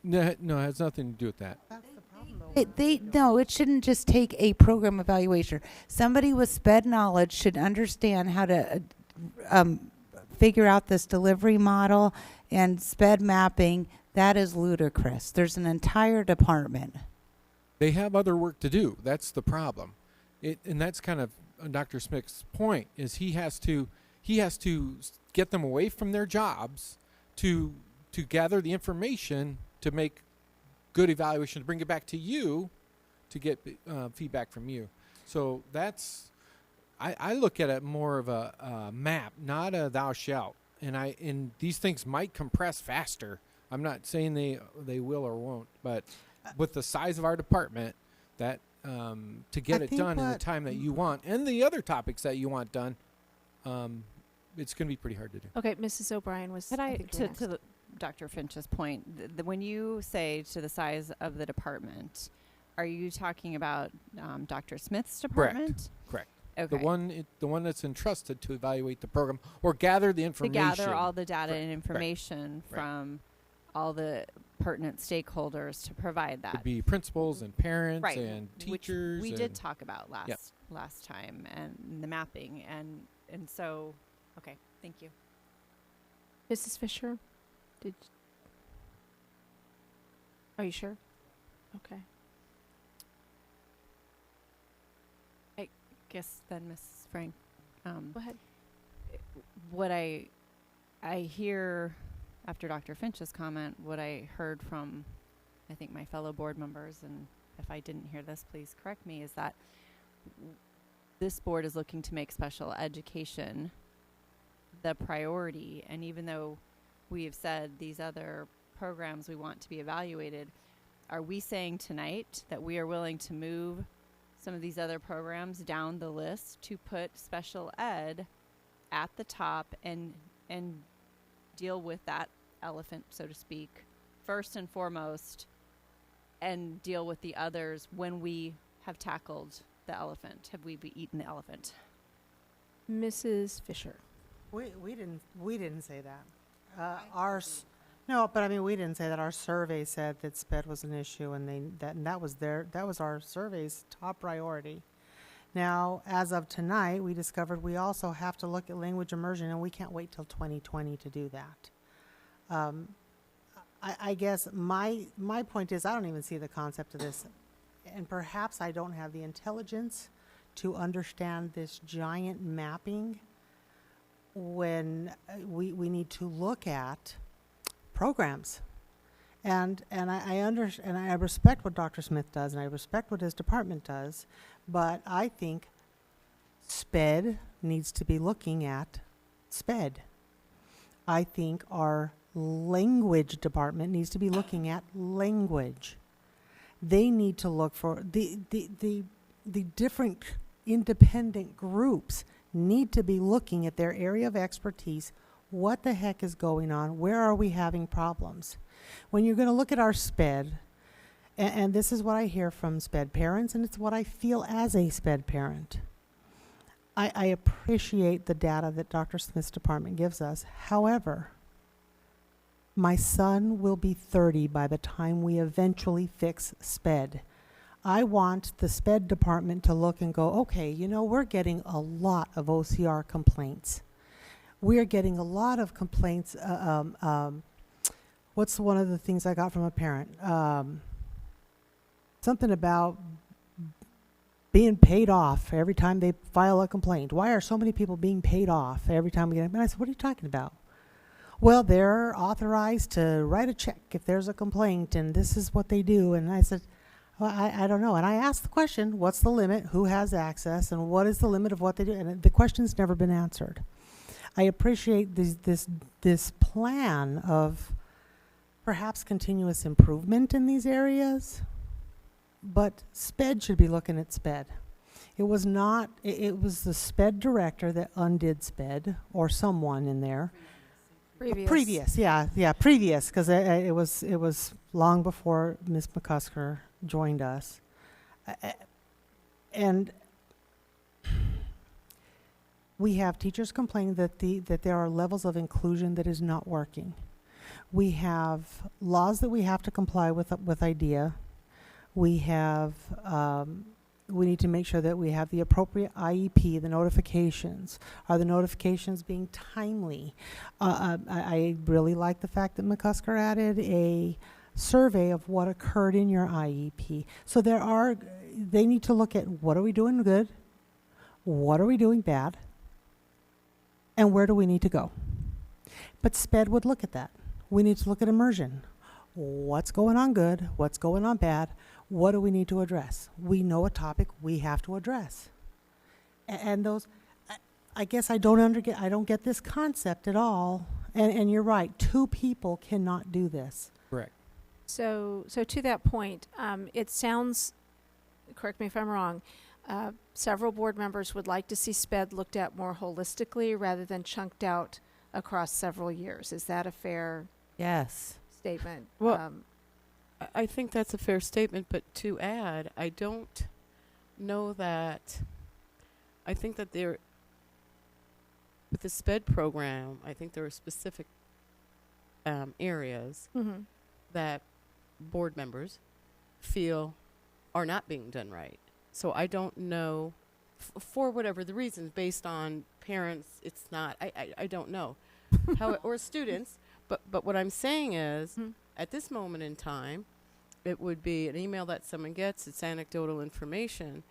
No, it has nothing to do with that. No, it shouldn't just take a program evaluator. Somebody with sped knowledge should understand how to figure out this delivery model and sped mapping. That is ludicrous. There's an entire department. They have other work to do. That's the problem. And that's kind of Dr. Smith's point, is he has to get them away from their jobs to gather the information to make good evaluation, to bring it back to you to get feedback from you. So I look at it more of a map, not a thou shalt. And these things might compress faster. I'm not saying they will or won't, but with the size of our department, that to get it done in the time that you want and the other topics that you want done, it's going to be pretty hard to do. Okay, Mrs. O'Brien was. To Dr. Finch's point, when you say to the size of the department, are you talking about Dr. Smith's department? Correct. Okay. The one that's entrusted to evaluate the program or gather the information. To gather all the data and information from all the pertinent stakeholders to provide that. Could be principals and parents and teachers. Which we did talk about last time, and the mapping and so okay, thank you. Mrs. Fisher, are you sure? Okay. I guess then, Mrs. Frank, go ahead. What I hear after Dr. Finch's comment, what I heard from, I think, my fellow board members, and if I didn't hear this, please correct me, is that this board is looking to make special education the priority. And even though we have said these other programs we want to be evaluated, are we saying tonight that we are willing to move some of these other programs down the list to put special ed at the top and deal with that elephant, so to speak, first and foremost, and deal with the others when we have tackled the elephant? Have we eaten the elephant? Mrs. Fisher. We didn't say that. No, but I mean, we didn't say that. Our survey said that SPED was an issue, and that was our survey's top priority. Now, as of tonight, we discovered we also have to look at language immersion, and we can't wait till 2020 to do that. I guess my point is I don't even see the concept of this, and perhaps I don't have the intelligence to understand this giant mapping when we need to look at programs. And I respect what Dr. Smith does, and I respect what his department does, but I think SPED needs to be looking at SPED. I think our language department needs to be looking at language. They need to look for the different independent groups need to be looking at their area of expertise. What the heck is going on? Where are we having problems? When you're going to look at our SPED, and this is what I hear from SPED parents, and it's what I feel as a SPED parent. I appreciate the data that Dr. Smith's department gives us. However, my son will be 30 by the time we eventually fix SPED. I want the SPED department to look and go, okay, you know, we're getting a lot of OCR complaints. We're getting a lot of complaints. What's one of the things I got from a parent? Something about being paid off every time they file a complaint. Why are so many people being paid off every time we get? And I said, what are you talking about? Well, they're authorized to write a check if there's a complaint, and this is what they do. And I said, well, I don't know. And I asked the question, what's the limit? Who has access? And what is the limit of what they do? And the question's never been answered. I appreciate this plan of perhaps continuous improvement in these areas, but SPED should be looking at SPED. It was not, it was the SPED director that undid SPED, or someone in there. Previous, previous, because it was long before Ms. McCusker joined us. And we have teachers complaining that there are levels of inclusion that is not working. We have laws that we have to comply with IDEA. We have, we need to make sure that we have the appropriate IEP, the notifications. Are the notifications being timely? I really like the fact that McCusker added a survey of what occurred in your IEP. So they need to look at what are we doing good, what are we doing bad, and where do we need to go. But SPED would look at that. We need to look at immersion. What's going on good, what's going on bad, what do we need to address? We know a topic we have to address. And those, I guess I don't get this concept at all. And you're right, 2 people cannot do this. Correct. So to that point, it sounds, correct me if I'm wrong, several board members would like to see SPED looked at more holistically rather than chunked out across several years. Is that a fair statement? Well, I think that's a fair statement, but to add, I don't know that, I think that with the SPED program, I think there are specific areas that board members feel are not being done right. So I don't know, for whatever the reasons, based on parents, it's not, I don't know, how or students, but what I'm saying is, at this moment in time, it would be an email that someone gets, it's anecdotal information,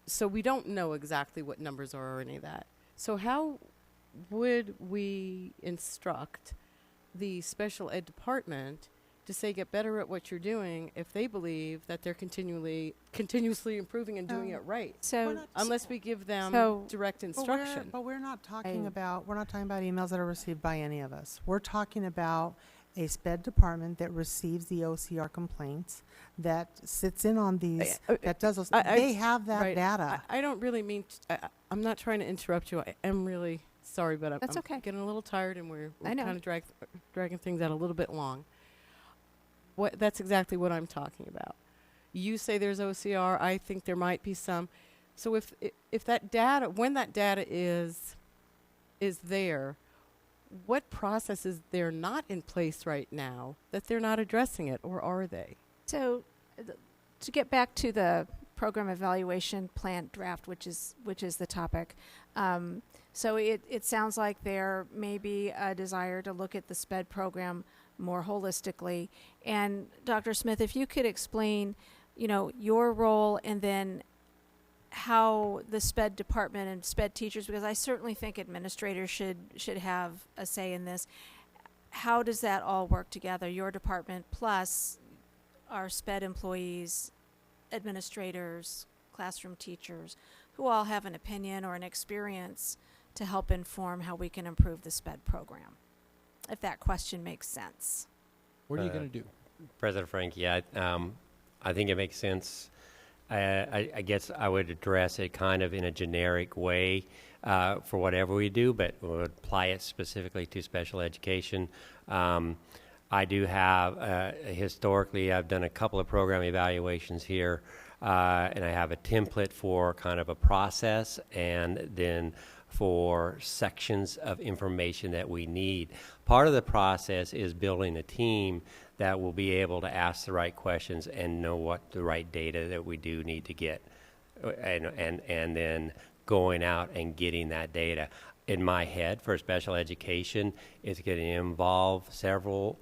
so we don't know exactly what numbers are or any of that. So how would we instruct the special ed department to say get better at what you're doing if they believe that they're continuously improving and doing it right? So unless we give them direct instruction. But we're not talking about emails that are received by any of us. We're talking about a SPED department that receives the OCR complaints, that sits in on these, that does those. They have that data. I don't really mean, I'm not trying to interrupt you. I am really sorry, but I'm getting a little tired and we're kind of dragging things out a little bit long. That's exactly what I'm talking about. You say there's OCR. I think there might be some. So if that data, when that data is there, what process is there not in place right now that they're not addressing it, or are they? So to get back to the program evaluation plan draft, which is the topic, so it sounds like there may be a desire to look at the SPED program more holistically. And Dr. Smith, if you could explain, your role and then how the SPED department and SPED teachers, because I certainly think administrators should have a say in this. How does that all work together? Your department plus our SPED employees, administrators, classroom teachers, who all have an opinion or an experience to help inform how we can improve the SPED program, if that question makes sense. What are you going to do? President Frank, I think it makes sense. I guess I would address it kind of in a generic way for whatever we do, but we'll apply it specifically to special education. I do have, historically, I've done a couple of program evaluations here, and I have a template for kind of a process and then for sections of information that we need. Part of the process is building a team that will be able to ask the right questions and know what the right data that we do need to get, and then going out and getting that data. In my head, for special education, it's going to involve several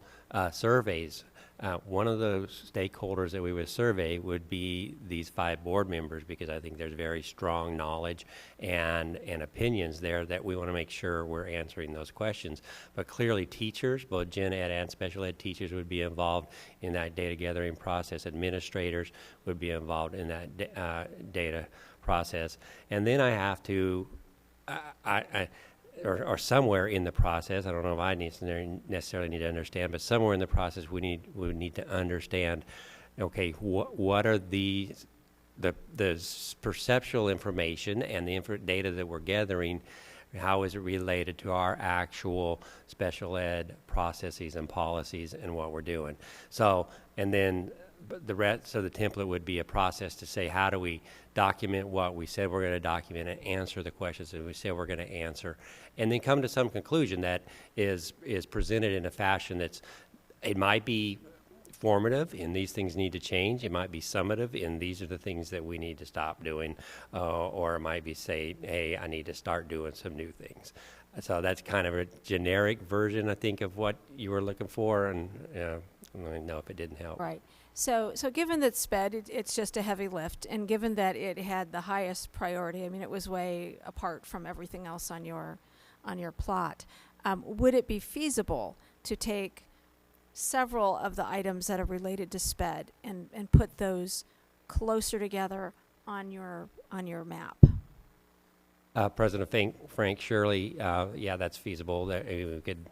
surveys. One of those stakeholders that we would survey would be these 5 board members, because I think there's very strong knowledge and opinions there that we want to make sure we're answering those questions. But clearly teachers, both gen ed and special ed teachers, would be involved in that data gathering process. Administrators would be involved in that data process. And then I have to, or somewhere in the process, I don't know if I necessarily need to understand, but somewhere in the process we need to understand, okay, what are these perceptual information and the data that we're gathering, how is it related to our actual special ed processes and policies and what we're doing. So, and then the rest, so the template would be a process to say, how do we document what we said we're going to document and answer the questions that we said we're going to answer, and then come to some conclusion that is presented in a fashion that's, it might be formative and these things need to change. It might be summative and these are the things that we need to stop doing, or it might be say, hey, I need to start doing some new things. So that's kind of a generic version, I think, of what you were looking for, and let me know if it didn't help. Right. So given that SPED, it's just a heavy lift, and given that it had the highest priority, I mean, it was way apart from everything else on your plot, would it be feasible to take several of the items that are related to SPED and put those closer together on your map? President Frank, surely, yeah, that's feasible. That we could,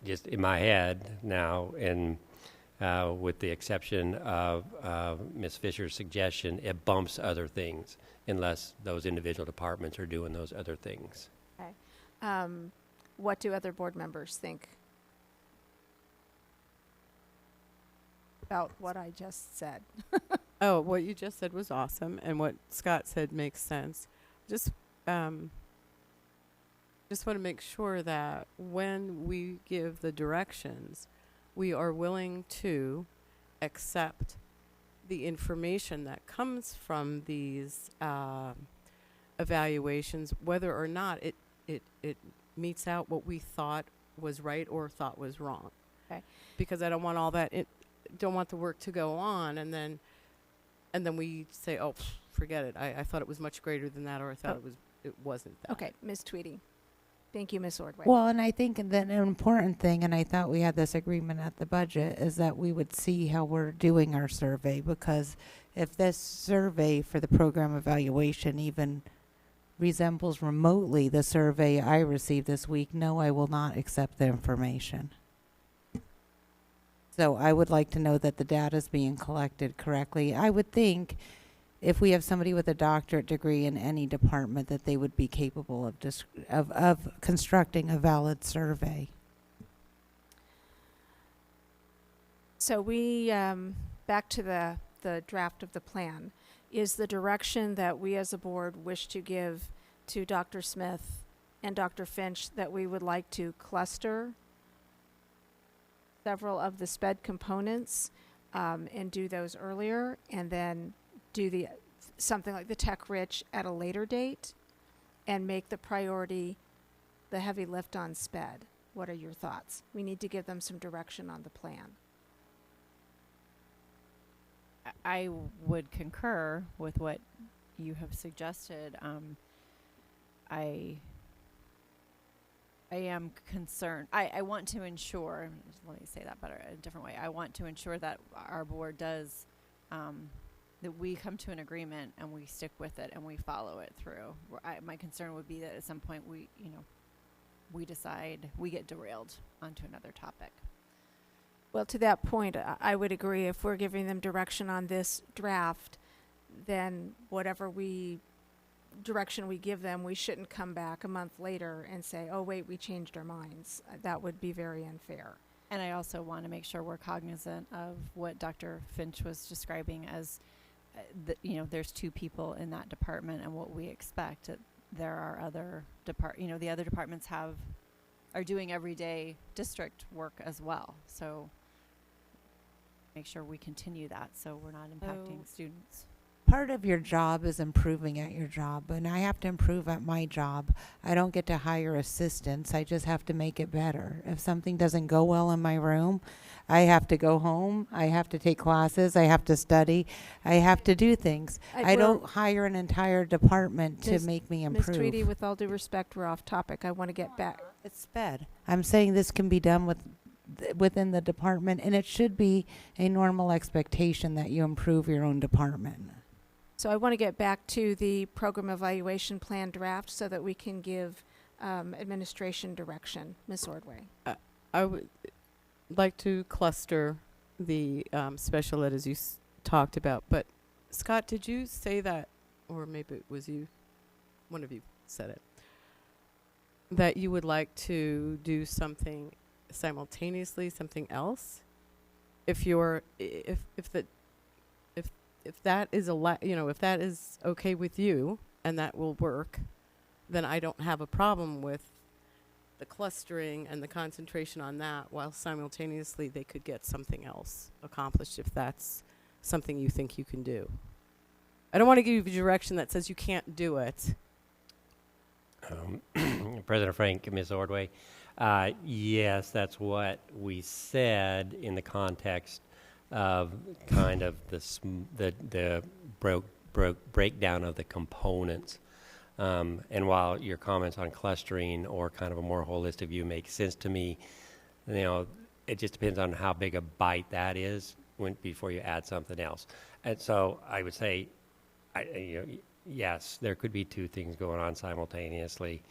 just in my head now, and with the exception of Ms. Fisher's suggestion, it bumps other things unless those individual departments are doing those other things. Okay. What do other board members think about what I just said? Oh, what you just said was awesome, and what Scott said makes sense. Just want to make sure that when we give the directions, we are willing to accept the information that comes from these evaluations, whether or not it meets out what we thought was right or thought was wrong. Okay. Because I don't want all that. Don't want the work to go on, and then we say, oh, forget it. I thought it was much greater than that, or I thought it wasn't that. Okay, Ms. Tweedy. Thank you, Ms. Ordway. Well, and I think that an important thing, and I thought we had this agreement at the budget, is that we would see how we're doing our survey, because if this survey for the program evaluation even resembles remotely the survey I received this week, no, I will not accept the information. So I would like to know that the data is being collected correctly. I would think if we have somebody with a doctorate degree in any department, that they would be capable of constructing a valid survey. So we, back to the draft of the plan, is the direction that we as a board wish to give to Dr. Smith and Dr. Finch that we would like to cluster several of the SPED components and do those earlier, and then do something like the tech rich at a later date, and make the priority the heavy lift on SPED. What are your thoughts? We need to give them some direction on the plan. I would concur with what you have suggested. I am concerned. I want to ensure, let me say that better, a different way. I want to ensure that our board does, that we come to an agreement and we stick with it and we follow it through. My concern would be that at some point we decide, we get derailed onto another topic. Well, to that point, I would agree. If we're giving them direction on this draft, then whatever direction we give them, we shouldn't come back a month later and say, oh, wait, we changed our minds. That would be very unfair. And I also want to make sure we're cognizant of what Dr. Finch was describing as, there's two people in that department, and what we expect. There are other the other departments are doing everyday district work as well. So make sure we continue that so we're not impacting students. Part of your job is improving at your job, and I have to improve at my job. I don't get to hire assistants. I just have to make it better. If something doesn't go well in my room, I have to go home. I have to take classes. I have to study. I have to do things. I don't hire an entire department to make me improve. Ms. Tweedy, with all due respect, we're off topic. I want to get back. It's SPED. I'm saying this can be done within the department, and it should be a normal expectation that you improve your own department. So I want to get back to the program evaluation plan draft so that we can give administration direction. Ms. Ordway. I would like to cluster the special ed as you talked about, but Scott, did you say that, or maybe it was you, one of you said it, that you would like to do something simultaneously, something else? If you're, if that is if that is okay with you and that will work, then I don't have a problem with the clustering and the concentration on that, while simultaneously they could get something else accomplished if that's something you think you can do. I don't want to give you a direction that says you can't do it. President Frank, Ms. Ordway, yes, that's what we said in the context of kind of the breakdown of the components. And while your comments on clustering or kind of a more holistic view make sense to me, it just depends on how big a bite that is before you add something else. And so I would say, yes, there could be two things going on simultaneously.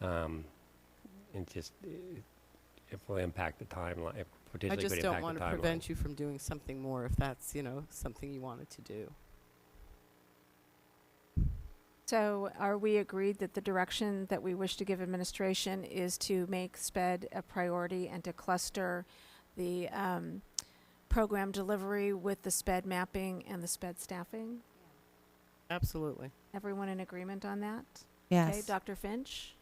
And just it will impact the timeline. I just don't want to prevent you from doing something more if that's something you wanted to do. So are we agreed that the direction that we wish to give administration is to make SPED a priority and to cluster the program delivery with the SPED mapping and the SPED staffing? Absolutely. Everyone in agreement on that? Yes. Okay, Dr. Finch?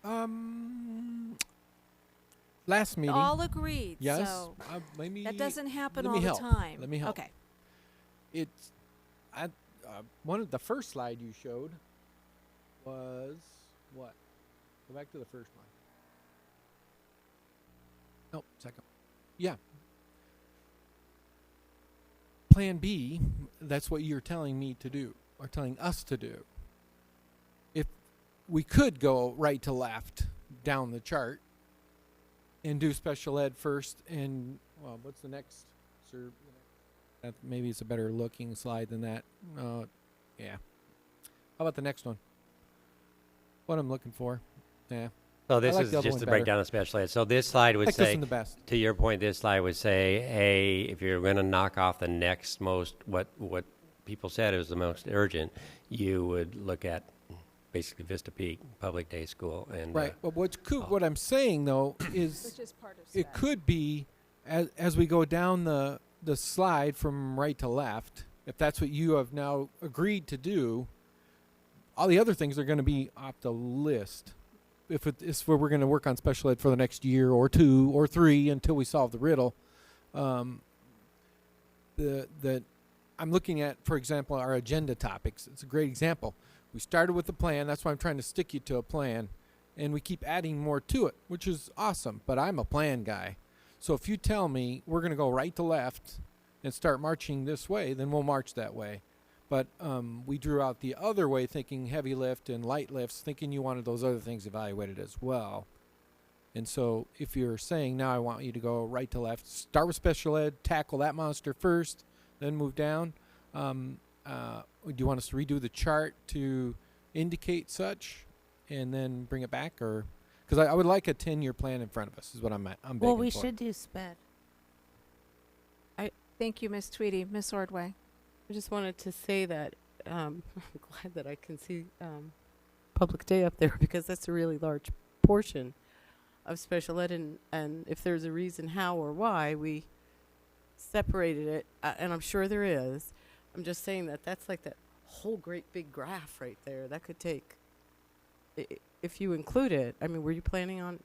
Last meeting. All agreed. Yes. So Let me, that doesn't happen let all me the help. time. Let me help. Okay. It's one of the first slide you showed was what? Go back to the first one. No, second. Yeah. Plan B, that's what you're telling me to do, or telling us to do. If we could go right to left down the chart and do special ed first, and, well, what's the next, sir? Maybe it's a better looking slide than that. Yeah. How about the next one? What I'm looking for. Yeah. So this I like is the other just one the better. breakdown of special ed. So this slide would Like this say, one the best. to your point, this slide would say, hey, if you're going to knock off the next most, what people said is the most urgent, you would look at basically Vista Peak Public Day School. And Right. But what I'm saying, though, is Which is part of it could be, as we go down the slide from right to left, if that's what you have now agreed to do, all the other things are going to be off the list. If it is where we're going to work on special ed for the next year or 2 or 3 until we solve the riddle, I'm looking at, for example, our agenda topics. It's a great example. We started with a plan. That's why I'm trying to stick you to a plan. And we keep adding more to it, which is awesome. But I'm a plan guy. So if you tell me we're going to go right to left and start marching this way, then we'll march that way. But we drew out the other way, thinking heavy lift and light lifts, thinking you wanted those other things evaluated as well. And so if you're saying, now I want you to go right to left, start with special ed, tackle that monster first, then move down. Do you want us to redo the chart to indicate such and then bring it back? Or because I would like a 10-year plan in front of us is what I'm begging Well, we for. should do SPED. Thank you, Ms. Tweedy. Ms. Ordway? I just wanted to say that I'm glad that I can see Public Day up there because that's a really large portion of special ed, and if there's a reason how or why we separated it, and I'm sure there is, I'm just saying that that's like that whole great big graph right there. That could take, if you include it, I mean, were you planning on?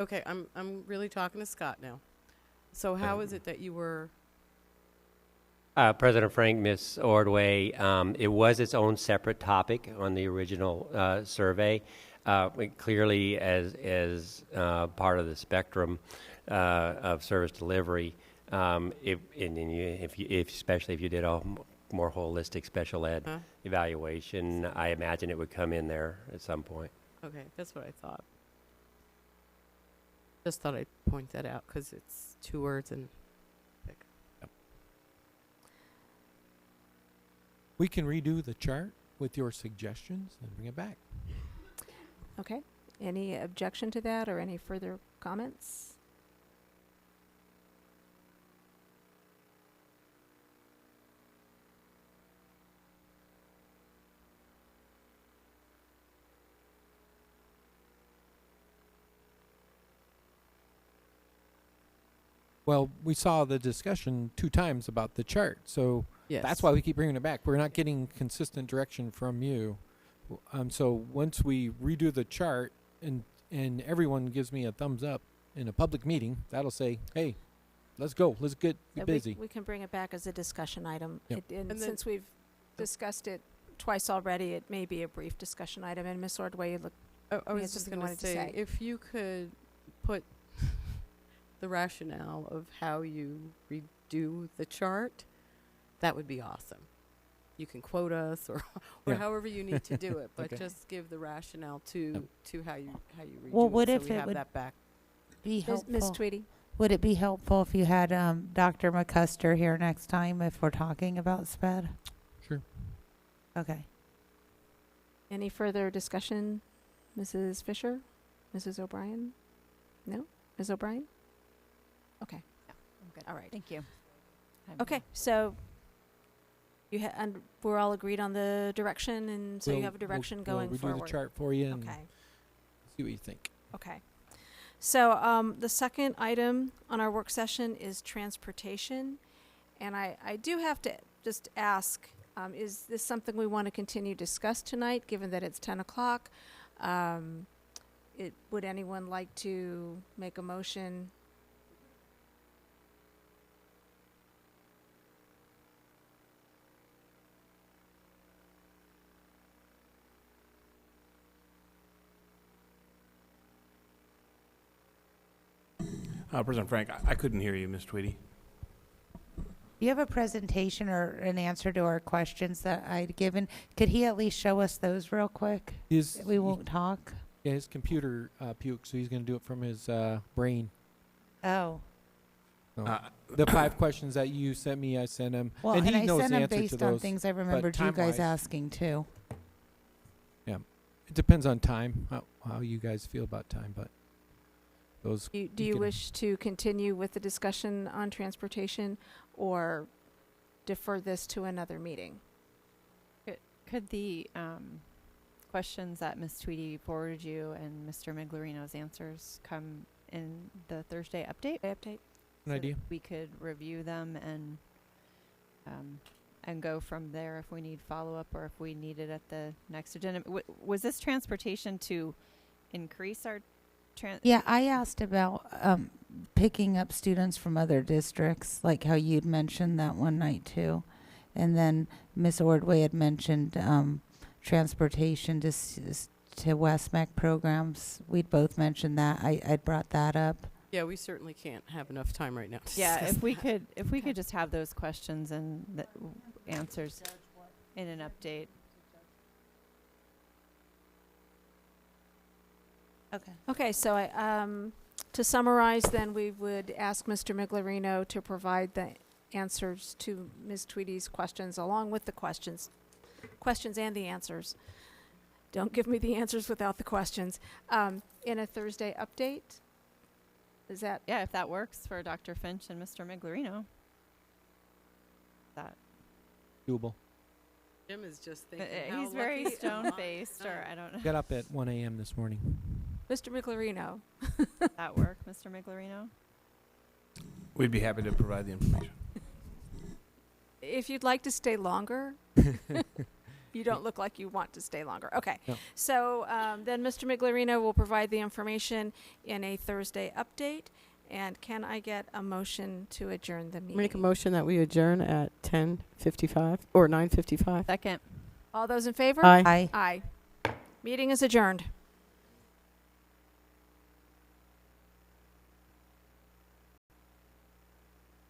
Okay, I'm really talking to Scott now. So how is it that you were? President Frank, Ms. Ordway, it was its own separate topic on the original survey. Clearly, as part of the spectrum of service delivery, especially if you did a more holistic special ed evaluation, I imagine it would come in there at some point. Okay, that's what I thought. Just thought I'd point that out because it's 2 words and. We can redo the chart with your suggestions and bring it back. Okay. Any objection to that or any further comments? Well, we saw the discussion 2 times about the chart, so Yes. that's why we keep bringing it back. We're not getting consistent direction from you. So once we redo the chart and everyone gives me a thumbs up in a public meeting, that'll say, hey, let's go. Let's get busy. We can bring it back as a discussion item. Yep. And And then- since we've discussed it twice already, it may be a brief discussion item. And Ms. Ordway, you look, I you had was just something you going to wanted to say, say. if you could put the rationale of how you redo the chart, that would be awesome. You can quote us or Yeah. however you need to do it, but Okay. just give the rationale to how you redo Well, it, what so if we it have would that back. be Ms. helpful? Tweedy. Would it be helpful if you had Dr. McCuster here next time if we're talking about SPED? Sure. Okay. Any further discussion, Mrs. Fisher? Mrs. O'Brien? No? Ms. O'Brien? Okay. I'm good. All right. Thank you. Okay, so and we're all agreed on the direction, and so you have a direction going we'll forward. redo the chart for you and Okay. see what you think. Okay. So the second item on our work session is transportation. And I do have to just ask, is this something we want to continue to discuss tonight, given that it's 10 o'clock? Would anyone like to make a motion? President Frank, I couldn't hear you, Ms. Tweedy. Do you have a presentation or an answer to our questions that I'd given? Could he at least show us those real quick? We won't talk. Yeah, his computer puked, so he's going to do it from his brain. Oh. So the 5 questions that you sent me, I sent him. Well, and he I knows sent the them answer to based those. on things I but remembered you guys time-wise- asking too. Yeah. It depends on time, how you guys feel about time, but those. Do you wish to continue with the discussion on transportation or defer this to another meeting? Could the questions that Ms. Tweedy forwarded you and Mr. Miglerino's answers come in the Thursday update? An idea. We could review them and go from there if we need follow-up or if we need it at the next agenda. Was this transportation to increase our Yeah, I asked about picking up students from other districts, like how you'd mentioned that one night too. And then Ms. Ordway had mentioned transportation to West MEC programs. We'd both mentioned that. I'd brought that up. Yeah, we certainly can't have enough time right now to Yeah, discuss if we could just have those questions and the answers in an update. Okay. Okay, so to summarize, then we would ask Mr. Miglerino to provide the answers to Ms. Tweedy's questions, along with the questions and the answers. Don't give me the answers without the questions. In a Thursday update. Is that? Yeah, if that works for Dr. Finch and Mr. Miglerino. That. Doable. Jim is just thinking how he's very lucky stone-faced, or I don't know. Got up at 1 a.m. this morning. Mr. Miglerino. That work, Mr. Miglerino? We'd be happy to provide the information. If you'd like to stay longer, you don't look like you want to stay longer. Okay. No. So then Mr. Miglerino will provide the information in a Thursday update. And can I get a motion to adjourn the meeting? Make a motion that we adjourn at 10:55 or 9:55. Second. All those in favor? Aye. Aye. Meeting is adjourned.